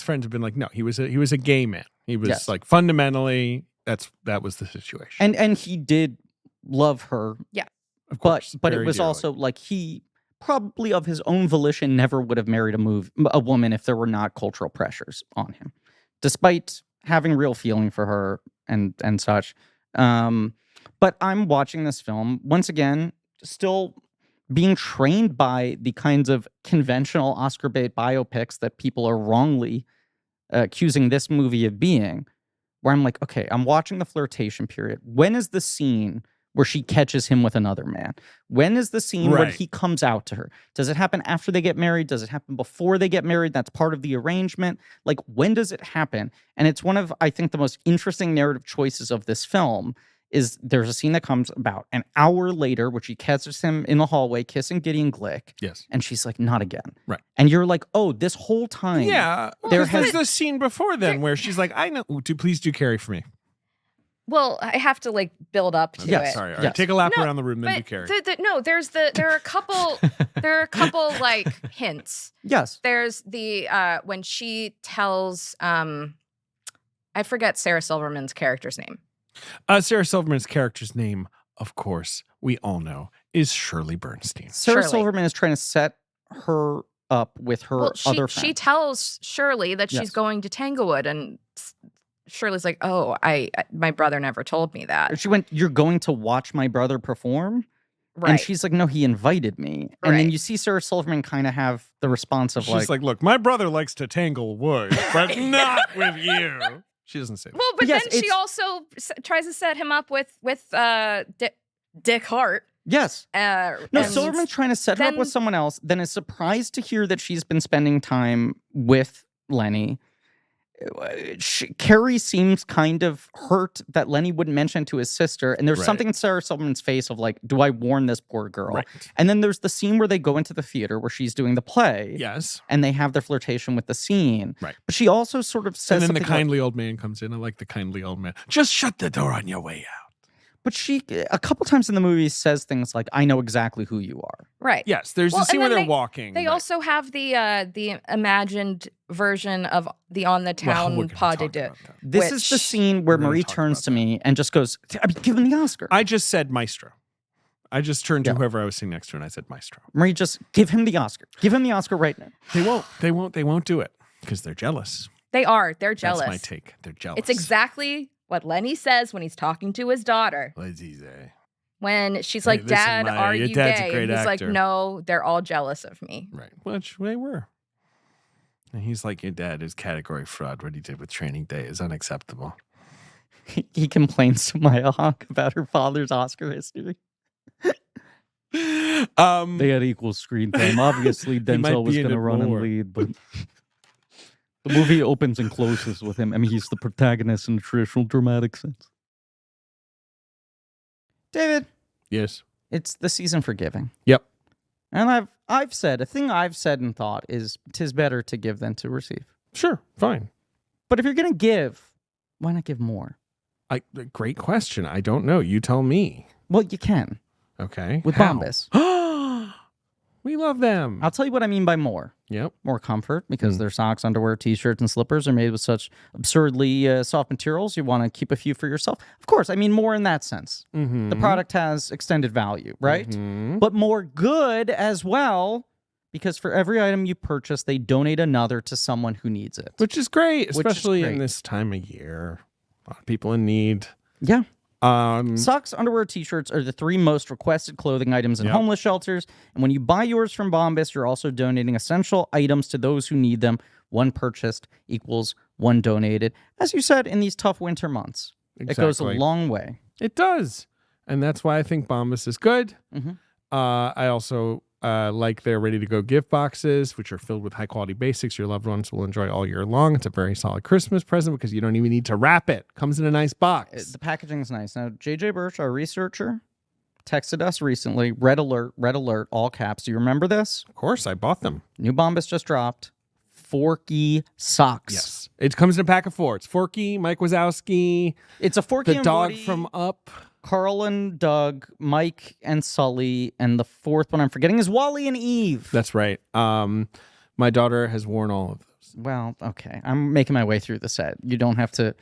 friends have been like, no, he was a gay man. He was Yes. like fundamentally that was the situation. and he did love her, Of course, but it very was dearly. also like he probably of his own volition never would have married a woman if there were not cultural pressures on him, despite having real feeling for her and such. But I'm watching this film once again, still being trained by the kinds of conventional Oscar bait biopics that people are wrongly accusing this movie of being, where I'm like, okay, I'm watching the flirtation period. When is the scene where she catches him with another man? When is the scene where Right. he comes out to her? Does it happen after they get married? Does it happen before they get married? That's part of the arrangement. Like, when does it happen? And it's one of, I think, the most interesting narrative choices of this film is there's a scene that comes about an hour later, where she catches him in the hallway kissing Gideon Glick. Yes. And she's like, not again. Right. And you're like, oh, this whole time. Yeah. There There's has- the scene before then where she's like, I know. Please do carry for me. Well, I have to build up to Yes, it. Sorry. All right. Yes. Take a lap No, around the room, then do But carry. there are a couple hints. Yes. There's the when she tells I forget Sarah Silverman's character's name. Sarah Silverman's character's name, of course, we all know, is Shirley Bernstein. Sarah Shirley. Silverman is trying to set her up with her Well, other she friend. tells Shirley that Yes. she's going to Tanglewood, and Shirley's like, "Oh, my brother never told me that." She went, you're going to watch my brother perform? Right. And she's like, no, he invited me. And then Right. you see Sarah Silverman kind of have the response of She's like, look, my brother likes to tangle wood, but not with you. She doesn't say that. Well, but Yes, then she it's- also tries to set him up with Dick Hart. yes. No, No, Silverman's trying to set her up with then- someone else, then is surprised to hear that she's been spending time with Lenny. Carrie seems kind of hurt that Lenny wouldn't mention to his sister. And there's Right. something in Sarah Silverman's face of like, do I warn this poor girl? Right. And then there's the scene where they go into the theater where she's doing the play. Yes. And they have their flirtation with the scene. Right. But she also sort of says And then the something like- kindly old man comes in. I like the kindly old man. Just shut the door on your way out. but she, a couple times in the movie, says things like, I know exactly who you are. Right. Yes, there's Well, the scene and where then they're walking. They right. also have the imagined version of the On the Well, Town we're gonna pas de talk deux. about that. This is the Which- scene where We're gonna Marie talk turns about to me and just goes, I mean, give him the Oscar. I just said Maestro. I just turned to Yeah. whoever I was sitting next to and I said, Maestro. Marie, just give him the Oscar. Give him the Oscar right now. They won't do it because they're jealous. They are. They're jealous. That's my take. They're jealous. It's exactly what Lenny says when he's talking to his daughter. What does he say? When she's Hey, like, listen, Dad, Maya, are your you dad's a gay? great And he's like, actor. no, they're all jealous of me. Right. Which they were. And he's like, your dad is category fraud. What he did with Training Day is unacceptable. He complains to Maya Hawke about her father's Oscar history. They had equal screen time. Obviously, He might Denzel was be in going to it run and more. lead, but the movie opens and closes with him. I mean, he's the protagonist in the traditional dramatic sense. David, Yes. it's the season for giving. Yep. And I've said, a thing I've said and thought is 'tis better to give than to receive. Sure. Fine. But if you're going to give, why not give more? Great question. I don't know. You tell me. Well, you can Okay. with How? Bombas. We love them. I'll tell you what I mean by more. Yep. More comfort because their socks, underwear, t-shirts, and slippers are made with such absurdly soft materials. You want to keep a few for yourself. Of course, I mean more in that sense. Mm-hmm. The product has extended value, right? Mhm. But more good as well because for every item you purchase, they donate another to someone who needs it. Which is great, Which is especially in great. this time of year. A lot of people in need. Yeah. Mm. Socks, underwear, t-shirts are the 3 most requested clothing items in Yep. homeless shelters. And when you buy yours from Bombas, you're also donating essential items to those who need them. 1 purchased equals 1 donated. As you said, in these tough winter months, it goes a Exactly. long way. It does. And that's why I think Bombas is good. Mhm. I also like their ready-to-go gift boxes, which are filled with high-quality basics your loved ones will enjoy all year long. It's a very solid Christmas present because you don't even need to wrap it. Comes in a nice box. The packaging is nice. Now, JJ Birch, our researcher, texted us recently. Red alert, all caps. Do you remember this? Of course, I bought them. New Bombas just dropped. Forky socks. Yes. It comes in a pack of 4. It's Forky, Mike Wazowski, It's a Forky the and dog Woody, from Up. Carl and Doug, Mike and Sully, and the 4th one I'm forgetting is Wally and Eve. That's right. My daughter has worn all of those. Well, okay. I'm making my way through the set. You don't have to.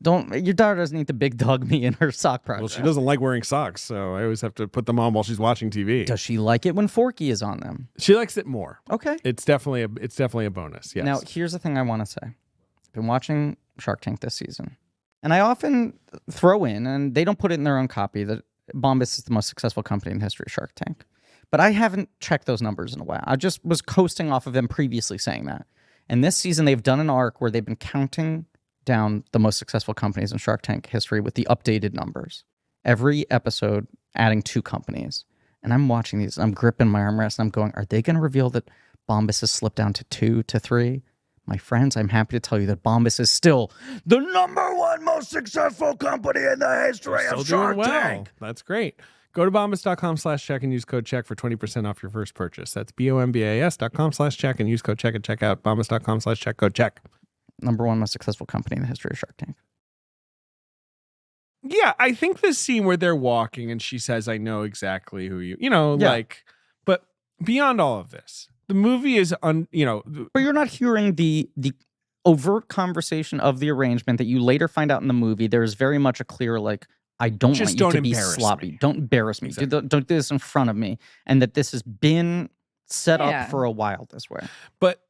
Your daughter doesn't need to big dog me in her sock project. Well, she doesn't like wearing socks, so I always have to put them on while she's watching TV. Does she like it when Forky is on them? She likes it more. Okay. It's definitely a bonus. Yes. Now, here's the thing I want to say. I've been watching Shark Tank this season, and I often throw in, and they don't put it in their own copy, that Bombas is the most successful company in the history of Shark Tank. But I haven't checked those numbers in a while. I just was coasting off of them previously saying that. And this season, they've done an arc where they've been counting down the most successful companies in Shark Tank history with the updated numbers. Every episode adding 2 companies. And I'm watching these, and I'm gripping my armrest, and I'm going, are they going to reveal that Bombas has slipped down to 2 to 3? My friends, I'm happy to tell you that Bombas is still the #1 most successful company in the history Still of doing Shark well. Tank. That's great. Go to bombas.com/check and use code check for 20% off your first purchase. That's bombas.com/check and use code check and check out bombas.com/check. Code check. #1 most successful company in the history of Shark Tank. Yeah, I think the scene where they're walking and she says, I know exactly who you Yeah. like, but beyond all of this, the movie is But you're not hearing the overt conversation of the arrangement that you later find out in the movie. There is very much a clear, like, I don't Just want you don't to be embarrass sloppy. me. Don't embarrass me. Exactly. Don't do this in front of me. And that this has been set Yeah. up for a while this way. But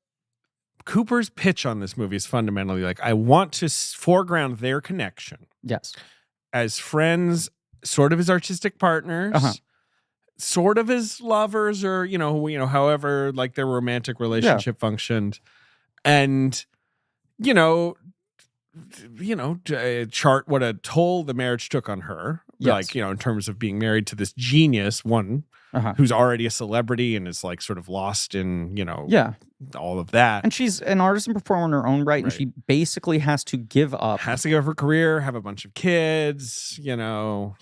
Cooper's pitch on this movie is fundamentally like, I want to foreground their connection Yes. as friends, sort of as artistic partners, Uh-huh. sort of as lovers, or however like their romantic relationship functioned, and chart what a toll the marriage took on her, Yes. like in terms of being married to this genius one Uh-huh. who's already a celebrity and is like sort of lost in Yeah. all of that. And she's an artist and performer in her own right, and Right. she basically has to give up Has to give up her career, have a bunch of kids, But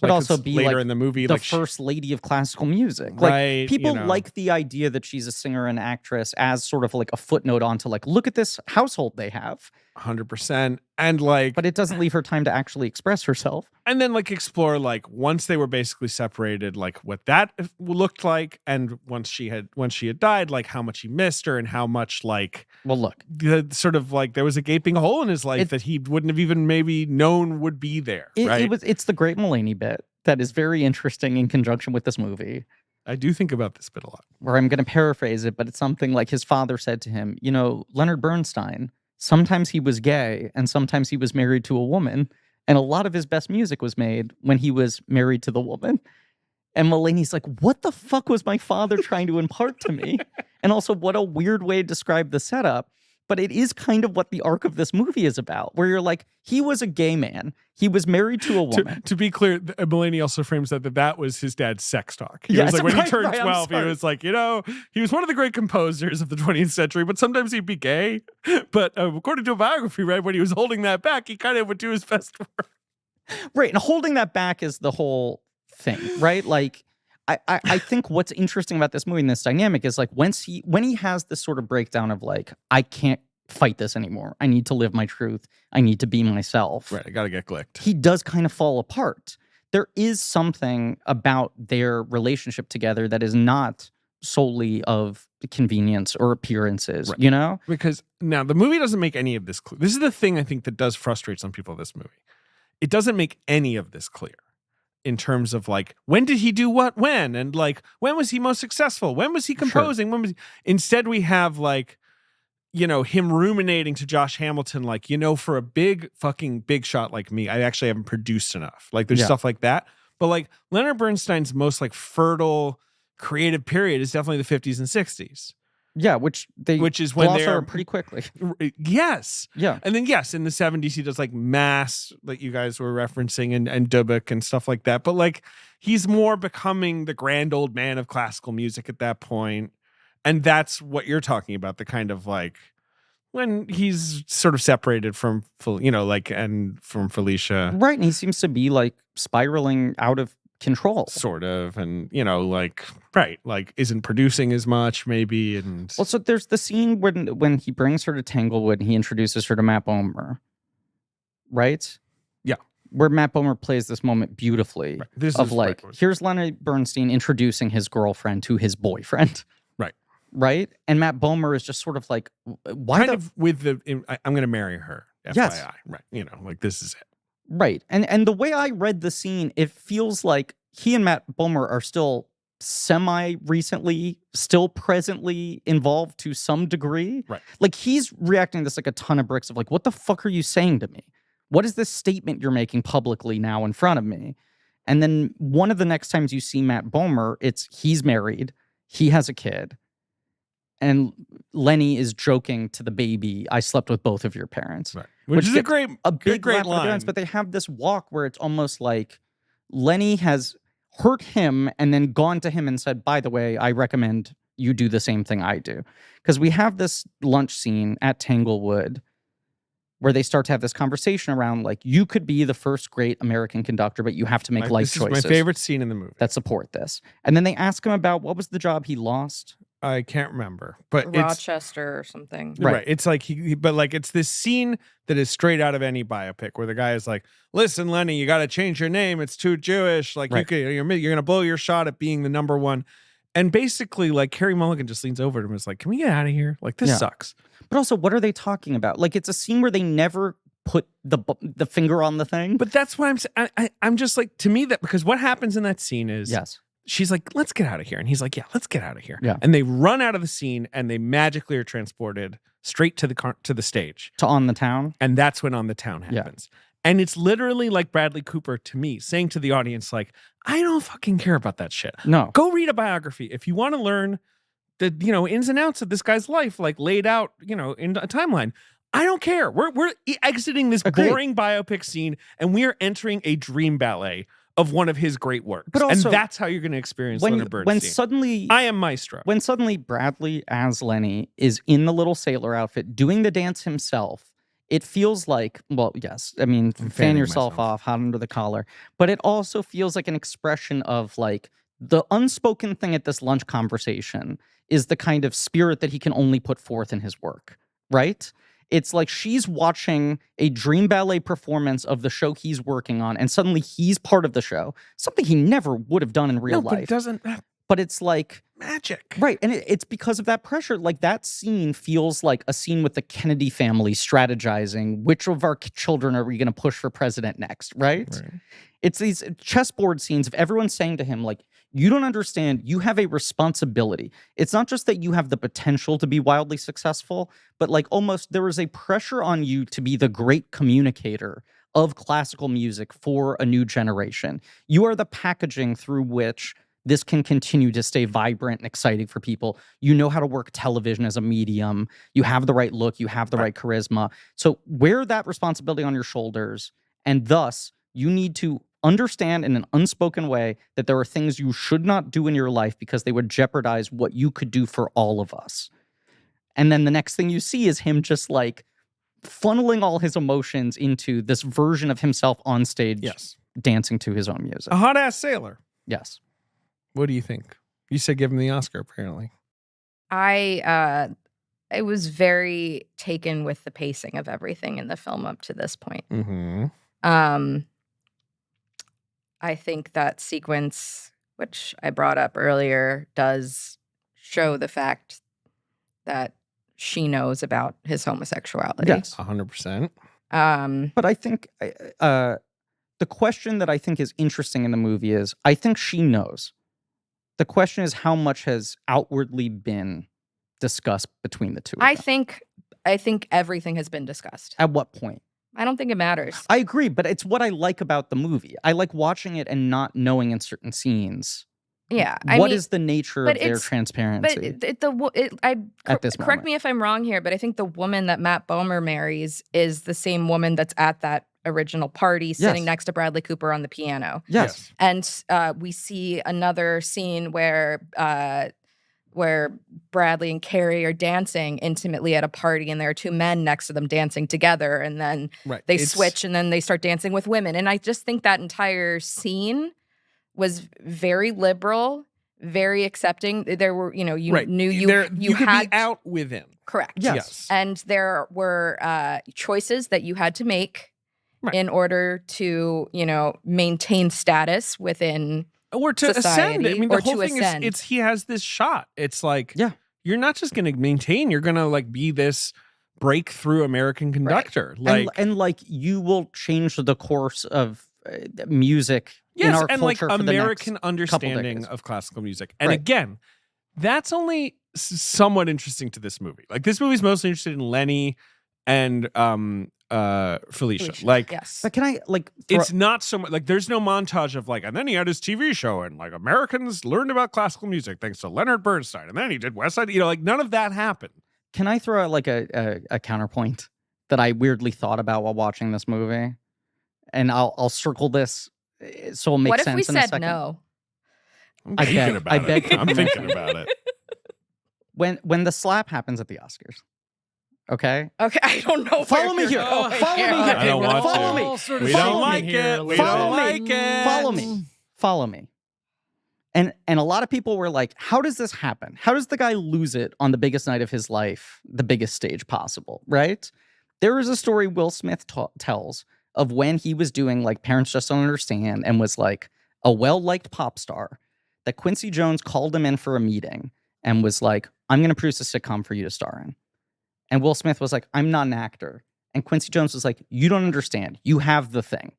like also it's be later like in the movie, the like first lady of classical music. right, Like people like the idea that she's a singer and actress as sort of like a footnote onto like, look at this household they have. 100%, and like, But it doesn't leave her time to actually express herself. and then like explore like once they were basically separated, like what that looked like, and once she had died, like how much he missed her and how much like Well, look, the sort of like there was a gaping hole in his life that he wouldn't have even maybe known would be there. right? it's the great Mulaney bit. that is very interesting in conjunction with this movie, I do think about this bit a lot. where I'm going to paraphrase it, but it's something like his father said to him, you know, Leonard Bernstein, sometimes he was gay and sometimes he was married to a woman. And a lot of his best music was made when he was married to the woman. And Mulaney's like, what the fuck was my father trying to impart to me? And also, what a weird way to describe the setup. But it is kind of what the arc of this movie is about, where you're like, he was a gay man. He was married to a woman. To be clear, Mulaney also frames that was his dad's sex talk. He Yes, was like, when he right, turned right, I'm 12, he sorry. was like, you know, he was one of the great composers of the 20th century, but sometimes he'd be gay. But according to a biography, right, when he was holding that back, he kind of would do his best work. Right. And holding that back is the whole thing, right? Like, I think what's interesting about this movie and this dynamic is like when he has this sort of breakdown of like, I can't fight this anymore. I need to live my truth. I need to be myself. Right, I gotta get glicked. He does kind of fall apart. There is something about their relationship together that is not solely of convenience or appearances, Right. you know? Because now the movie doesn't make any of this clear. This is the thing I think that does frustrate some people of this movie. It doesn't make any of this clear in terms of like, when did he do what when? And like, when was he most successful? When was he composing? When was he... Instead, we have like, you know, him ruminating to Josh Hamilton, like, you know, for a big shot like me, I actually haven't produced enough. Like, there's stuff like that. But like Leonard Bernstein's most like fertile creative period is definitely the 50s and 60s. Yeah, which is when gloss they're over pretty quickly. Yes. Yeah. And then yes, in the 70s he does like Mass, like you guys were referencing, and Dubik and stuff like that. But like he's more becoming the grand old man of classical music at that point. And that's what you're talking about, the kind of like when he's sort of separated from, you know, like, and from Felicia. Right. And he seems to be like spiraling out of control. Sort of. And, you know, like, right. Like isn't producing as much maybe. And also there's the scene when he brings her to Tanglewood and he introduces her to Matt Bomer. Right? Yeah. Where Matt Bomer plays this moment beautifully. Right. This of is like, right. Here's Leonard Bernstein introducing his girlfriend to his boyfriend. Right. Right? And Matt Bomer is just sort of like, why kind of with the, I'm going to marry her. FYI. Yes. Right. You know, like this is it. Right. And the way I read the scene, it feels like he and Matt Bomer are still semi-recently, still presently involved to some degree. Right. Like he's reacting to this like a ton of bricks of like, what the fuck are you saying to me? What is this statement you're making publicly now in front of me? And then one of the next times you see Matt Bomer, he's married, he has a kid, and Lenny is joking to the baby, I slept with both of your parents. Right. Which is gets a big great laugh at the line. audience, but they have this walk where it's almost like Lenny has hurt him and then gone to him and said, by the way, I recommend you do the same thing I do. Because we have this lunch scene at Tanglewood where they start to have this conversation around like, you could be the first great American conductor, but you have to make life choices. This is my favorite scene in the movie. That support this. And then they ask him about what was the job he lost? I can't remember, but Rochester or something. Right. It's like but like it's this scene that is straight out of any biopic where the guy is like, "Listen, Lenny, you got to change your name. It's too Jewish. Like you're going to blow your shot at being the number one." And basically, like Carey Mulligan just leans over to him and is like, "Can we get out of here? Like this sucks." But also, what are they talking about? Like it's a scene where they never put the finger on the thing. But that's why I'm just like, to me, that because what happens in that scene is she's like, let's get out of here. And he's like, yeah, let's get out of here. Yeah. And they run out of the scene and they magically are transported straight to the stage. To On the Town. And that's when On the Town happens. Yeah. And it's literally like Bradley Cooper to me saying to the audience, like, I don't fucking care about that shit. No. Go read a biography. If you want to learn the, you know, ins and outs of this guy's life, like laid out, you know, in a timeline. I don't care. We're exiting this boring biopic scene and we are entering a dream ballet of one of his great works. But also, and that's how you're going to experience Leonard Bernstein. When suddenly... I am Maestro. When suddenly Bradley as Lenny is in the little sailor outfit doing the dance himself, it feels like, well, yes, I mean, fan yourself off, hot under the collar. But it also feels like an expression of like the unspoken thing at this lunch conversation is the kind of spirit that he can only put forth in his work, right? It's like she's watching a dream ballet performance of the show he's working on, and suddenly he's part of the show. Something he never would have done in real life. But it doesn't. but it's like magic. Right. And it's because of that pressure. Like that scene feels like a scene with the Kennedy family strategizing which of our children are we going to push for president next, right? It's these chessboard scenes of everyone saying to him, like, you don't understand, you have a responsibility. It's not just that you have the potential to be wildly successful, but like almost there is a pressure on you to be the great communicator of classical music for a new generation. You are the packaging through which this can continue to stay vibrant and exciting for people. You know how to work television as a medium. You have the right look. You have the right charisma. So wear that responsibility on your shoulders. And thus, you need to understand in an unspoken way that there are things you should not do in your life because they would jeopardize what you could do for all of us. And then the next thing you see is him just like funneling all his emotions into this version of himself on stage, dancing to his own music. A hot-ass sailor. Yes. What do you think? You said give him the Oscar, apparently. I was very taken with the pacing of everything in the film up to this point. Mm-hmm. I think that sequence, which I brought up earlier, does show the fact that she knows about his homosexuality. Yes. 100%. But I think the question that I think is interesting in the movie is, I think she knows. The question is how much has outwardly been discussed between the two of them? I think everything has been discussed. At what point? I don't think it matters. I agree, but it's what I like about the movie. I like watching it and not knowing in certain scenes. Yeah. What is the nature of their transparency? But at this correct moment? me if I'm wrong here, but I think the woman that Matt Bomer marries is the same woman that's at that original party sitting next to Bradley Cooper on the piano. Yes. And we see another scene where Bradley and Carrie are dancing intimately at a party, and there are two men next to them dancing together, and then they switch, and then they start dancing with women. And I just think that entire scene was very liberal, very accepting. There were, you knew you could had be out with him. Correct. Yes. And there were choices that you had to make in order to, maintain status within or to society, ascend. I mean, the or whole to thing ascend. is he has this shot. It's like, you're not just going to maintain, you're going to like be this breakthrough American conductor. Like, and like you will change the course of music in our and culture like for American the next understanding of classical music. And again, that's only somewhat interesting to this movie. Like this movie's mostly interested in Lenny and Felicia. Like, but can I like? It's not so much like there's no montage of like, and then he had his TV show, and like Americans learned about classical music thanks to Leonard Bernstein, and then he did West Side. Like none of that happened. Can I throw out like a counterpoint that I weirdly thought about while watching this movie, and I'll circle this so it'll make what sense. What if we said no? I'm thinking about it. When the slap happens at the Oscars. Okay, I don't know. Follow me here. Follow me here. I don't want Follow to. me. We don't like it. We don't like it. Follow me. Follow me. And a lot of people were like, how does this happen? How does the guy lose it on the biggest night of his life, the biggest stage possible, right? There is a story Will Smith tells of when he was doing like Parents Just Don't Understand and was like a well-liked pop star, that Quincy Jones called him in for a meeting and was like, I'm going to produce a sitcom for you to star in. And Will Smith was like, I'm not an actor. And Quincy Jones was like, you don't understand. You have the thing.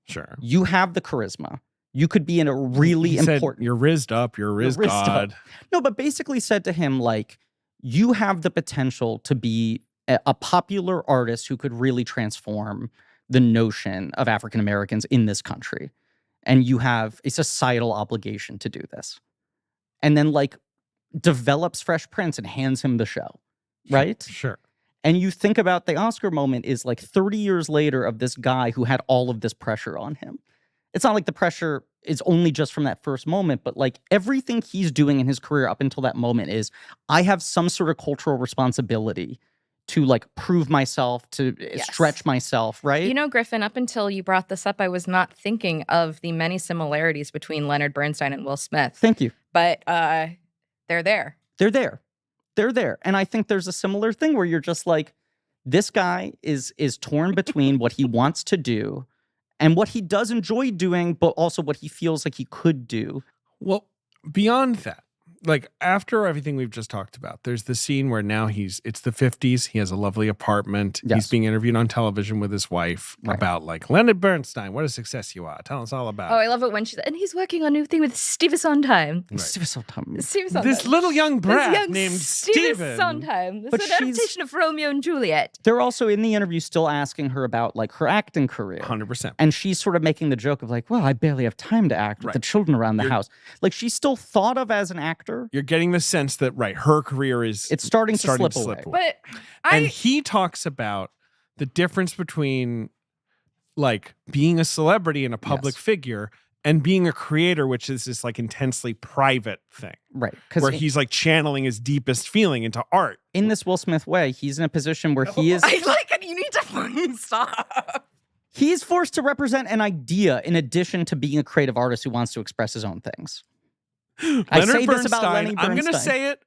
Sure. You have the charisma. You could be in a really important... You're rizzed up. You're rizzed God. Up. No, but basically said to him, like, you have the potential to be a popular artist who could really transform the notion of African Americans in this country. And you have a societal obligation to do this. And then, like, develops Fresh Prince and hands him the show. Right? Sure. And you think about the Oscar moment is like 30 years later of this guy who had all of this pressure on him. It's not like the pressure is only just from that first moment, but like everything he's doing in his career up until that moment is, I have some sort of cultural responsibility to like prove myself, to stretch myself, right? Griffin, up until you brought this up, I was not thinking of the many similarities between Leonard Bernstein and Will Smith. Thank you. But they're there. They're there. They're there. And I think there's a similar thing where you're just like, this guy is torn between what he wants to do and what he does enjoy doing, but also what he feels like he could do. Well, beyond that, like after everything we've just talked about, there's the scene where now it's the 50s. He has a lovely apartment. Yes. He's being interviewed on television with his wife about like Leonard Bernstein. What a success you are. Tell us all about Oh, it. I love it when and he's working on a new thing with Steve Sondheim. Right. This little young brat young named Steve Steven. Sondheim. This But is an adaptation of Romeo and Juliet. They're also in the interview still asking her about like her acting career. 100%. And she's sort of making the joke of like, well, I barely have time to act with the children around the house. Like she's still thought of as an actor. You're getting the sense that, her career is It's starting to slip away. But and he talks about the difference between like being a celebrity and a public figure and being a creator, which is this like intensely private thing. Right. Where he's like channeling his deepest feeling into art. In this Will Smith way, he's in a position where he is... I like it. You need to fucking stop. He's forced to represent an idea in addition to being a creative artist who wants to express his own things. I say this about Lenny Bernstein. I'm going to say it,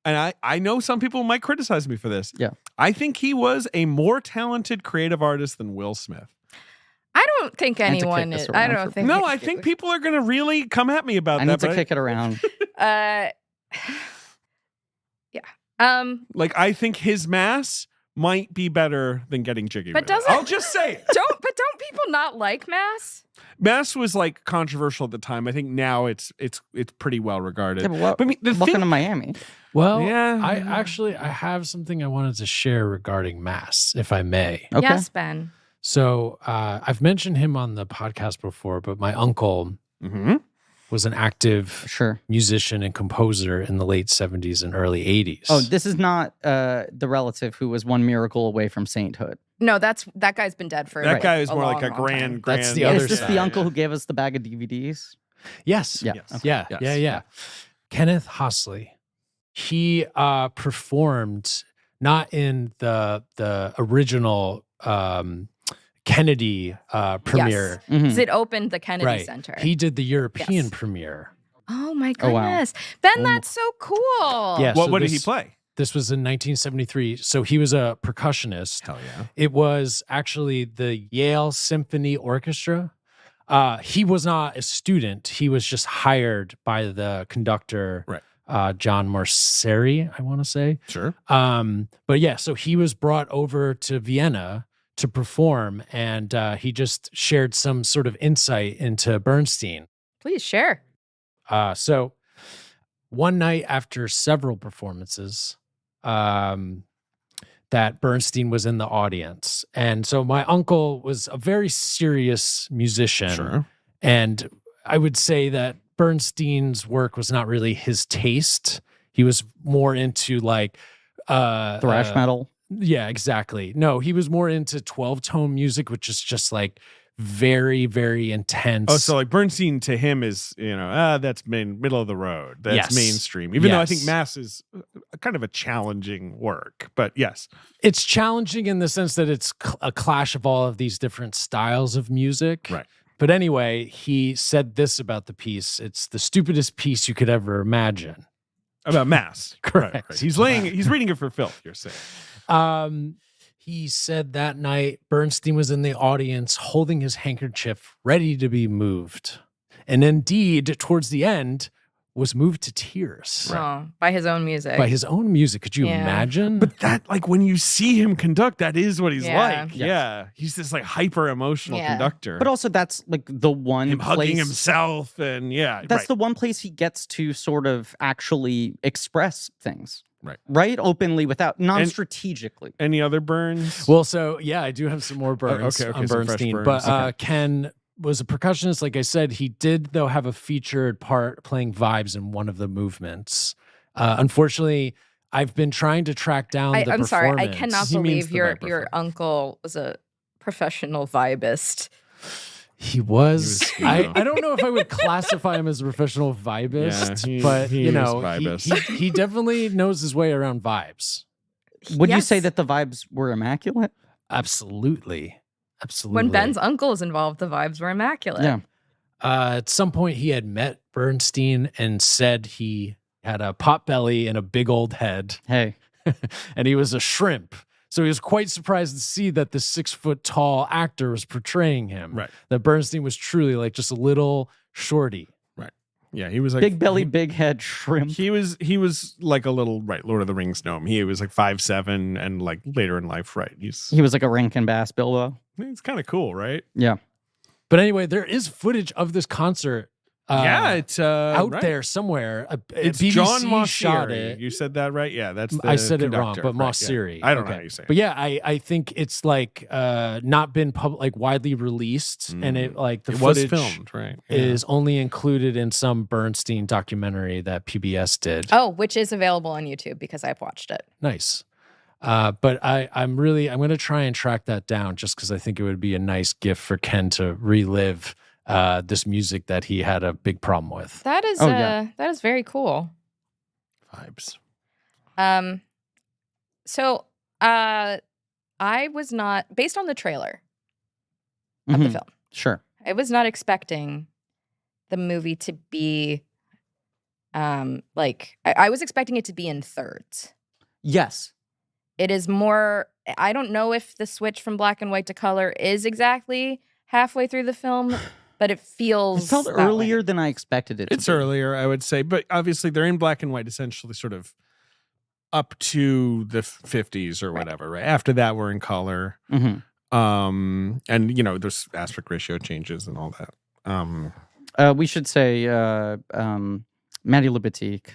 and I know some people might criticize me for this. Yeah. I think he was a more talented creative artist than Will Smith. I don't think anyone is. I don't think. No, I think people are going to really come at me about I that. need to kick it around. Yeah. Like, I think his mass might be better than getting jiggy But with it. doesn't- I'll just say it. Don't people not like Mass? Mass was like controversial at the time. I think now it's pretty well regarded. Yeah, but what, I mean, the welcome thing, to Miami. Well, Yeah. I have something I wanted to share regarding Mass, if I may. Okay. Yes, Ben. So I've mentioned him on the podcast before, but my uncle was an active Sure. musician and composer in the late 70s and early 80s. Oh, this is not the relative who was one miracle away from sainthood. No, that guy's been dead for. that guy is a more long, like a long time. grand. That's the Yeah, other is this side. the uncle who gave us the bag of DVDs? Yes. Yeah. Yes. Okay. Yeah. Yes. Yeah. Kenneth Hosley. He performed not in the original Kennedy premiere. Mhm. Yes. It opened the Kennedy Right. Center. He did the European Yes. premiere. Oh my Oh, wow. goodness, Ben, that's so cool. Yeah. What did he play? This was in 1973. So he was a percussionist. Hell yeah. It was actually the Yale Symphony Orchestra. He was not a student. He was just hired by the conductor, John Morceri, I want to say. Sure. But yeah, so he was brought over to Vienna to perform, and he just shared some sort of insight into Bernstein. Please share. So one night after several performances, that Bernstein was in the audience. And so my uncle was a very serious musician. Sure. And I would say that Bernstein's work was not really his taste. He was more into like Thrash metal. Yeah, exactly. No, he was more into 12-tone music, which is just like very, very intense. Oh, so like Bernstein to him is, that's middle of the road. That's Yes. mainstream. Even though I think Yes. Mass is kind of a challenging work. But yes. It's challenging in the sense that it's a clash of all of these different styles of music. Right. But anyway, he said this about the piece. It's the stupidest piece you could ever imagine. About Mass. Correct. Right. He's reading it for filth, you're saying. He said that night Bernstein was in the audience holding his handkerchief ready to be moved. And indeed, towards the end, was moved to tears Oh, by his own music. by his own music. Could you Yeah. imagine? But that, like, when you see him conduct, that is what he's Yeah. like. Yes. Yeah. He's this, like, hyper emotional Yeah. conductor. But also that's like the one him place. hugging himself and, That's the one place he gets to sort of actually express things. Right. Right? Openly without non-strategically. Any other Burns? Well, so yeah, I do have some more burns okay, on some fresh Bernstein. burns. But Okay. Ken was a percussionist, like I said. He did, though, have a featured part playing vibes in one of the movements. Unfortunately, I've been trying to track down the I'm performance. sorry, I cannot He means believe the your vibraphone. uncle was a professional vibist. He was. He was, I don't know if I would classify him as a professional vibist, Yeah, but he you is know, vibist. he definitely knows his way around vibes. Would you say Yes. that the vibes were immaculate? Absolutely. Absolutely. When Ben's uncle was involved, the vibes were immaculate. Yeah. At some point, he had met Bernstein and said he had a pot belly and a big old head, Hey. and he was a shrimp. So he was quite surprised to see that the 6 foot tall actor was portraying him. Right. That Bernstein was truly like just a little shorty. Right. Yeah, he was like big belly, big head shrimp. He was like a little Lord of the Rings gnome. He was like 5'7" and like later in life, right? He was like a Rankin Bass Bilbo. It's kind of cool, right? Yeah. But anyway, there is footage of this concert. It's out right. there somewhere. It's BBC John Mosseri. shot it. You said that right? Yeah, that's the I said it wrong, conductor, but right, Mosseri. yeah. I don't know how you say it. But yeah, I think it's like not been widely released, and it like the it was footage filmed, right? Yeah. is only included in some Bernstein documentary that PBS did. Oh, which is available on YouTube because I've watched it. Nice. But I'm going to try and track that down just because I think it would be a nice gift for Ken to relive this music that he had a big problem with. That is that is very cool. Vibes. So I was not, based on the trailer of the film. Sure. I was not expecting the movie to be like I was expecting it to be in thirds. Yes. It is more, I don't know if the switch from black and white to color is exactly halfway through the film, but it feels It felt that earlier way. than I expected it to It's be. earlier, I would say, but obviously they're in black and white, essentially, sort of up to the 50s or whatever. Right after that, we're in color. Mhm. And there's aspect ratio changes and all that. We should say Maddie Libatique.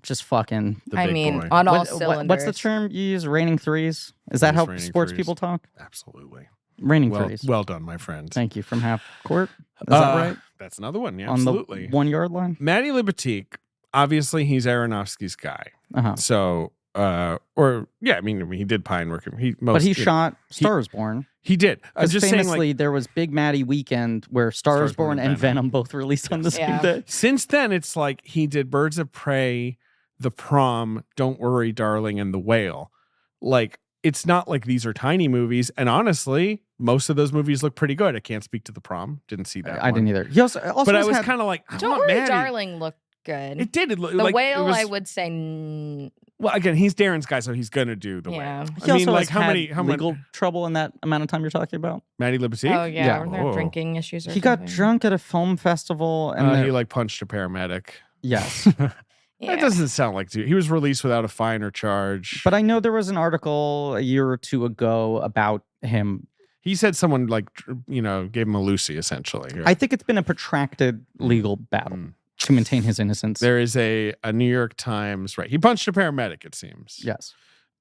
Just fucking. The I big mean, boy. on all What's cylinders. the term you use? Raining threes? Is that Yes, how raining sports threes. people talk? Absolutely. Raining Well, threes. well done, my friend. Thank you. From half court. Is that right? That's another one. Yeah, On absolutely. the 1 yard line? Matty Libatique, obviously, he's Aronofsky's guy. Uh-huh. So, I mean, he did Pine work. But he shot Star is Born. He did. I'm Because just saying, famously, like, there was Big Matty Weekend where Star is Born and Venom both released on the same Yeah. day. since then, it's like he did Birds of Prey, The Prom, Don't Worry, Darling, and The Whale. Like, it's not like these are tiny movies. And honestly, most of those movies look pretty good. I can't speak to The Prom. Didn't see that I one. didn't either. He also But I has was had- kind of like, I Don't want Worry, Maddie. Darling looked good. It did. The Whale, I would say. Well, again, he's Darren's guy, so he's gonna do The Yeah. Whale. He I mean, also like, has had how many legal trouble in that amount of time you're talking about? Matty Libatique? Oh, yeah. Yeah. Were there Oh. drinking issues or He got something? drunk at a film festival and He like punched a paramedic. yes. Yeah. That doesn't sound like he was released without a fine or charge. But I know there was an article a year or two ago about him. he said someone like gave him a Lucy essentially. I think it's been a protracted legal battle to maintain his innocence. There is a New York Times, right? He punched a paramedic, it seems. Yes.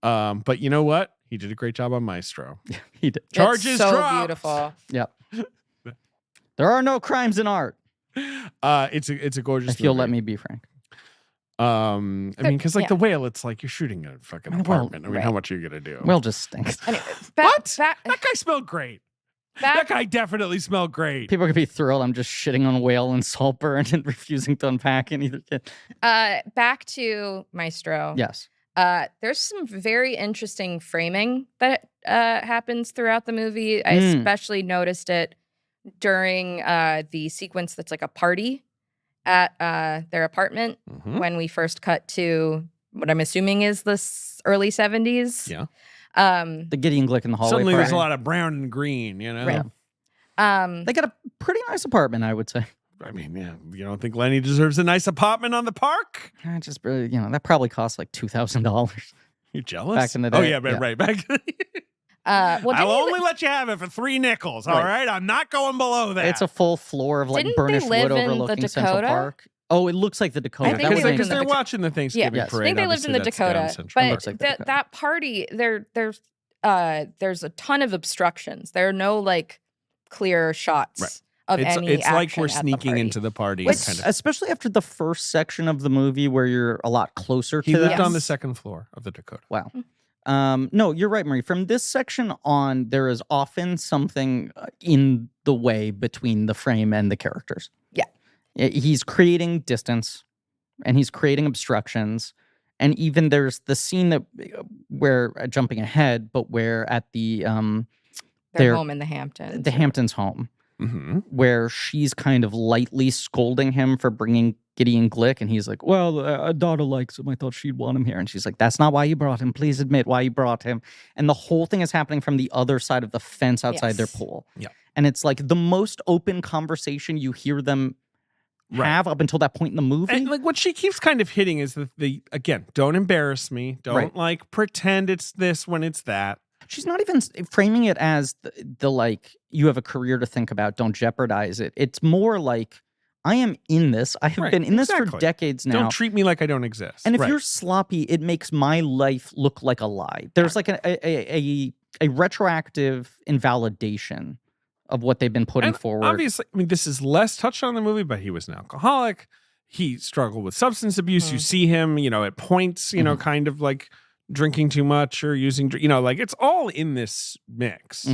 But you know what? He did a great job on Maestro. He did. It's Charges so dropped. beautiful. Yep. There are no crimes in art, It's a gorgeous if you'll movie. let me be frank. I mean, because like The Whale, it's like you're shooting a fucking Well, apartment. I mean, how right. much are you gonna do? Well, just stinks. Anyway, What? Back, That guy smelled great. That back, guy definitely smelled great. People could be thrilled. I'm just shitting on whale and Saltburn and refusing to unpack in either kid. back to Maestro. Yes. There's some very interesting framing that happens throughout the movie. I Mm. especially noticed it during the sequence that's like a party at their apartment Mhm. when we first cut to what I'm assuming is the early 70s. Yeah. The Gideon Glick in the hallway. Suddenly there's a party. lot of brown and green, Right. They got a pretty nice apartment, I would say. I mean, yeah, you don't think Lenny deserves a nice apartment on the park? I just really, that probably cost like $2,000. You jealous? Back in the Oh day, yeah, yeah. right. Back. Well, I'll only let you have it for 3 nickels. All right, I'm not going below that. It's a full floor of like Didn't they burnished live wood in the overlooking Central Dakota? Park. Oh, it looks like the Dakota. I think That they was lived my in the they're mistake. watching the Thanksgiving Yes. I parade. I think they lived in the Obviously, that's down Dakota, Central. but Looks like the Dakota. that party there's a ton of obstructions. There are no like clear shots Right. of It's any like action we're at the sneaking party. into the party. Which- kind of. Especially after the first section of the movie where you're a lot closer He to lived that. on the second floor of the Dakota. Wow. No, you're right, Marie. From this section on, there is often something in the way between the frame and the characters. Yeah. He's creating distance and he's creating obstructions. And even there's the scene that where jumping ahead, but where at the Their their- home in the Hamptons. the Hamptons home, Mm-hmm. where she's kind of lightly scolding him for bringing Gideon Glick, and he's like, well, a daughter likes him. I thought she'd want him here. And she's like, that's not why you brought him. Please admit why you brought him. And the whole thing is happening from the other side of the fence outside their Yes. pool. Yeah. And it's like the most open conversation you hear them have up until that point in the movie. And like what she keeps kind of hitting is the again, don't embarrass me. Don't like pretend it's this when it's that. She's not even framing it as the like, you have a career to think about, don't jeopardize it. It's more like, I am in this. I have been in this for decades now. Don't treat me like I don't exist. And if you're sloppy, it makes my life look like a lie. There's like a retroactive invalidation of what they've been putting forward. Obviously, I mean, this is less touched on in the movie, but he was an alcoholic. He struggled with substance abuse. You see him, at points, kind of like drinking too much or using, like it's all in this mix.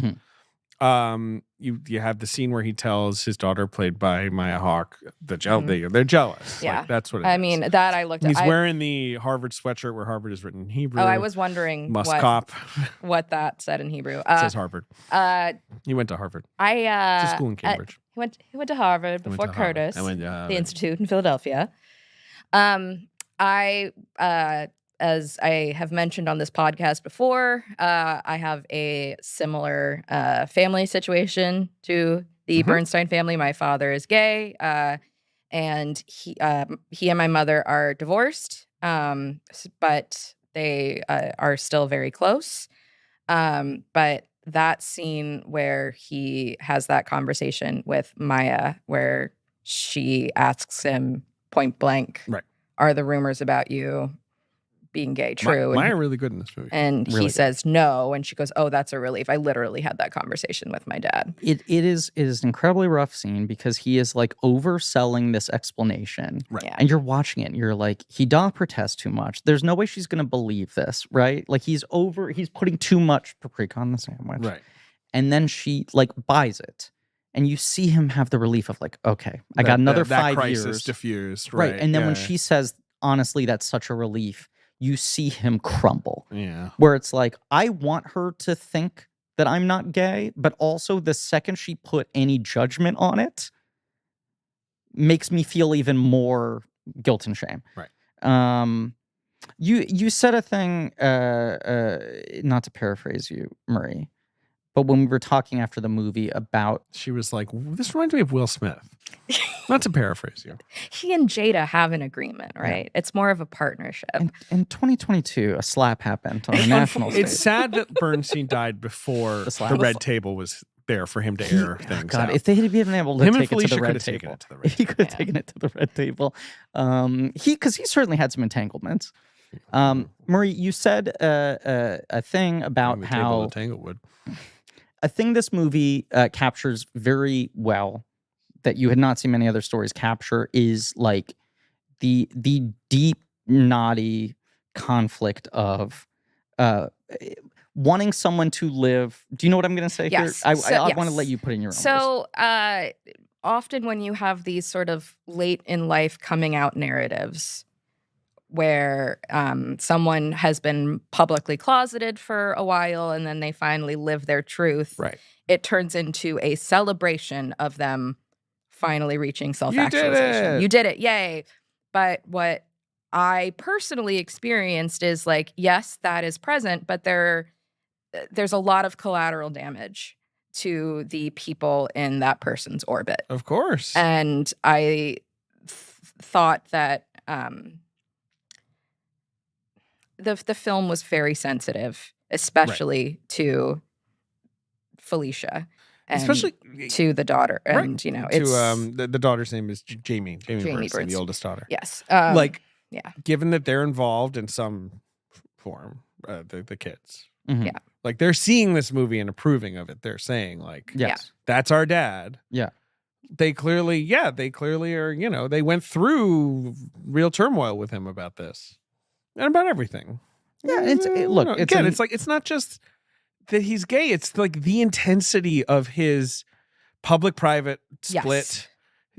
You have the scene where he tells his daughter, played by Maya Hawke, they're jealous. Yeah, like, that's what it I is. mean, that I looked at. He's wearing the Harvard sweatshirt where Harvard is written in Hebrew. Oh, I was wondering what that said in Hebrew. It says Harvard. He went to Harvard. It's a school in Cambridge. He went to Harvard before Curtis, the Institute in Philadelphia. As I have mentioned on this podcast before, I have a similar family situation to the Bernstein family. My father is gay, and he and my mother are divorced, but they are still very close. But that scene where he has that conversation with Maya, where she asks him point blank, "Are the rumors about you being gay true?" Maya really good in this movie. And he says no, and she goes, "Oh, that's a relief. I literally had that conversation with my dad." It is an incredibly rough scene because he is like overselling this explanation. Yeah. And you're watching it and you're like, he doth protest too much. There's no way she's gonna believe this, right? Like he's putting too much paprika on the sandwich. Right. And then she like buys it. And you see him have the relief of like, okay, I got another 5 crisis years. diffused. Right. And then when she says, honestly, that's such a relief, you see him crumble. Yeah. Where it's like, I want her to think that I'm not gay, but also the second she put any judgment on it makes me feel even more guilt and shame. Right. You said a thing, not to paraphrase you, Marie, but when we were talking after the movie about... She was like, this reminds me of Will Smith. Not to paraphrase you. He and Jada have an agreement, right? Yeah. It's more of a partnership. In 2022, a slap happened on the national stage. It's sad that Bernstein died before the red table was there for him to air things out. If they had been able to take it to the red table. If he could have taken it to the red table. Because he certainly had some entanglements. Marie, you said a thing about how... Tanglewood. A thing this movie captures very well that you had not seen many other stories capture is like the deep, knotty conflict of wanting someone to live. Do you know what I'm going to say yes. here? I want to let you put in your own words. Often when you have these sort of late in life coming out narratives where someone has been publicly closeted for a while and then they finally live their truth, right. It turns into a celebration of them finally reaching self-actualization. You did it, yay. But what I personally experienced is like, yes, that is present, but there's a lot of collateral damage to the people in that person's orbit. Of course. And I thought that the film was very sensitive, especially to Felicia. And especially to the daughter. And, it's... the daughter's name is Jamie Bernstein, the oldest daughter. Yes. Given that they're involved in some form, the kids. Mm-hmm. Yeah. Like, they're seeing this movie and approving of it. They're saying, like, yes, that's our dad. Yeah. They clearly are, they went through real turmoil with him about this. And about everything. Yeah, it's not just that he's gay. It's like the intensity of his public-private split,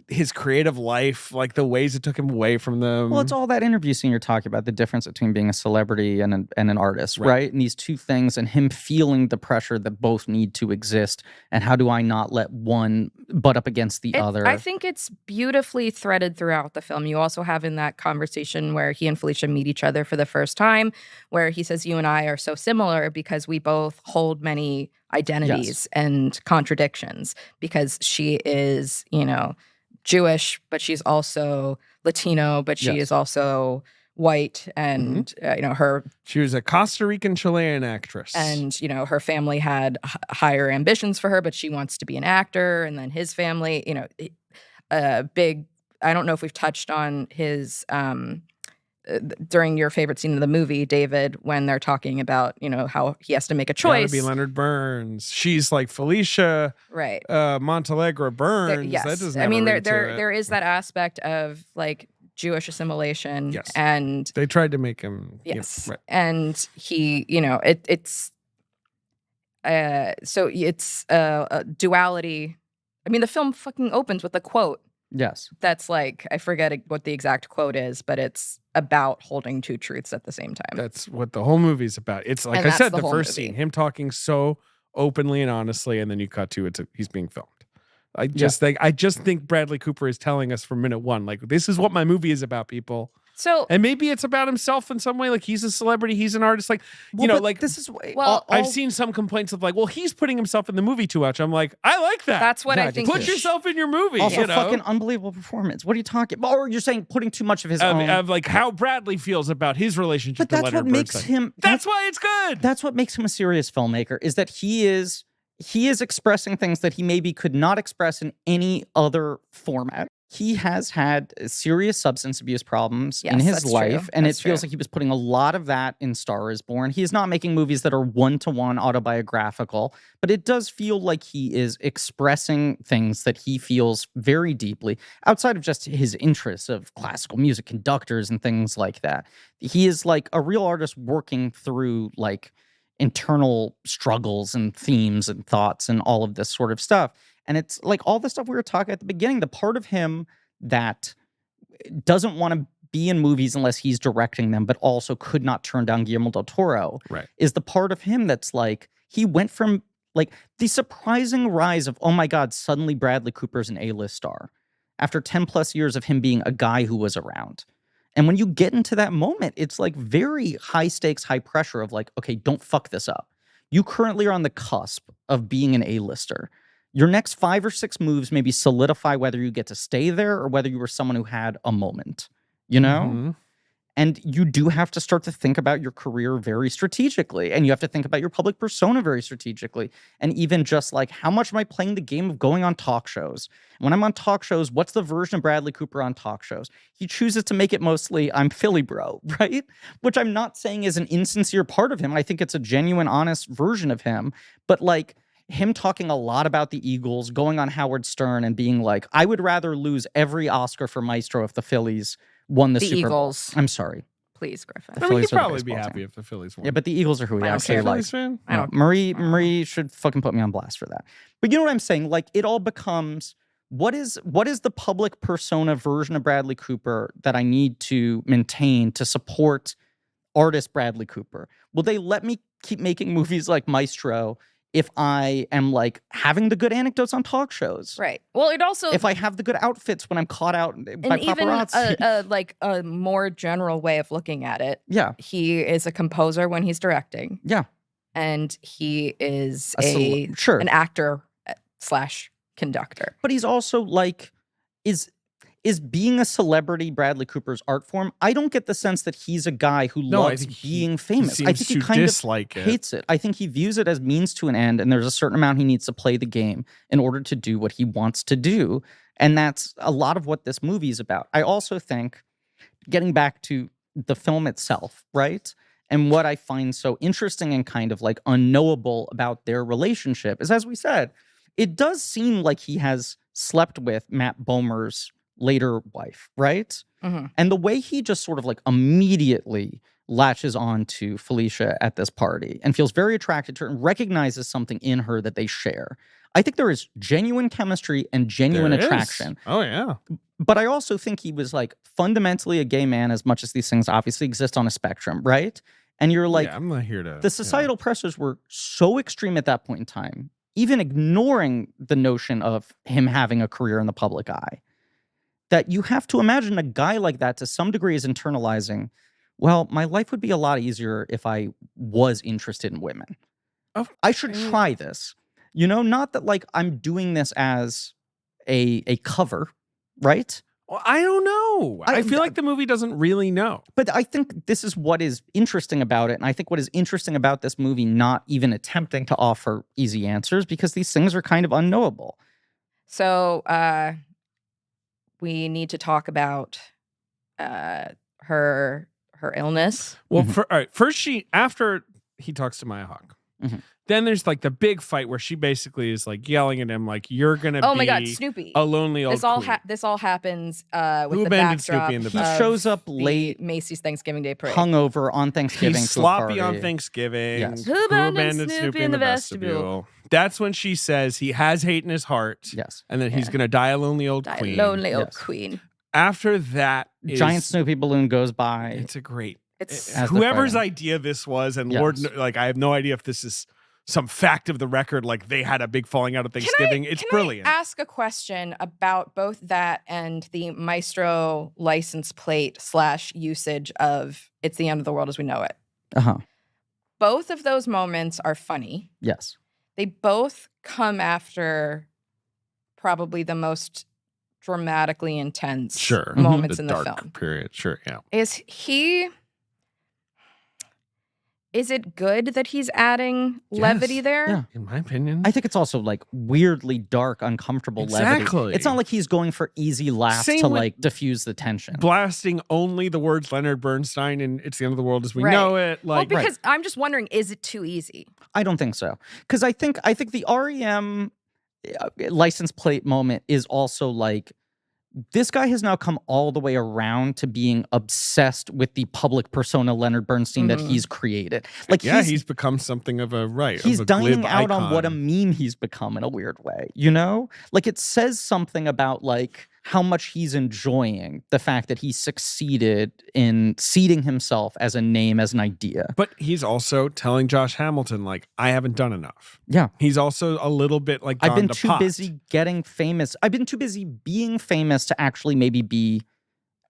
his creative life, like the ways it took him away from them. Well, it's all that interview scene you're talking about, the difference between being a celebrity and an artist, right? And these two things, and him feeling the pressure that both need to exist, and how do I not let one butt up against the other? I think it's beautifully threaded throughout the film. You also have in that conversation where he and Felicia meet each other for the first time, where he says, you and I are so similar because we both hold many identities and contradictions, because she is, Jewish, but she's also Latino, but she is also white, and she was a Costa Rican Chilean actress, and her family had higher ambitions for her, but she wants to be an actor. And then his family, big. I don't know if we've touched on his during your favorite scene of the movie, David, when they're talking about how he has to make a choice. Gotta be Leonard Burns. She's like Felicia, right? Montalegre Burns. Yes, that doesn't. I mean, there is that aspect of like Jewish assimilation, and they tried to make him. Yes, right. And he, it's so it's a duality. I mean, the film fucking opens with a quote. Yes. That's like, I forget what the exact quote is, but it's about holding two truths at the same time. That's what the whole movie's about. It's like I said, the first scene, him talking so openly and honestly, and then you cut to he's being filmed. I just think Bradley Cooper is telling us from minute one, like, this is what my movie is about, people. So, and maybe it's about himself in some way. Like, he's a celebrity, he's an artist. Like, this is. I've seen some complaints of like, well, he's putting himself in the movie too much. I'm like, I like that. That's what I think. Put yourself in your movie. Also, fucking unbelievable performance. What are you talking about? Or you're saying putting too much of his own of like how Bradley feels about his relationship. But that's what makes him. That's why it's good. That's what makes him a serious filmmaker. Is that he is expressing things that he maybe could not express in any other format. He has had serious substance abuse problems in his life, and it feels like he was putting a lot of that in Star is Born. He is not making movies that are one-to-one autobiographical, but it does feel like he is expressing things that he feels very deeply outside of just his interests of classical music, conductors, and things like that. He is like a real artist working through like internal struggles and themes and thoughts and all of this sort of stuff. And it's like all the stuff we were talking at the beginning, the part of him that doesn't want to be in movies unless he's directing them, but also could not turn down Guillermo del Toro, is the part of him that's like, he went from like the surprising rise of, oh my God, suddenly Bradley Cooper's an A-list star after 10 plus years of him being a guy who was around. And when you get into that moment, it's like very high stakes, high pressure of like, okay, don't fuck this up. You currently are on the cusp of being an A-lister. Your next 5 or 6 moves maybe solidify whether you get to stay there or whether you were someone who had a moment, you know? Mm-hmm. And you do have to start to think about your career very strategically. And you have to think about your public persona very strategically. And even just like, how much am I playing the game of going on talk shows? When I'm on talk shows, what's the version of Bradley Cooper on talk shows? He chooses to make it mostly, I'm Philly bro, right? Which I'm not saying is an insincere part of him. I think it's a genuine, honest version of him. But like, him talking a lot about the Eagles, going on Howard Stern and being like, I would rather lose every Oscar for Maestro if the Phillies won the Super Eagles. Bowl. I'm sorry. Please, Griffin. I mean, he'd probably be happy if the Phillies won. Yeah, but the Eagles are who we actually like. No, Marie should fucking put me on blast for that. But you know what I'm saying? Like, it all becomes, what is the public persona version of Bradley Cooper that I need to maintain to support artist Bradley Cooper? Will they let me keep making movies like Maestro if I am like having the good anecdotes on talk shows? Right. Well, it also, if I have the good outfits when I'm caught out by paparazzi. Even like a more general way of looking at it. Yeah. He is a composer when he's directing. Yeah. And he is an actor / conductor. But he's also like, is being a celebrity Bradley Cooper's art form? I don't get the sense that he's a guy who loves being famous. I think he kind of hates it. I think he views it as means to an end, and there's a certain amount he needs to play the game in order to do what he wants to do. And that's a lot of what this movie is about. I also think, getting back to the film itself, right? And what I find so interesting and kind of like unknowable about their relationship is, as we said, it does seem like he has slept with Matt Bomer's later wife, right? Mm-hmm. And the way he just sort of like immediately latches on to Felicia at this party and feels very attracted to her and recognizes something in her that they share. I think there is genuine chemistry and genuine attraction. Oh, yeah. But I also think he was like fundamentally a gay man, as much as these things obviously exist on a spectrum, right? And you're like, I'm not here to. The societal pressures were so extreme at that point in time, even ignoring the notion of him having a career in the public eye, that you have to imagine a guy like that to some degree is internalizing, well, my life would be a lot easier if I was interested in women. I should try this. You know, not that like I'm doing this as a cover, right? Well, I don't know. I feel like the movie doesn't really know. But I think this is what is interesting about it. And I think what is interesting about this movie not even attempting to offer easy answers, because these things are kind of unknowable. So we need to talk about her illness. Well, all right. First, after he talks to Maya Hawke, then there's like the big fight where she basically is like yelling at him, like, "You're gonna be my God, Snoopy, a lonely old queen." This all happens with Who the abandoned backdrop. Snoopy in the He back? shows up the late, Macy's Thanksgiving Day parade, hungover on Thanksgiving. He's to a sloppy party. on Thanksgiving. Yes. Who abandoned Snoopy in the vestibule? That's when she says he has hate in his heart. Yes. And then he's gonna die a lonely old queen. Lonely old Yes. queen. After that, Giant Snoopy balloon goes by. It's a great. It's As the Whoever's fighting. idea this was, and Yes. Lord, like, I have no idea if this is some fact of the record, like they had a big falling out at Thanksgiving. It's brilliant. I ask a question about both that and the Maestro license plate / usage of "It's the end of the world as we know it"? Both of those moments are funny. Yes. They both come after probably the most dramatically intense moments in the dark film. period. Sure, yeah. Is it good that he's adding levity there? Yeah. In my opinion, I think it's also like weirdly dark, uncomfortable Exactly. levity. It's not like he's going for easy laughs Same to with like diffuse the tension. blasting only the words Leonard Bernstein and "It's the end of the world as we Right. know it." Like, Well, because I'm just wondering, is it too easy? I don't think so, because I think the REM license plate moment is also like, this guy has now come all the way around to being obsessed with the public persona Leonard Bernstein that he's created. Like, he's become something of a He's of a dining glib out on what a icon. meme he's become in a weird way, you know? Like, it says something about like how much he's enjoying the fact that he succeeded in seeding himself as a name, as an idea. But he's also telling Josh Hamilton, like, I haven't done enough. Yeah. He's also a little bit like, I've been gone to too pot. busy getting famous. I've been too busy being famous to actually maybe be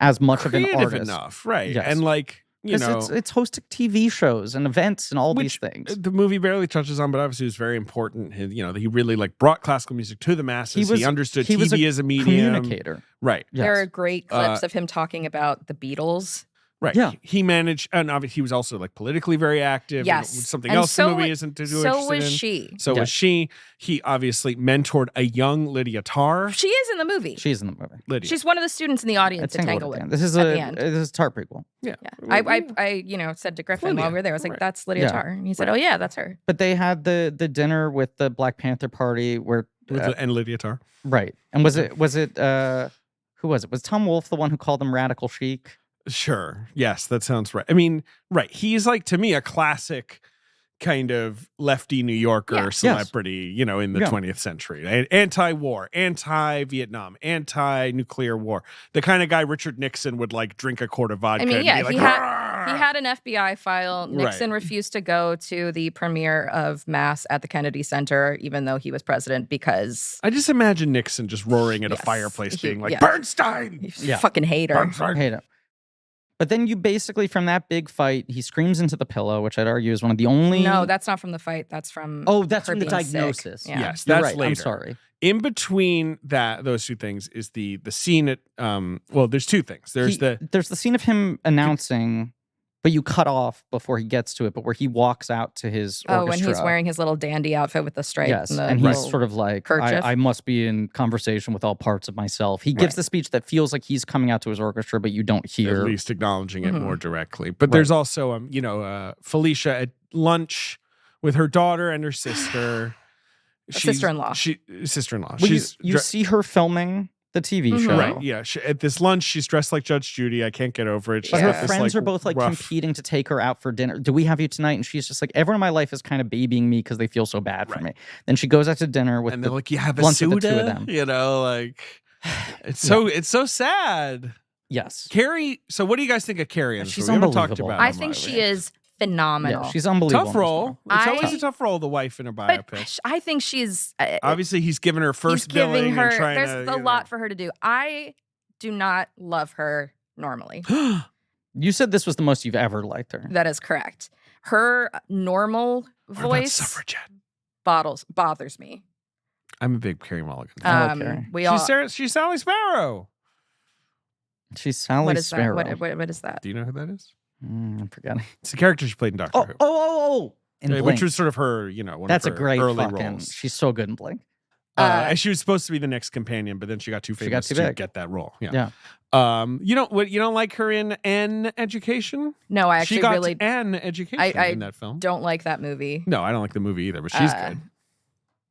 as much of an Creative artist. enough, right? Yes. And like, you 'Cause know, it's hosting TV shows and events and all these which things. the movie barely touches on, but obviously it was very important. He really like brought classical music to the masses. He understood he was TV a as a medium. communicator. Right. Yes. There are great clips of him talking about the Beatles. Right. Yeah. He managed, and obviously he was also like politically very active. Yes. And something And else so the movie wa- isn't too So interested was in. she. So was she. He obviously mentored a young Lydia Tarr. She is in the movie. She's in the movie. Lydia. She's one of the students in the audience at Tanglewood. This is at a the end. this is a Tar prequel. Yeah. I said to Griffin Lydia. while we were there, I was like, Right. "That's Lydia Yeah. Tarr," and he said, "Oh yeah, that's her." But they had the dinner with the Black Panther Party where And Lydia Tarr. right. And was it who was it? Was Tom Wolfe the one who called him radical chic? Sure. Yes, that sounds right. I mean, right. He's like, to me, a classic kind of lefty New Yorker Yeah. celebrity, in the Yeah. 20th century. Anti-war, anti-Vietnam, anti-nuclear war. The kind of guy Richard Nixon would like drink a quart of vodka I mean, and yeah, be he like, had an FBI file. Nixon Right. refused to go to the premiere of Mass at the Kennedy Center, even though he was president, because I just imagine Nixon just roaring at Yes. a fireplace He- being like, yeah. Bernstein! he's Yeah. a fucking hater. Bernstein! I hate it. But then you basically, from that big fight, he screams into the pillow, which I'd argue is one of the only. No, that's not from the fight. That's from Oh, that's her from the being sick. diagnosis. Yeah. Yes, You're that's right. later. I'm sorry. In between those two things is the scene at well, there's two things. There's There's the scene of him announcing, but you cut off before he gets to it, but where he walks out to his Oh, orchestra. when he's wearing his little dandy outfit with the stripes Yes, and the and he's little sort of like, kerchief. I must be in conversation with all parts of myself. He gives Right. the speech that feels like he's coming out to his orchestra, but you don't at hear. least acknowledging it Mhm. more directly. But Right. there's also Felicia at lunch with her daughter and her sister. sister-in-law. Sister-in-law. Well, She's you see her filming the TV Mhm. show. right. Yeah. At this lunch, she's dressed like Judge Judy. I can't get over it. She's But Yeah. her got this, friends are both like rough- competing to take her out for dinner. Do we have you tonight? And she's just like, everyone in my life is kind of babying me because they feel so bad for Right. me. Then she goes out to dinner with and the they're like, you have a lunch with soda? the two of them. It's so sad. Yes. Carrie. So what do you guys think of Carrie? in this She's movie? We haven't talked unbelievable. about I her think much. she is phenomenal. Yeah, she's unbelievable. Tough in this role. movie. It's always I- a tough role, the wife in a but biopic. I think she's Obviously, he's given her he's first giving billing her. and trying There's to. a lot for her to do. I do not love her normally. You said this was the most you've ever liked her. That is correct. Her normal What about voice Suffragette? bothers me. I'm a big Carrie Mulligan. I like Carrie. We all She's Sally Sparrow. She's Sally What is Sparrow. that? What is that? Do you know who that is? I'm forgetting. It's the character she played in Doctor Who. In Which Blink. was sort of her, one That's of a her great early fucking. roles. She's so good in Blink. And she was supposed to be the next companion, but then she got too She famous got too to big. get that role. Yeah. Yeah. You don't like her in N Education? No, I actually she got really N Education I in that film. don't like that movie. No, I don't like the movie either, but she's good.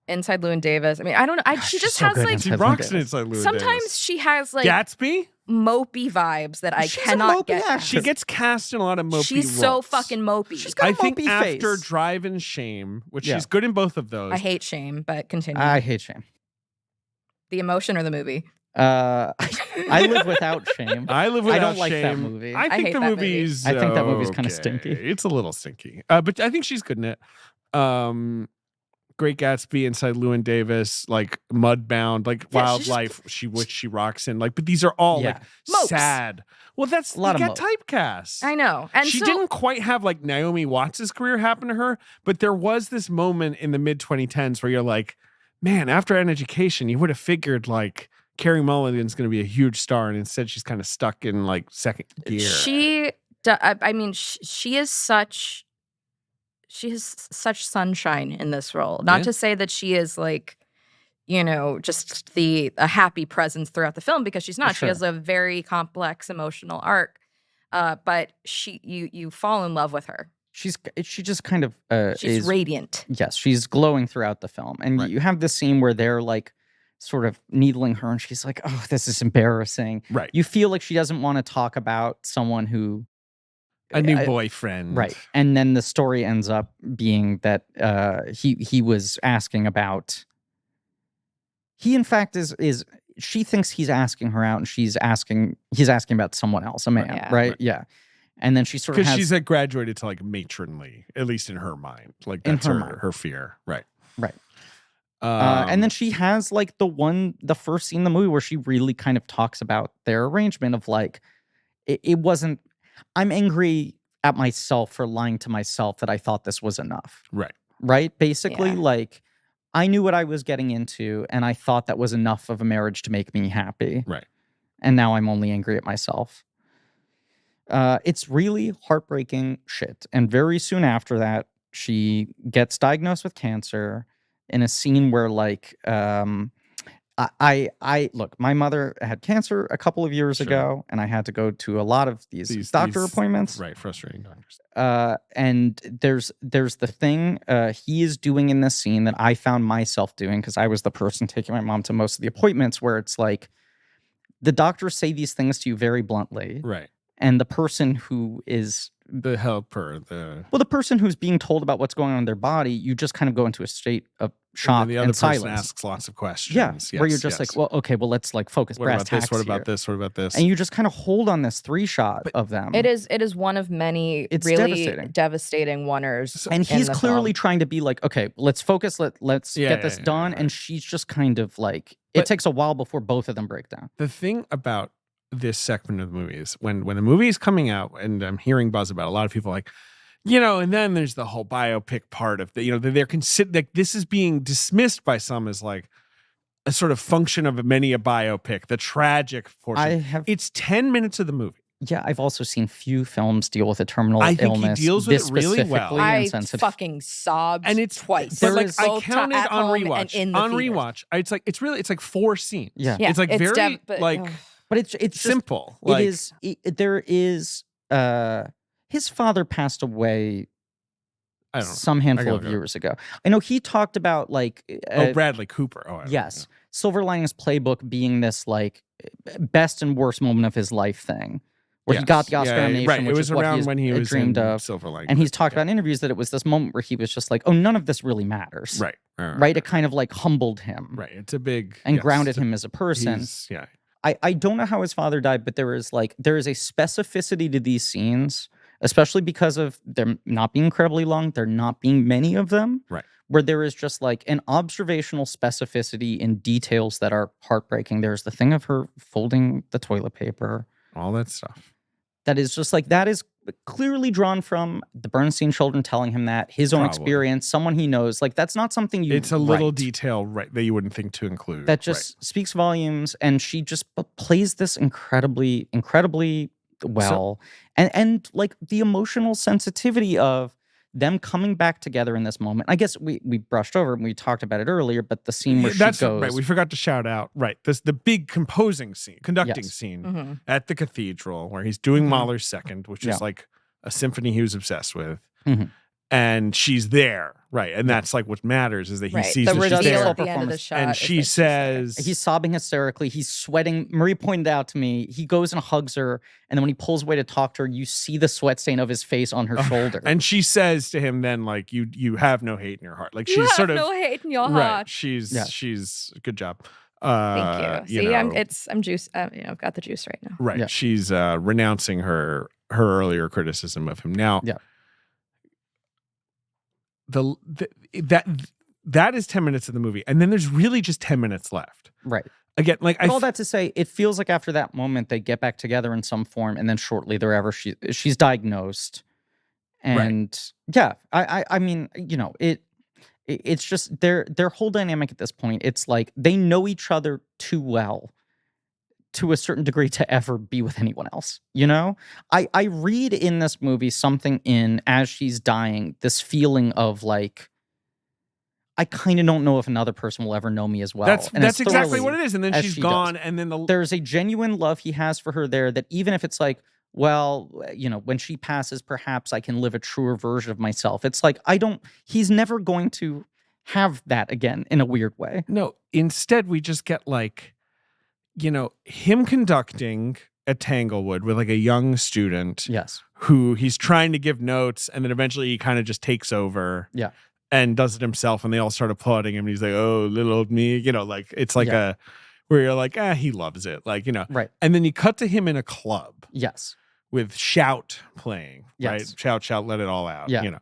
Inside Llewyn Davis. I mean, I don't know. She she's just so has good like inside She Llewyn rocks in Davis. Inside Llewyn sometimes Davis. she has like Gatsby? mopey vibes that I She's a cannot mopey get. actress. She gets cast in a lot of mopey She's so roles. fucking mopey. She's got I a think mopey after face. Drive and Shame, which Yeah. she's good in both of those. I hate Shame, but continue. I hate shame. The emotion or the movie? I live without shame. I live without I don't like that shame. movie. I I think hate the that movie. movie's. I think that movie's kinda okay. stinky. It's a little stinky, but I think she's good in it. Great Gatsby, Inside Llewyn Davis, like Mudbound, like Yeah, she's Wildlife. Which she rocks in, like. But these are all Yeah. like Mopes. sad. Well, that's A lot you of get typecast. I know. And she so, didn't quite have like Naomi Watts' career happen to her, but there was this moment in the mid 2010s where you're like, man, after An Education, you would have figured like Carey Mulligan's going to be a huge star, and instead she's kind of stuck in like second gear. I mean, she is such. She has such sunshine in this role. Not Yeah. to say that she is like, just a happy presence throughout the film, because she's not. Sure. She has a very complex emotional arc. But you fall in love with her. She just kind of She's is radiant. yes, she's glowing throughout the film. And Right. you have this scene where they're like sort of needling her and she's like, "Oh, this is embarrassing." Right. You feel like she doesn't want to talk about someone who A new boyfriend. right. And then the story ends up being that he was asking about he in fact is she thinks he's asking her out and he's asking about someone else, a man, Yeah. right? Right. Yeah. And then she sort of Because has she's like graduated to like matronly, at least in her mind. Like In that's her her, mind. her fear. Right. Right. And then she has like the first scene in the movie where she really kind of talks about their arrangement of like, it wasn't, I'm angry at myself for lying to myself that I thought this was enough. Right. Right? Basically, Yeah. like, I knew what I was getting into and I thought that was enough of a marriage to make me happy. Right. And now I'm only angry at myself. It's really heartbreaking shit. And very soon after that, she gets diagnosed with cancer in a scene where like I look, my mother had cancer a couple of years Sure. ago, and I had to go to a lot of these doctor appointments. Right. Frustrating doctors. And there's the thing he is doing in this scene that I found myself doing because I was the person taking my mom to most of the appointments, where it's like the doctors say these things to you very bluntly, Right. and the person who is The helper. the person who's being told about what's going on in their body, you just kind of go into a state of shock And the other and person silence. asks lots of questions. Yeah, where you're Yes, just yes. like, well, okay, well, let's like focus. What brass about this? tacks What about here. this? What about this? And you just kind of hold on this 3-shot of them. It is one of many It's really devastating. devastating oneers. And in he's the clearly film. trying to be like, okay, let's focus. Let's Yeah, get this yeah, done. right. And she's just kind of like, But- it takes a while before both of them break down. The thing about this segment of the movie is when the movie is coming out, and I'm hearing buzz about it, a lot of people are like, and then there's the whole biopic part of the, they're considered like this is being dismissed by some as like a sort of function of many a biopic, the tragic portion. It's 10 minutes of the movie. Yeah, I've also seen few films deal with a terminal I think he illness. deals with this it really well. specifically I insensitive. fucking sobbed And it's twice. But like is- I Both counted at on home and rewatch. in the On theater. rewatch, it's like 4 scenes. Yeah. Yeah, It's like very but, like ugh. But it's just, simple. it Like, is. There is. His father passed away I don't know. some handful of go. years ago. I know he talked about like. Bradley Cooper. Oh, I don't know. Yes, Silver Linings Playbook being this like best and worst moment of his life thing, where he got the Oscar nomination, Right. which It was is what around he's when he was dreamed in of. Silver Linings. And he's talked about in interviews that it was this moment where he was just like, "Oh, none of this really matters." Right. Right. It kind of like humbled him. Right. It's a big And yes, grounded it's a- him as a person. Yeah. I don't know how his father died, but there is a specificity to these scenes, especially because of them not being incredibly long, there not being many of them. Right. Where there is just like an observational specificity in details that are heartbreaking. There's the thing of her folding the toilet paper. All that stuff. that is just like, that is clearly drawn from the Bernstein children telling him that, his own Probably. experience, someone he knows. Like, that's not something you It's a little write. detail that you wouldn't think to include. That just speaks volumes, and she just plays this incredibly, incredibly well. And like the emotional sensitivity of them coming back together in this moment. I guess we brushed over and we talked about it earlier, but the scene where she goes, right. We forgot to shout out the big conducting scene Mm-hmm. at the cathedral where he's doing Mahler's Second, which is like a symphony he was obsessed with. Mm-hmm. And she's there, right? And that's like what matters is that he sees the that she's reveal there. at the end of the shot, And is she that she's says, he's sobbing hysterically. He's sweating. Marie pointed out to me, he goes and hugs her. And then when he pulls away to talk to her, you see the sweat stain of his face on her shoulder. And she says to him then, like, you have no hate in your heart. Like, you she's have sort of no hate in your right. heart. She's good job. Thank you. See, know, I'm juice. I've got the juice right now. right. Yeah. She's renouncing her earlier criticism of him. Now, that is 10 minutes of the movie, and then there's really just 10 minutes left. Right. Again, like all that to say, it feels like after that moment they get back together in some form, and then shortly thereafter she's diagnosed, and I mean, you know, it's just their whole dynamic at this point. It's like they know each other too well to a certain degree to ever be with anyone else. You know, I read in this movie something as she's dying, this feeling of like, I kind of don't know if another person will ever know me as well. That's exactly what it is. And then she's gone, and then there's a genuine love he has for her there, that even if it's like, well, you know, when she passes, perhaps I can live a truer version of myself. It's like, he's never going to have that again in a weird way. No, instead we just get like, you know, him conducting at Tanglewood with like a young student. Yes. Who he's trying to give notes, and then eventually he kind of just takes over. Yeah. And does it himself, and they all start applauding him. And he's like, "Oh, little old me," you know, like it's like where you're like, he loves it, like, you know, right. And then you cut to him in a club, yes, with Shout playing, yes. right? Shout, shout, let it all out, yeah. You know,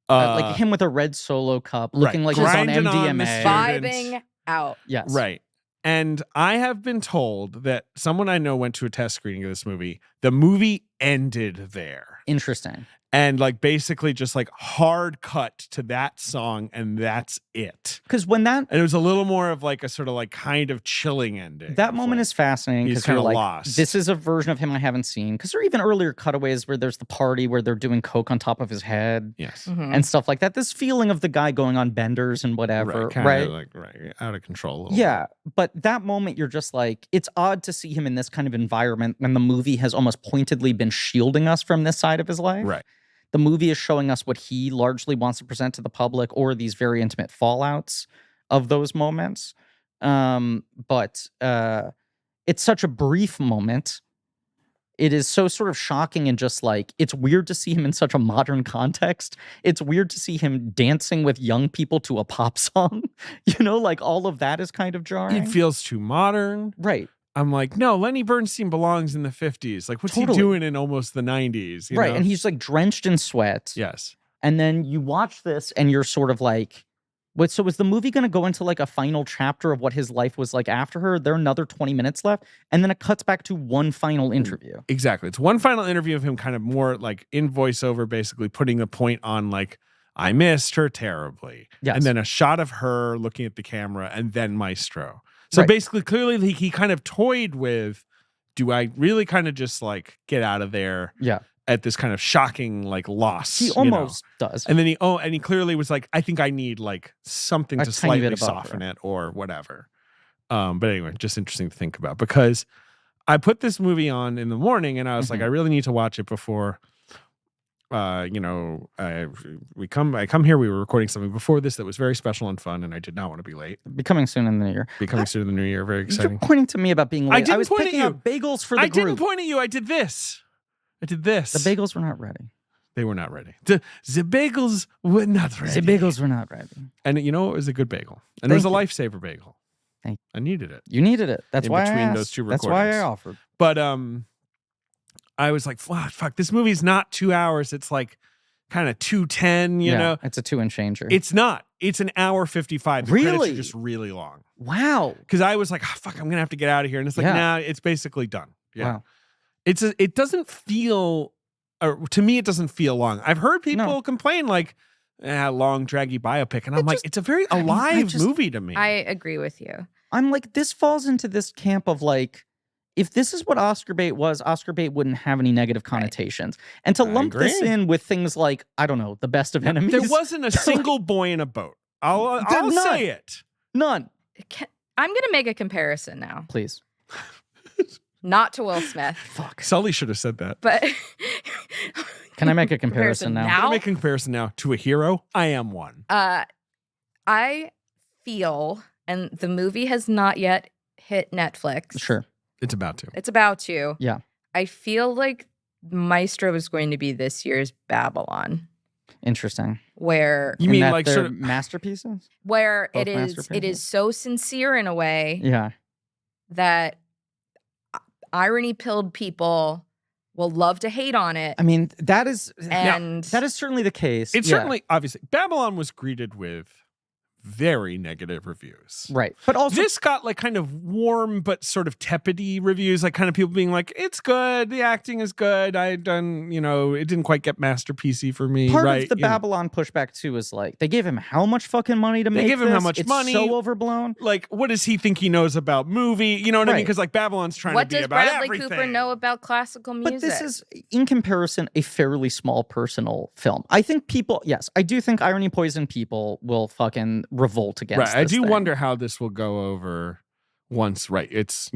like him with a red Solo cup, looking like he's on MDMA, vibing out, yes, right. And I have been told that someone I know went to a test screening of this movie. The movie ended there. Interesting. And like basically just like hard cut to that song, and that's it. Because and it was a little more of like a sort of like kind of chilling ending. That moment is fascinating because kind of like, lost. This is a version of him I haven't seen. Because there are even earlier cutaways where there's the party where they're doing coke on top of his head, yes, and stuff like that. This feeling of the guy going on benders and whatever, right? Like out of control. Yeah, but that moment you're just like, it's odd to see him in this kind of environment when the movie has almost pointedly been shielding us from this side of his life, right? The movie is showing us what he largely wants to present to the public, or these very intimate fallouts of those moments. But it's such a brief moment. It is so sort of shocking, and just like, it's weird to see him in such a modern context. It's weird to see him dancing with young people to a pop song. You know, like all of that is kind of jarring. It feels too modern. Right. I'm like, no, Lenny Bernstein belongs in the 50s. Like, what's he doing in almost the 90s? You know? And he's like drenched in sweat. Yes. And then you watch this and you're sort of like, so is the movie going to go into like a final chapter of what his life was like after her? There are another 20 minutes left. And then it cuts back to one final interview. Exactly. It's one final interview of him kind of more like in voiceover, basically putting the point on like, I missed her terribly. Yes. And then a shot of her looking at the camera, and then Maestro. So basically, clearly, he kind of toyed with, do I really kind of just like get out of there? Yeah. At this kind of shocking like loss. He almost does. And then he clearly was like, I think I need like something to slightly soften it or whatever. But anyway, just interesting to think about, because I put this movie on in the morning and I was like, I really need to watch it before. You know, I come here. We were recording something before this that was very special and fun, and I did not want to be late. Becoming soon in the new year. Becoming soon in the new year. Very exciting. You're pointing to me about being late. I was point picking up bagels for the group. I didn't point at you. I did this. The bagels were not ready. They were not ready. The bagels were not ready. The bagels were not ready. And you know, it was a good bagel. And it was a lifesaver bagel. Thank you. I needed it. You needed it. That's why I asked. Those two recordings. recordings. That's why I offered. But I was like, fuck, this movie's not 2 hours. It's like kind of 2:10, you know? It's a 2 and changer. It's not. It's an hour 55. The credits are just really long. Wow. Because I was like, fuck, I'm going to have to get out of here. And it's like, nah, it's basically done. Yeah. Wow. It doesn't feel, to me, it doesn't feel long. I've heard people complain like, long, draggy biopic. And I'm like, it's a very alive movie to me. I agree with you. I'm like, this falls into this camp of like, if this is what Oscar bait was, Oscar bait wouldn't have any negative connotations. Right. And to lump this in with things like, I don't know, The Best of Enemies. There wasn't a single boy in a boat. I'll say it. None. I'm going to make a comparison now. Please. Not to Will Smith. Fuck. Sully should have said that. But can I make a comparison now? Can I make a comparison now to a hero? I am one. I feel, and the movie has not yet hit Netflix. Sure. It's about to. It's about to. Yeah. I feel like Maestro is going to be this year's Babylon. Interesting. Where you mean like sort of masterpieces? Where it is so sincere in a way. Yeah. That irony-pilled people will love to hate on it. I mean, that is that certainly the case. It's certainly, obviously, Babylon was greeted with very negative reviews. Right. But also this got like kind of warm but sort of tepid-y reviews, like kind of people being like, it's good, the acting is good, it didn't quite get masterpiecey for me. Part of the Babylon pushback too is like, they gave him how much fucking money to make this? They gave him how much money. So overblown. Like, what does he think he knows about movie? You know what I mean? Because like Babylon's trying to be about everything. What does Bradley Cooper know about classical music? But this is, in comparison, a fairly small personal film. I think I do think irony poison people will fucking revolt against this I do thing. wonder how this will go over once, it's,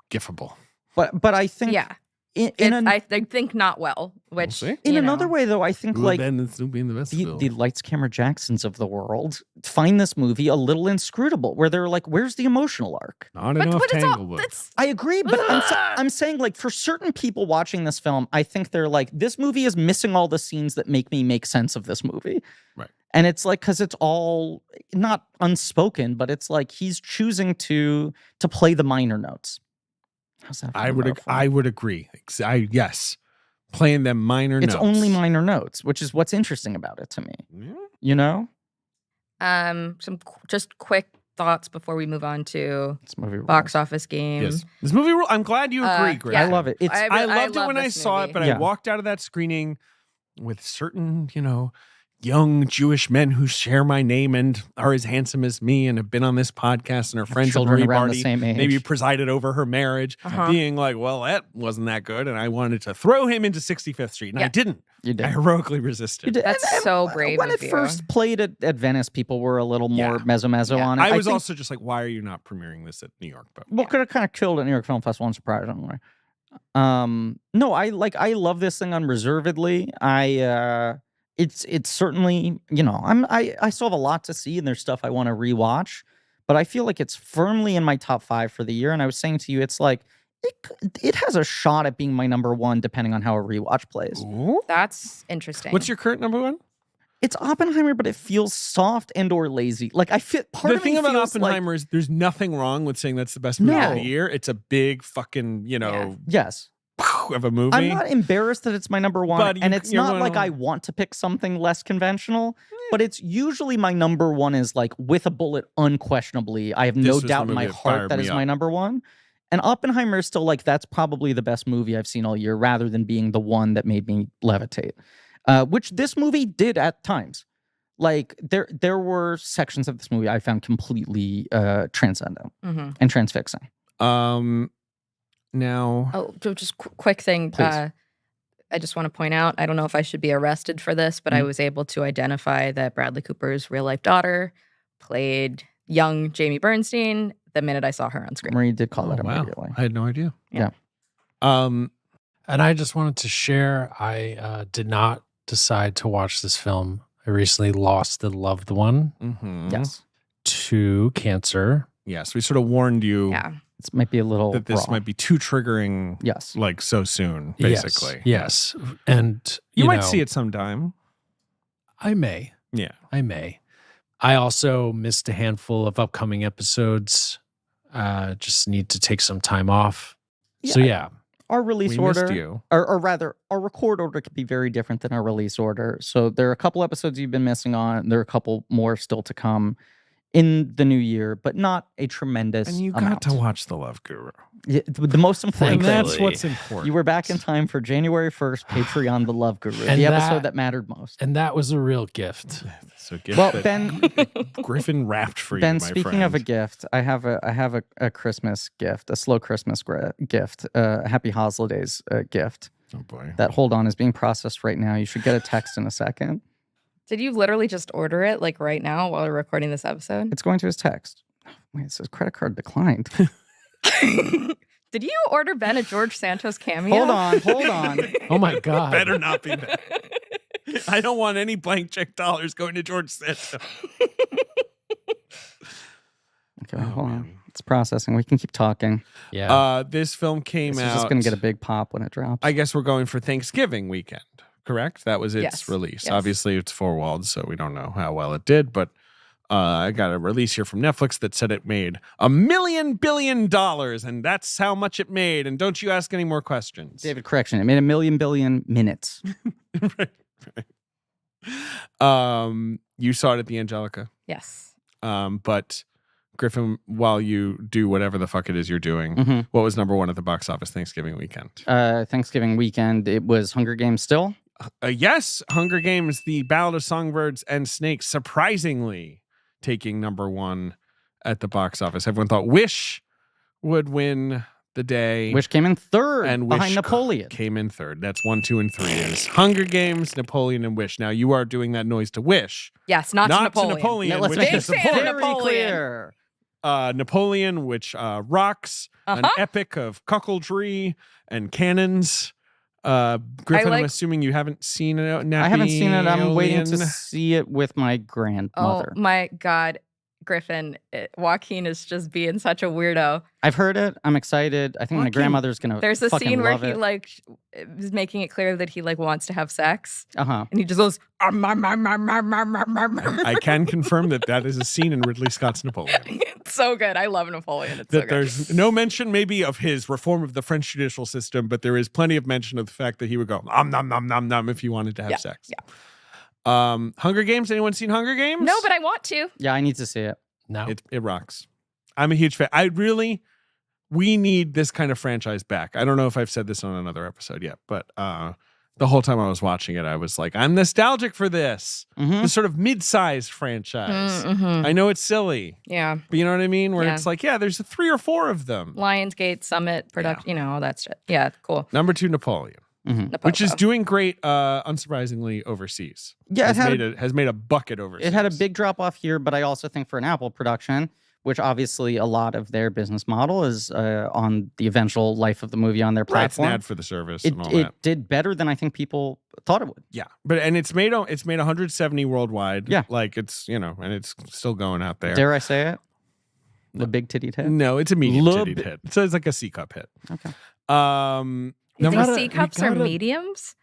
gifable. But I think... Yeah. I think not well, which... in another way, though, I think like the the Lights, Camera Jacksons of the world find this movie a little inscrutable, where they're like, where's the emotional arc? Not enough Tanglewood. I agree, but I'm saying like for certain people watching this film, I think they're like, this movie is missing all the scenes that make me make sense of this movie. Right. And it's like, because it's all not unspoken, but it's like he's choosing to play the minor notes. How's that? I would agree. Yes. Playing them minor notes. It's only minor notes, which is what's interesting about it to me. Yeah. You know? Some just quick thoughts before we move on to this movie box office game. Yes. This movie, I'm glad you agree, Griffin. I love it. I loved it when I saw it, but I walked out of that screening with certain, young Jewish men who share my name and are as handsome as me and have been on this podcast and are friends with Marie around the same age. Maybe presided over her marriage, being like, well, that wasn't that good. And I wanted to throw him into 65th Street. And I didn't. You did. I heroically resisted. You did. That's so brave When of it first played at Venice, people were a little more mezzo on it. I was also just like, why are you not premiering this at New York? But well, could have kind of killed at New York Film Festival, unsurprisingly. No, I love this thing unreservedly. It's certainly, I still have a lot to see and there's stuff I want to rewatch, but I feel like it's firmly in my top 5 for the year. And I was saying to you, it's like, it has a shot at being my number 1, depending on how a rewatch plays. Ooh. That's interesting. What's your current number 1? It's Oppenheimer, but it feels soft and or lazy. Like the thing about Oppenheimer is there's nothing wrong with saying that's the best movie of the year. It's a big fucking, yes. of a movie. I'm not embarrassed that it's my number 1, and it's not like I want to pick something less conventional, but it's usually my number 1 is like with a bullet, unquestionably. I have no doubt in my heart that is my number 1. And Oppenheimer is still like, that's probably the best movie I've seen all year, rather than being the one that made me levitate. Which this movie did at times. Like there were sections of this movie I found completely transcendent and transfixing. Now, just quick thing. I just want to point out, I don't know if I should be arrested for this, but I was able to identify that Bradley Cooper's real life daughter played young Jamie Bernstein the minute I saw her on screen. Marie did call that immediately. I had no idea. Yeah. And I just wanted to share, I did not decide to watch this film. I recently lost a loved one. Mm-hmm. Yes. To cancer. Yes, we sort of warned you. Yeah. This might be a little that this might be too triggering. Yes. Like so soon, basically. Yes. And you might see it sometime. I may. Yeah. I may. I also missed a handful of upcoming episodes. Just need to take some time off. So yeah. Our release we order, missed you. or rather, our record order could be very different than our release order. So there are a couple episodes you've been missing on. There are a couple more still to come. in the new year, but not a tremendous And you amount. got to watch The Love Guru. Yeah, the most important And thing. that's what's important. You were back in time for January 1st, Patreon The Love Guru, And the episode that mattered most. And that was a real gift. So gift Well, that Ben, Griffin wrapped for Ben, you, my speaking friend. of a gift, I have a Christmas gift, a slow Christmas gift, a Happy Holidays gift. Oh boy. That hold on is being processed right now. You should get a text in a second. Did you literally just order it like right now while we're recording this episode? It's going to his text. Wait, it says credit card declined. Did you order Ben a George Santos cameo? Hold on. Oh my God. Better not be that. I don't want any blank check dollars going to George Santos. Okay, hold on. It's processing. We can keep talking. Yeah. This film came This out. is just going to get a big pop when it drops. I guess we're going for Thanksgiving weekend, correct? That was its Yes. release. Yes. Obviously, it's four-walled, so we don't know how well it did, but I got a release here from Netflix that said it made $1 billion, and that's how much it made. And don't you ask any more questions. David, correction. It made 1 billion minutes. right. You saw it at the Angelica. Yes. But Griffin, while you do whatever the fuck it is you're doing, Mhm. what was number one at the box office Thanksgiving weekend? Thanksgiving weekend, it was Hunger Games still. Yes, Hunger Games, The Ballad of Songbirds and Snakes, surprisingly taking number one at the box office. Everyone thought Wish would win the day. Wish came in third and behind Wish Napoleon. came in third. That's 1, 2, and 3 is Hunger Games, Napoleon, and Wish. Now you are doing that noise to Wish, Yes, not to Napoleon. Now, let's which make is this Big fan of very Napoleon. clear. Napoleon, which rocks an epic of cuckoldry and cannons. Griffin, I'm assuming you haven't seen it. I haven't seen it. I'm waiting to Napoleon. see it with my grandmother. Oh my God, Griffin, Joaquin is just being such a weirdo. I've heard it. I'm excited. I think my Joaquin, grandmother's gonna. There's a fucking scene where love he it. like is making it clear that he like wants to have sex, Uh-huh. and he just goes. I can confirm that is a scene in Ridley Scott's Napoleon. It's so good. I love Napoleon. It's so That good. there's no mention maybe of his reform of the French judicial system, but there is plenty of mention of the fact that he would go nom nom nom nom nom if he wanted to have sex. Yeah. Hunger Games. Anyone seen Hunger Games? No, but I want to. Yeah, I need to see it. No. It rocks. I'm a huge fan. We need this kind of franchise back. I don't know if I've said this on another episode yet, but the whole time I was watching it, I was like, I'm nostalgic for this. Mhm. This sort of mid-sized franchise. Mm-hmm. I know it's silly, Yeah. but you know what I mean? Where Yeah. it's like, yeah, there's 3 or 4 of them. Lionsgate, Summit, production, you know, all that shit. Yeah, cool. Number 2, Napoleon, which is doing great, unsurprisingly, overseas. Yeah, has made a bucket overseas. It had a big drop off here, but I also think for an Apple production, which obviously a lot of their business model is on the eventual life of the movie on their Right, it's an platform. ad for the service It and all that. did better than I think people thought it would. Yeah, but it's made 170 worldwide. Yeah. Like it's and it's still going out there. Dare I say it? The big tittied hit. No, it's a medium Little tittied bit- hit. So it's like a C cup hit. Okay. You think Number- C cups are mediums?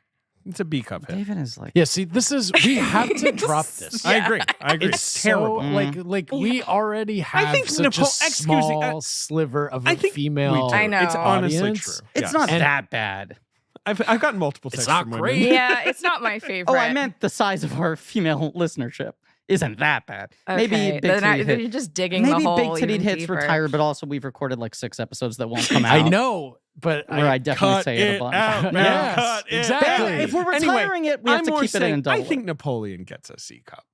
It's a B cup hit. David is like. Yeah, see, we have to drop this. I agree. It's terrible. So, like we already have think such a excuse me, small sliver of I a think female. we do. I know. It's honestly audience. true. It's Yes. not And- that bad. I've gotten multiple texts not from women. great. Yeah, it's not my favorite. Oh, I meant the size of our female listenership isn't that bad. Okay, Maybe big then titty hit. you're just digging the Maybe hole big even titty hits deeper. retired, but also we've recorded like 6 episodes that won't come out. I know, but Where I definitely Cut say it a it bunch. out, man. Yes, Cut it exactly. out. If we're Anyway, retiring it, we have I'm to more keep it saying, in double. I think Napoleon gets a C cup.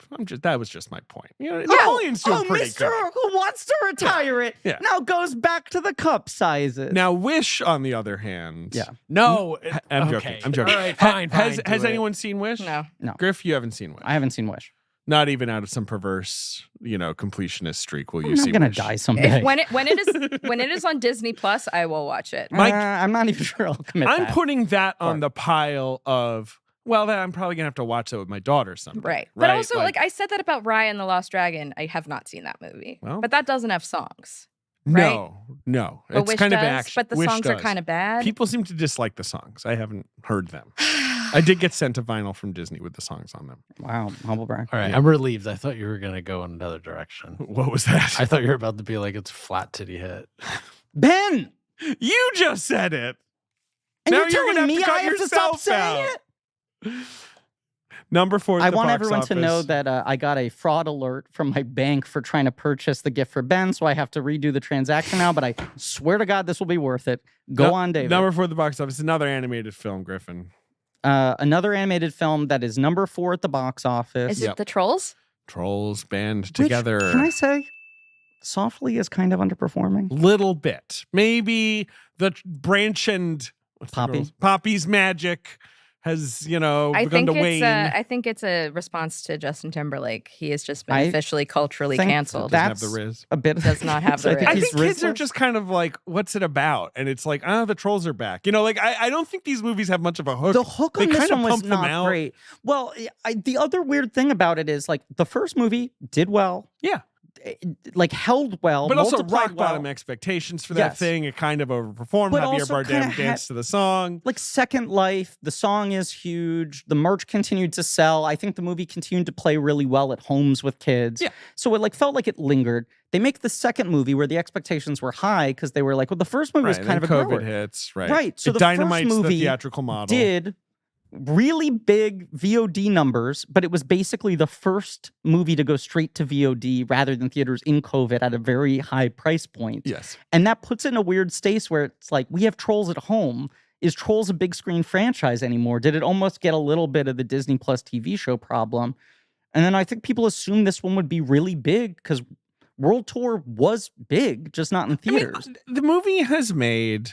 That was just my point. You know, Napoleon's doing pretty Mister good. who wants to retire it Yeah. now goes back to the cup sizes. Now, Wish, on the other hand, Yeah. no. I'm okay. joking. I'm joking. All right, fine. Has do it. anyone seen Wish? No. Griff, you haven't seen Wish. I haven't seen Wish. Not even out of some perverse, completionist streak will you I'm see gonna Wish. die someday. When it is on Disney Plus, I will watch it. Mike- I'm not even sure I'll commit. I'm that. putting that on the pile of, well, then I'm probably going to have to watch that with my daughter someday. Right. But also, like I said that about Raya and the Lost Dragon. I have not seen that movie. Well- But that doesn't have songs. right? No. But It's Wish kind of does, action. but the Wish songs are does. kind of bad. People seem to dislike the songs. I haven't heard them. I did get sent a vinyl from Disney with the songs on them. Wow, humble brag. All right, I'm relieved. I thought you were gonna go in another direction. What was that? I thought you were about to be like it's flat titty hit. Ben, You just said it. and Now you're you're gonna telling have me to cut I have to stop yourself saying out. it? Number 4 at I the want box everyone to know office. that I got a fraud alert from my bank for trying to purchase the gift for Ben, so I have to redo the transaction now, but I swear to God this will be worth it. Go on, David. Number 4 at the box office, another animated film, Griffin. Another animated film that is number 4 at the box office. Is it The Trolls? Trolls band Which, together. can I say, softly is kind of underperforming? Little bit. Maybe the branch and Poppy's magic has, begun to wane. I think it's a response to Justin Timberlake. He has just been officially culturally think canceled. Doesn't have the Riz. A bit Does not have the Riz. I think kids are just kind of like, what's it about? And it's like, the trolls are back. I don't think these movies have much of a hook. The hook on They this kind of one was pump them not out. great. Well, the other weird thing about it is, like, the first movie did well. Yeah. Like, held well, but also multiplied rock bottom well. expectations for that Yes. thing. It kind of overperformed. But Javier also kinda Bardem danced to the song. Like, Second Life, the song is huge. The merch continued to sell. I think the movie continued to play really well at homes with kids. Yeah. So it felt like it lingered. They make the second movie where the expectations were high because they were like, well, the first movie was Right, kind of then a COVID grower. hits. Right. Right. So it the first dynamites the movie theatrical model. did really big VOD numbers, but it was basically the first movie to go straight to VOD rather than theaters in COVID at a very high price point. Yes. And that puts it in a weird space where it's like, we have Trolls at home. Is Trolls a big screen franchise anymore? Did it almost get a little bit of the Disney Plus TV show problem? And then I think people assumed this one would be really big because World Tour was big, just not in theaters. The movie has made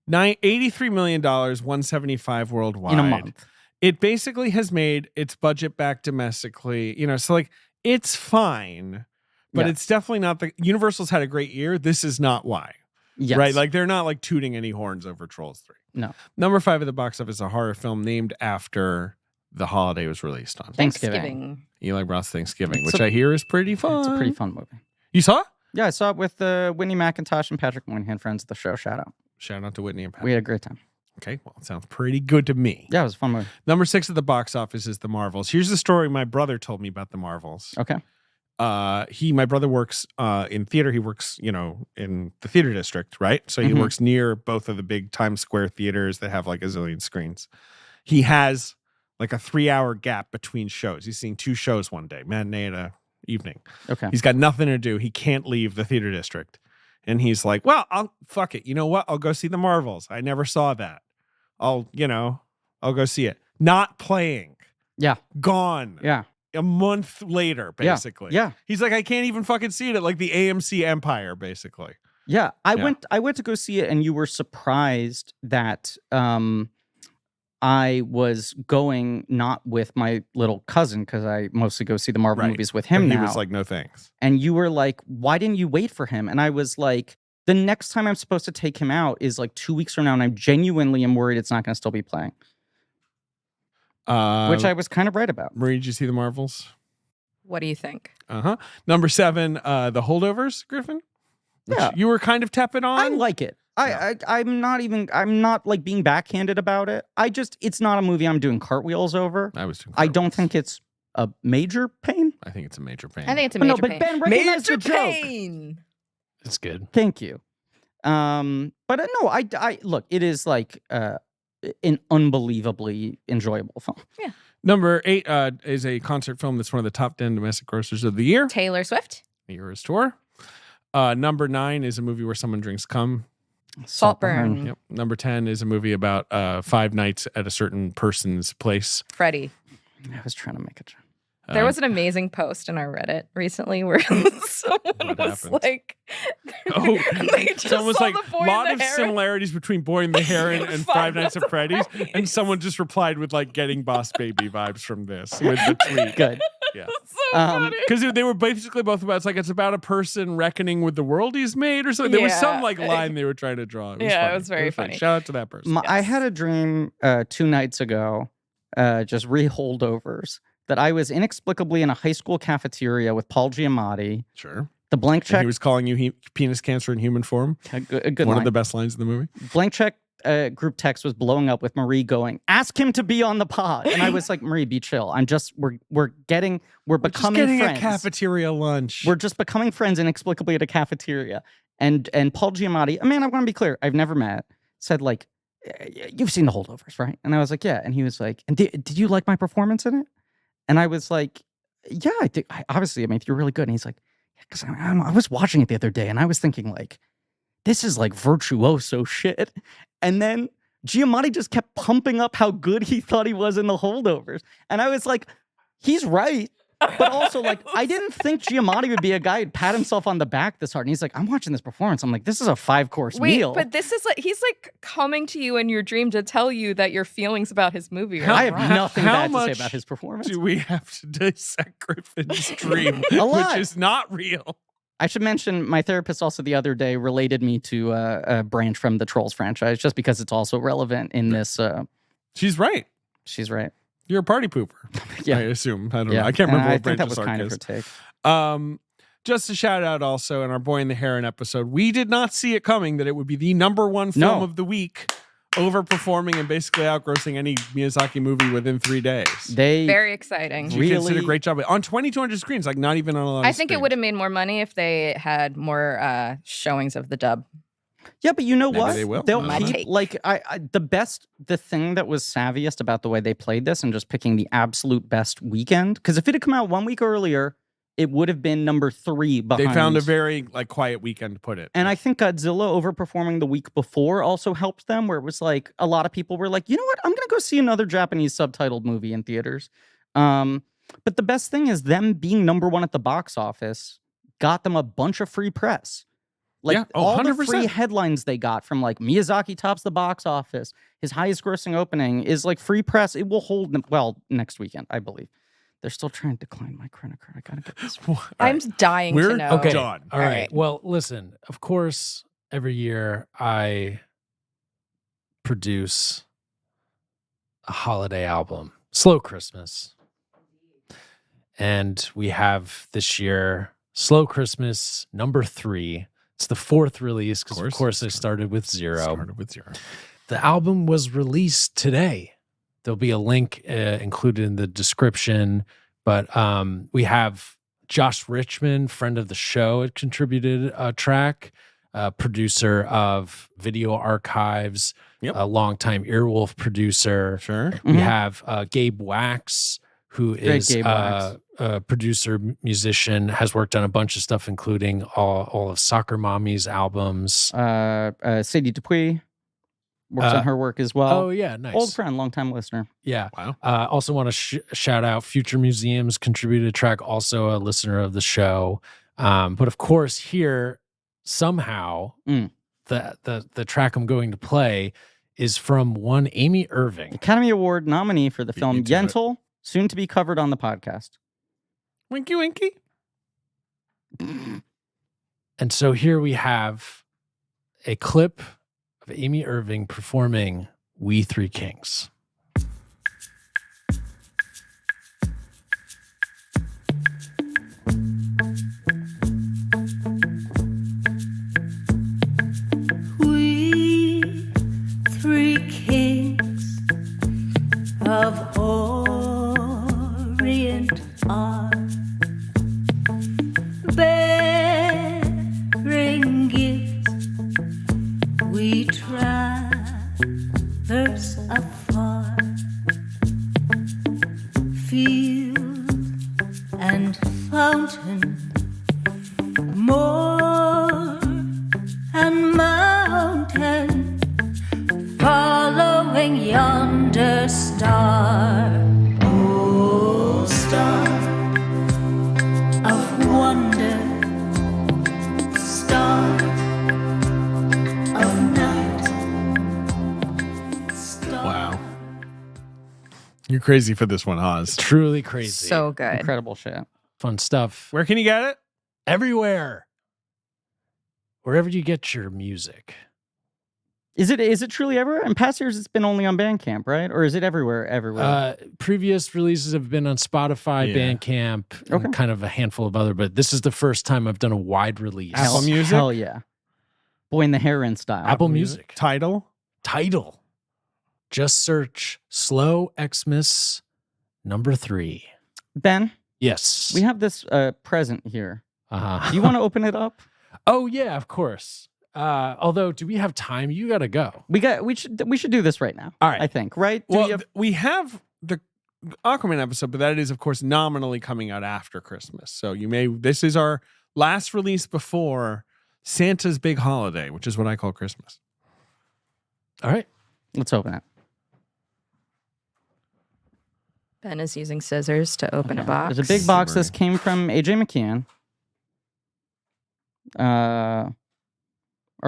$83 million, $175 worldwide. In a month. It basically has made its budget back domestically. So like it's fine, but Yeah. it's definitely not Universal's had a great year. This is not why. Yes. Right? Like they're not like tooting any horns over Trolls 3. No. Number 5 at the box office is a horror film named after the holiday was released on. Thanksgiving. Eli Roth's Thanksgiving, It's which I hear is pretty fun. It's a pretty fun movie. You saw it? Yeah, I saw it with Whitney McIntosh and Patrick Moynihan, friends of the show. Shout out. Shout out to Whitney and Pat. We had a great time. Okay, well, it sounds pretty good to me. Yeah, it was a fun movie. Number 6 at the box office is The Marvels. Here's the story my brother told me about The Marvels. Okay. My brother works in theater. He works, in the theater district, right? So he Mhm. works near both of the big Times Square theaters that have like a zillion screens. He has like a 3-hour gap between shows. He's seeing 2 shows one day, matinee and a evening. Okay. He's got nothing to do. He can't leave the theater district. And he's like, well, fuck it. You know what? I'll go see The Marvels. I never saw that. I'll go see it. Not playing. Yeah. Gone. Yeah. A month later, basically. Yeah. He's like, I can't even fucking see it at like the AMC Empire, basically. Yeah. I went to go see it, and you were surprised that I was going not with my little cousin, because I mostly go see the Marvel Right. movies with him But now. he was like, no thanks. And you were like, why didn't you wait for him? And I was like, the next time I'm supposed to take him out is like 2 weeks from now, and I genuinely am worried it's not going to still be playing. Which I was kind of right about. Marie, did you see The Marvels? What do you think? Uh-huh. Number 7, The Holdovers, Griffin? Which Yeah. you were kind of tepid on? I like it. I'm not like being backhanded about it. It's not a movie I'm doing cartwheels over. I was doing I don't cartwheels. think it's a major pain. I think it's a major pain. I think it's a But no, major but pain. Ben recognized major the joke. pain. It's good. Thank you. But no, I look, it is like an unbelievably enjoyable film. Yeah. Number 8 is a concert film that's one of the top 10 domestic grossers of the year. Taylor Swift. The Eras Tour. Number 9 is a movie where someone drinks cum. Saltburn. Yep. Number 10 is a movie about 5 nights at a certain person's place. Freddie. I was trying to make a joke. There was an amazing post in our Reddit recently where someone What was happened? like, Oh, they just someone was saw like, the Boy a lot in of the Heron. similarities between Boy and the Heron and Five Nights at Freddy's. And someone just replied with like getting Boss Baby vibes from this with the tweet. Good. Yeah. So funny. Because they were basically both about, it's about a person reckoning with the world he's made or something. There was some Yeah. like line they were trying to draw. It was Yeah, it funny. was very funny. Shout out to that person. I Yes. had a dream 2 nights ago, just re-holdovers, that I was inexplicably in a high school cafeteria with Paul Giamatti. Sure. The blank And check, he was calling you penis cancer in human form. a good One line. of the best lines in the movie. Blank check group text was blowing up with Marie going, "Ask him to be on the pod," and I was like, "Marie, be chill. We're becoming Just getting friends. a cafeteria lunch. We're just becoming friends inexplicably at a cafeteria." And Paul Giamatti, man, I want to be clear, I've never met, said like, "You've seen The Holdovers, right?" And I was like, "Yeah." And he was like, "And did you like my performance in it?" And I was like, yeah, I think, obviously, I mean, you're really good. And he's like, yeah, because I was watching it the other day and I was thinking like, this is like virtuoso shit. And then Giamatti just kept pumping up how good he thought he was in The Holdovers. And I was like, he's right. But also, like, I didn't think Giamatti would be a guy who'd pat himself on the back this hard. And he's like, I'm watching this performance. I'm like, this is a 5-course meal. But this is like, he's like coming to you in your dream to tell you that your feelings about his movie are I have wrong. nothing How bad to say much about his performance. Do we have to dissect Griffin's dream, A lot. which is not real? I should mention my therapist also the other day related me to a branch from the Trolls franchise just because it's also relevant in this. She's right. She's right. You're a party pooper. Yeah. I assume. I don't know. I can't remember I what think branch that was of kind Sark of is. her take. Just a shout out also in our Boy in the Heron episode. We did not see it coming that it would be the #1 film of the week, overperforming and basically outgrossing any Miyazaki movie within 3 days. Very exciting. You kids did a great job on 2,200 screens, like not even on a lot of I think it would have made more money if they had more showings of the dub. Yeah, but you know Maybe what? they will. They'll My keep take. like the thing that was savviest about the way they played this and just picking the absolute best weekend. Because if it had come out 1 week earlier, it would have been #3 behind. They found a very like quiet weekend to put it. And I think Godzilla overperforming the week before also helped them, where it was like a lot of people were like, you know what, I'm gonna go see another Japanese subtitled movie in theaters. But the best thing is them being #1 at the box office got them a bunch of free press. Like all the 100%. free headlines they got from like Miyazaki tops the box office, his highest grossing opening is like free press. It will hold them next weekend, I believe. They're still trying to decline my credit card. I gotta get this. I'm dying We're to know. Okay. done. All right. Well, listen, of course, every year I produce a holiday album, Slow Christmas. And we have this year Slow Christmas #3. It's the 4th release because, of course, I started with 0. The album was released today. There'll be a link included in the description. But we have Josh Richmond, friend of the show, had contributed a track, producer of Video Archives, a longtime Earwolf producer. Sure. Mm-hmm. Mm-hmm. We have Gabe Wax, who is a producer, musician, has worked on a bunch of stuff, including all of Soccer Mommy's albums. Sadie Dupuis works on her work as well. Oh, yeah, nice. Old friend, longtime listener. Yeah. Wow. Also want to shout out Future Museums, contributed a track, also a listener of the show. But of course, here, somehow, the track I'm going to play is from one Amy Irving. Academy Award nominee for the film to it. Yentl, soon to be covered on the podcast. Winky winky. And so here we have a clip of Amy Irving performing We Three Kings. We three kings of Orient are bearing gifts. We traverse afar, field and fountain, moor and mountain, following yonder star. Oh, star of wonder, star of night, star. Wow. You're crazy for this one, Oz. Truly crazy. So good. Incredible shit. Fun stuff. Where can you get it? Everywhere. Wherever you get your music. Is it truly everywhere? In past years, it's been only on Bandcamp, right? Or is it everywhere? Previous releases have been on Spotify, Yeah. Bandcamp, and kind of a handful of other, but this is the first time I've done a wide release. Apple Music? Hell yeah. Boy in the Heron style. Apple Music. Title? Just search Slow Xmas #3. Ben, Yes. we have this present here. Uh-huh. Do you want to open it up? Oh, yeah, of course. Although, do we have time? You got to go. We should do this right now. All right. I think, right? Well, we have Aquaman episode, but that is, of course, nominally coming out after Christmas. So this is our last release before Santa's big holiday, which is what I call Christmas. All right. Let's open it. Ben is using scissors to open a box. There's a big box. This came from AJ McKeon, our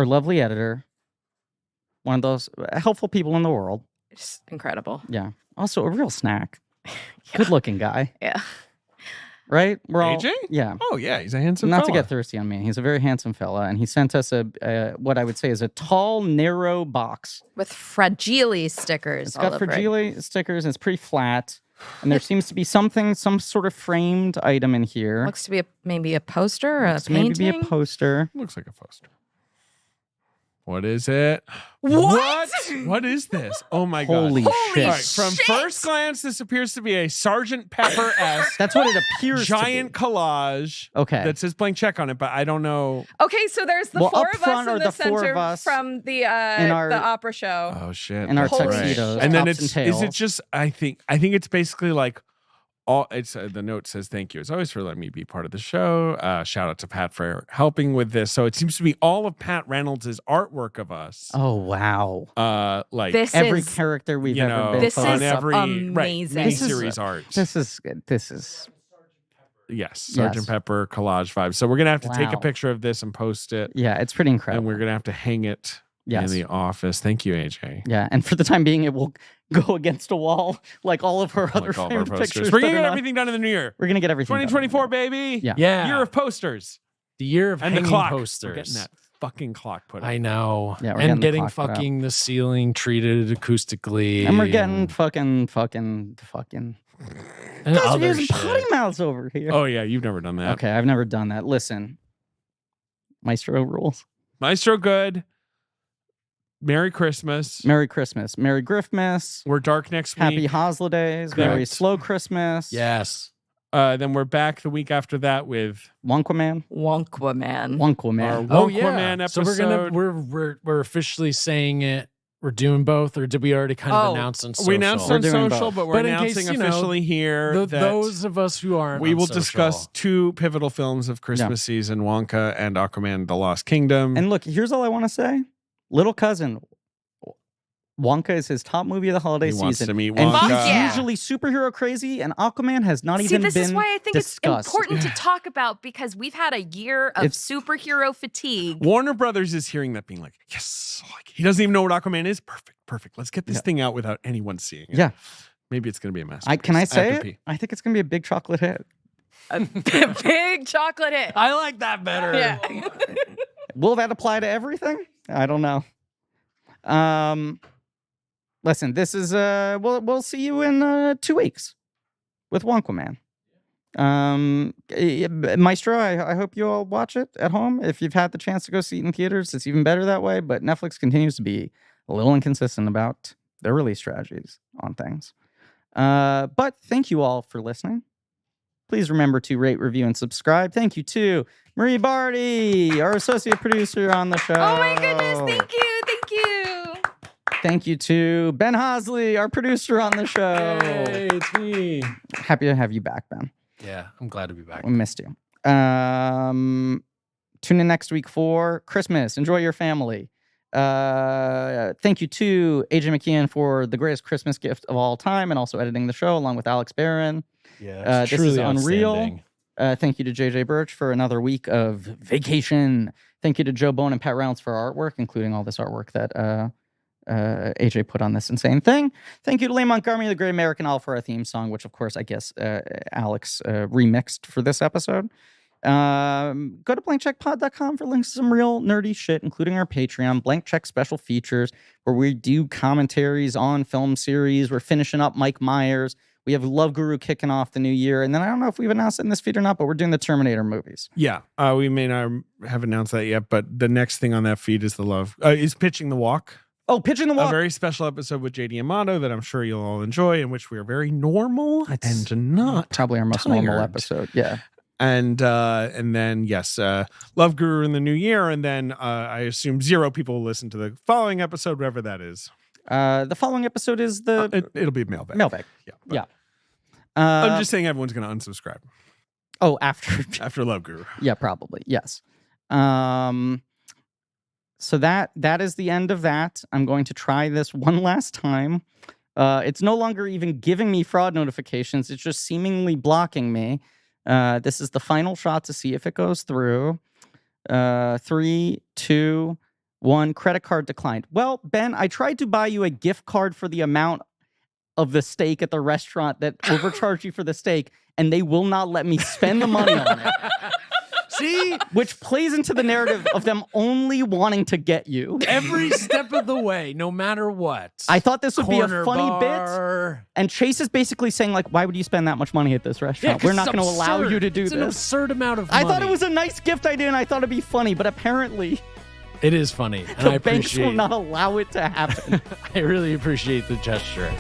lovely editor, one of those helpful people in the world. It's incredible. Yeah. Also a real snack. Good looking guy. Yeah. Right? We're all AJ? Yeah. Oh yeah, he's a handsome Not fella. to get thirsty on me. He's a very handsome fella, and he sent us a what I would say is a tall, narrow box. With fragile stickers. It's all got over it. fragile stickers, and it's pretty flat. And there seems to be some sort of framed item in here. Looks to be maybe a poster or a Looks to painting. maybe be a poster. Looks like a poster. What is it? What? What is this? Oh my Holy god! shit! All right, from first glance, this appears to be a Sergeant Pepper-esque That's what it appears giant to be. collage. Okay. That says blank check on it, but I don't know. Okay, so there's the Well, four up of front us are in the the four center of us from the our- opera show. Oh shit! In our that's right. tuxedos, and then tops it's and is it tails. just? I think it's basically like. All it's the note says thank you as always for letting me be part of the show. Shout out to Pat for helping with this. So it seems to be all of Pat Reynolds' artwork of us. Oh wow! Like This Every is character we've you ever know, been. This on is every amazing. right, miniseries art. This is Yes, Sergeant Yes. Pepper collage vibe. So we're gonna have to take a Wow. picture of this and post it, yeah, it's pretty and incredible. we're gonna have to hang it Yes. in the office. Thank you, AJ. Yeah, and for the time being, it will go against a wall like all of our other Like all of our framed posters. pictures. We're that gonna are get not- everything done in the new year. We're gonna get everything. done. 2024, baby. Yeah. Yeah. Year of posters. The year of And the hanging clock. We're posters. getting that fucking clock put up. I know. Yeah, we're getting and the getting clock put up. fucking the ceiling treated acoustically. And we're getting fucking. and Guys are other using shit. potty mouths over here. Oh yeah, you've never done that. Okay, I've never done that. Listen, Maestro rules. Maestro good. Merry Christmas. Merry Christmas. Merry Griffmas. We're dark next week. Happy holidays. Merry Correct. slow Christmas. Yes. Then we're back the week after that with Wonka Man. Wonka Man. Wonka Man. our Oh Wonka yeah. Man episode. So we're officially saying it. We're doing both, or did we already kind of announce on social? We announced We're on doing social, both. but we're But in case, announcing you know, officially here that those of us who aren't. we on will social. discuss two pivotal films of Christmas season: Wonka and Aquaman: The Lost Kingdom. And look, here's all I want to say. Little cousin, Wonka is his top movie of the holiday he season. wants to meet And Wonka. Fuck he's yeah. usually superhero crazy, and Aquaman has not See, even this been is why I think discussed. it's important to talk about because we've had a year of It's- superhero fatigue. Warner Brothers is hearing that, being like, "Yes, like, he doesn't even know what Aquaman is. Perfect. Let's get this thing out without anyone seeing it." Yeah. Maybe it's going to be a masterpiece. Can I say have it? to pee. I think it's going to be a big chocolate hit. A big chocolate hit. I like that better. Yeah. Will that apply to everything? I don't know. Listen, this is we'll see you in 2 weeks with Wonka Man. Maestro, I hope you all watch it at home. If you've had the chance to go see it in theaters, it's even better that way. But Netflix continues to be a little inconsistent about their release strategies on things. But thank you all for listening. Please remember to rate, review, and subscribe. Thank you to Marie Bardi, our associate producer on the show. Oh my goodness. Thank you. Thank you. Thank you to Ben Hosley, our producer on the show. Hey, it's me. Happy to have you back, Ben. Yeah, I'm glad to be back. We missed you. Tune in next week for Christmas. Enjoy your family. Thank you to AJ McKeon for the greatest Christmas gift of all time and also editing the show along with Alex Barron. Yeah, this is unreal. Thank you to JJ Birch for another week of vacation. Thank you to Joe Bone and Pat Reynolds for our artwork, including all this artwork that AJ put on this insane thing. Thank you to Lee Montgomery, the Great American Owl, for our theme song, which of course I guess Alex remixed for this episode. Go to blankcheckpod.com for links to some real nerdy shit, including our Patreon, Blank Check special features, where we do commentaries on film series. We're finishing up Mike Myers. We have Love Guru kicking off the new year. And then I don't know if we've announced it in this feed or not, but we're doing the Terminator movies. Yeah, we may not have announced that yet, but the next thing on that feed is is Pitching the Walk. Oh, Pitching the Walk. A very special episode with JD Amato that I'm sure you'll all enjoy, in which we are very normal and not probably our most tired. normal episode. Yeah. And then yes, Love Guru in the new year, and then I assume 0 people will listen to the following episode, whatever that is. The following episode is the It'll be mailbag. mailbag. Yeah. Yeah. I'm just saying everyone's going to unsubscribe after Love Guru. Yeah, probably. Yes. So that is the end of that. I'm going to try this one last time. It's no longer even giving me fraud notifications. It's just seemingly blocking me. This is the final shot to see if it goes through. 3, 2, 1. Credit card declined. Well, Ben, I tried to buy you a gift card for the amount of the steak at the restaurant that overcharged you for the steak, and they will not let me spend the money on it. See? Which plays into the narrative of them only wanting to get you. Every step of the way, no matter what. I thought this would be a Corner funny bar. bit. And Chase is basically saying, like, why would you spend that much money at this restaurant? We're not going to allow you to do it's this. It's an absurd amount of money. I thought it was a nice gift idea, and I thought it'd be funny, but apparently it is funny. And the I banks will appreciate not allow it to happen. I really appreciate the gesture.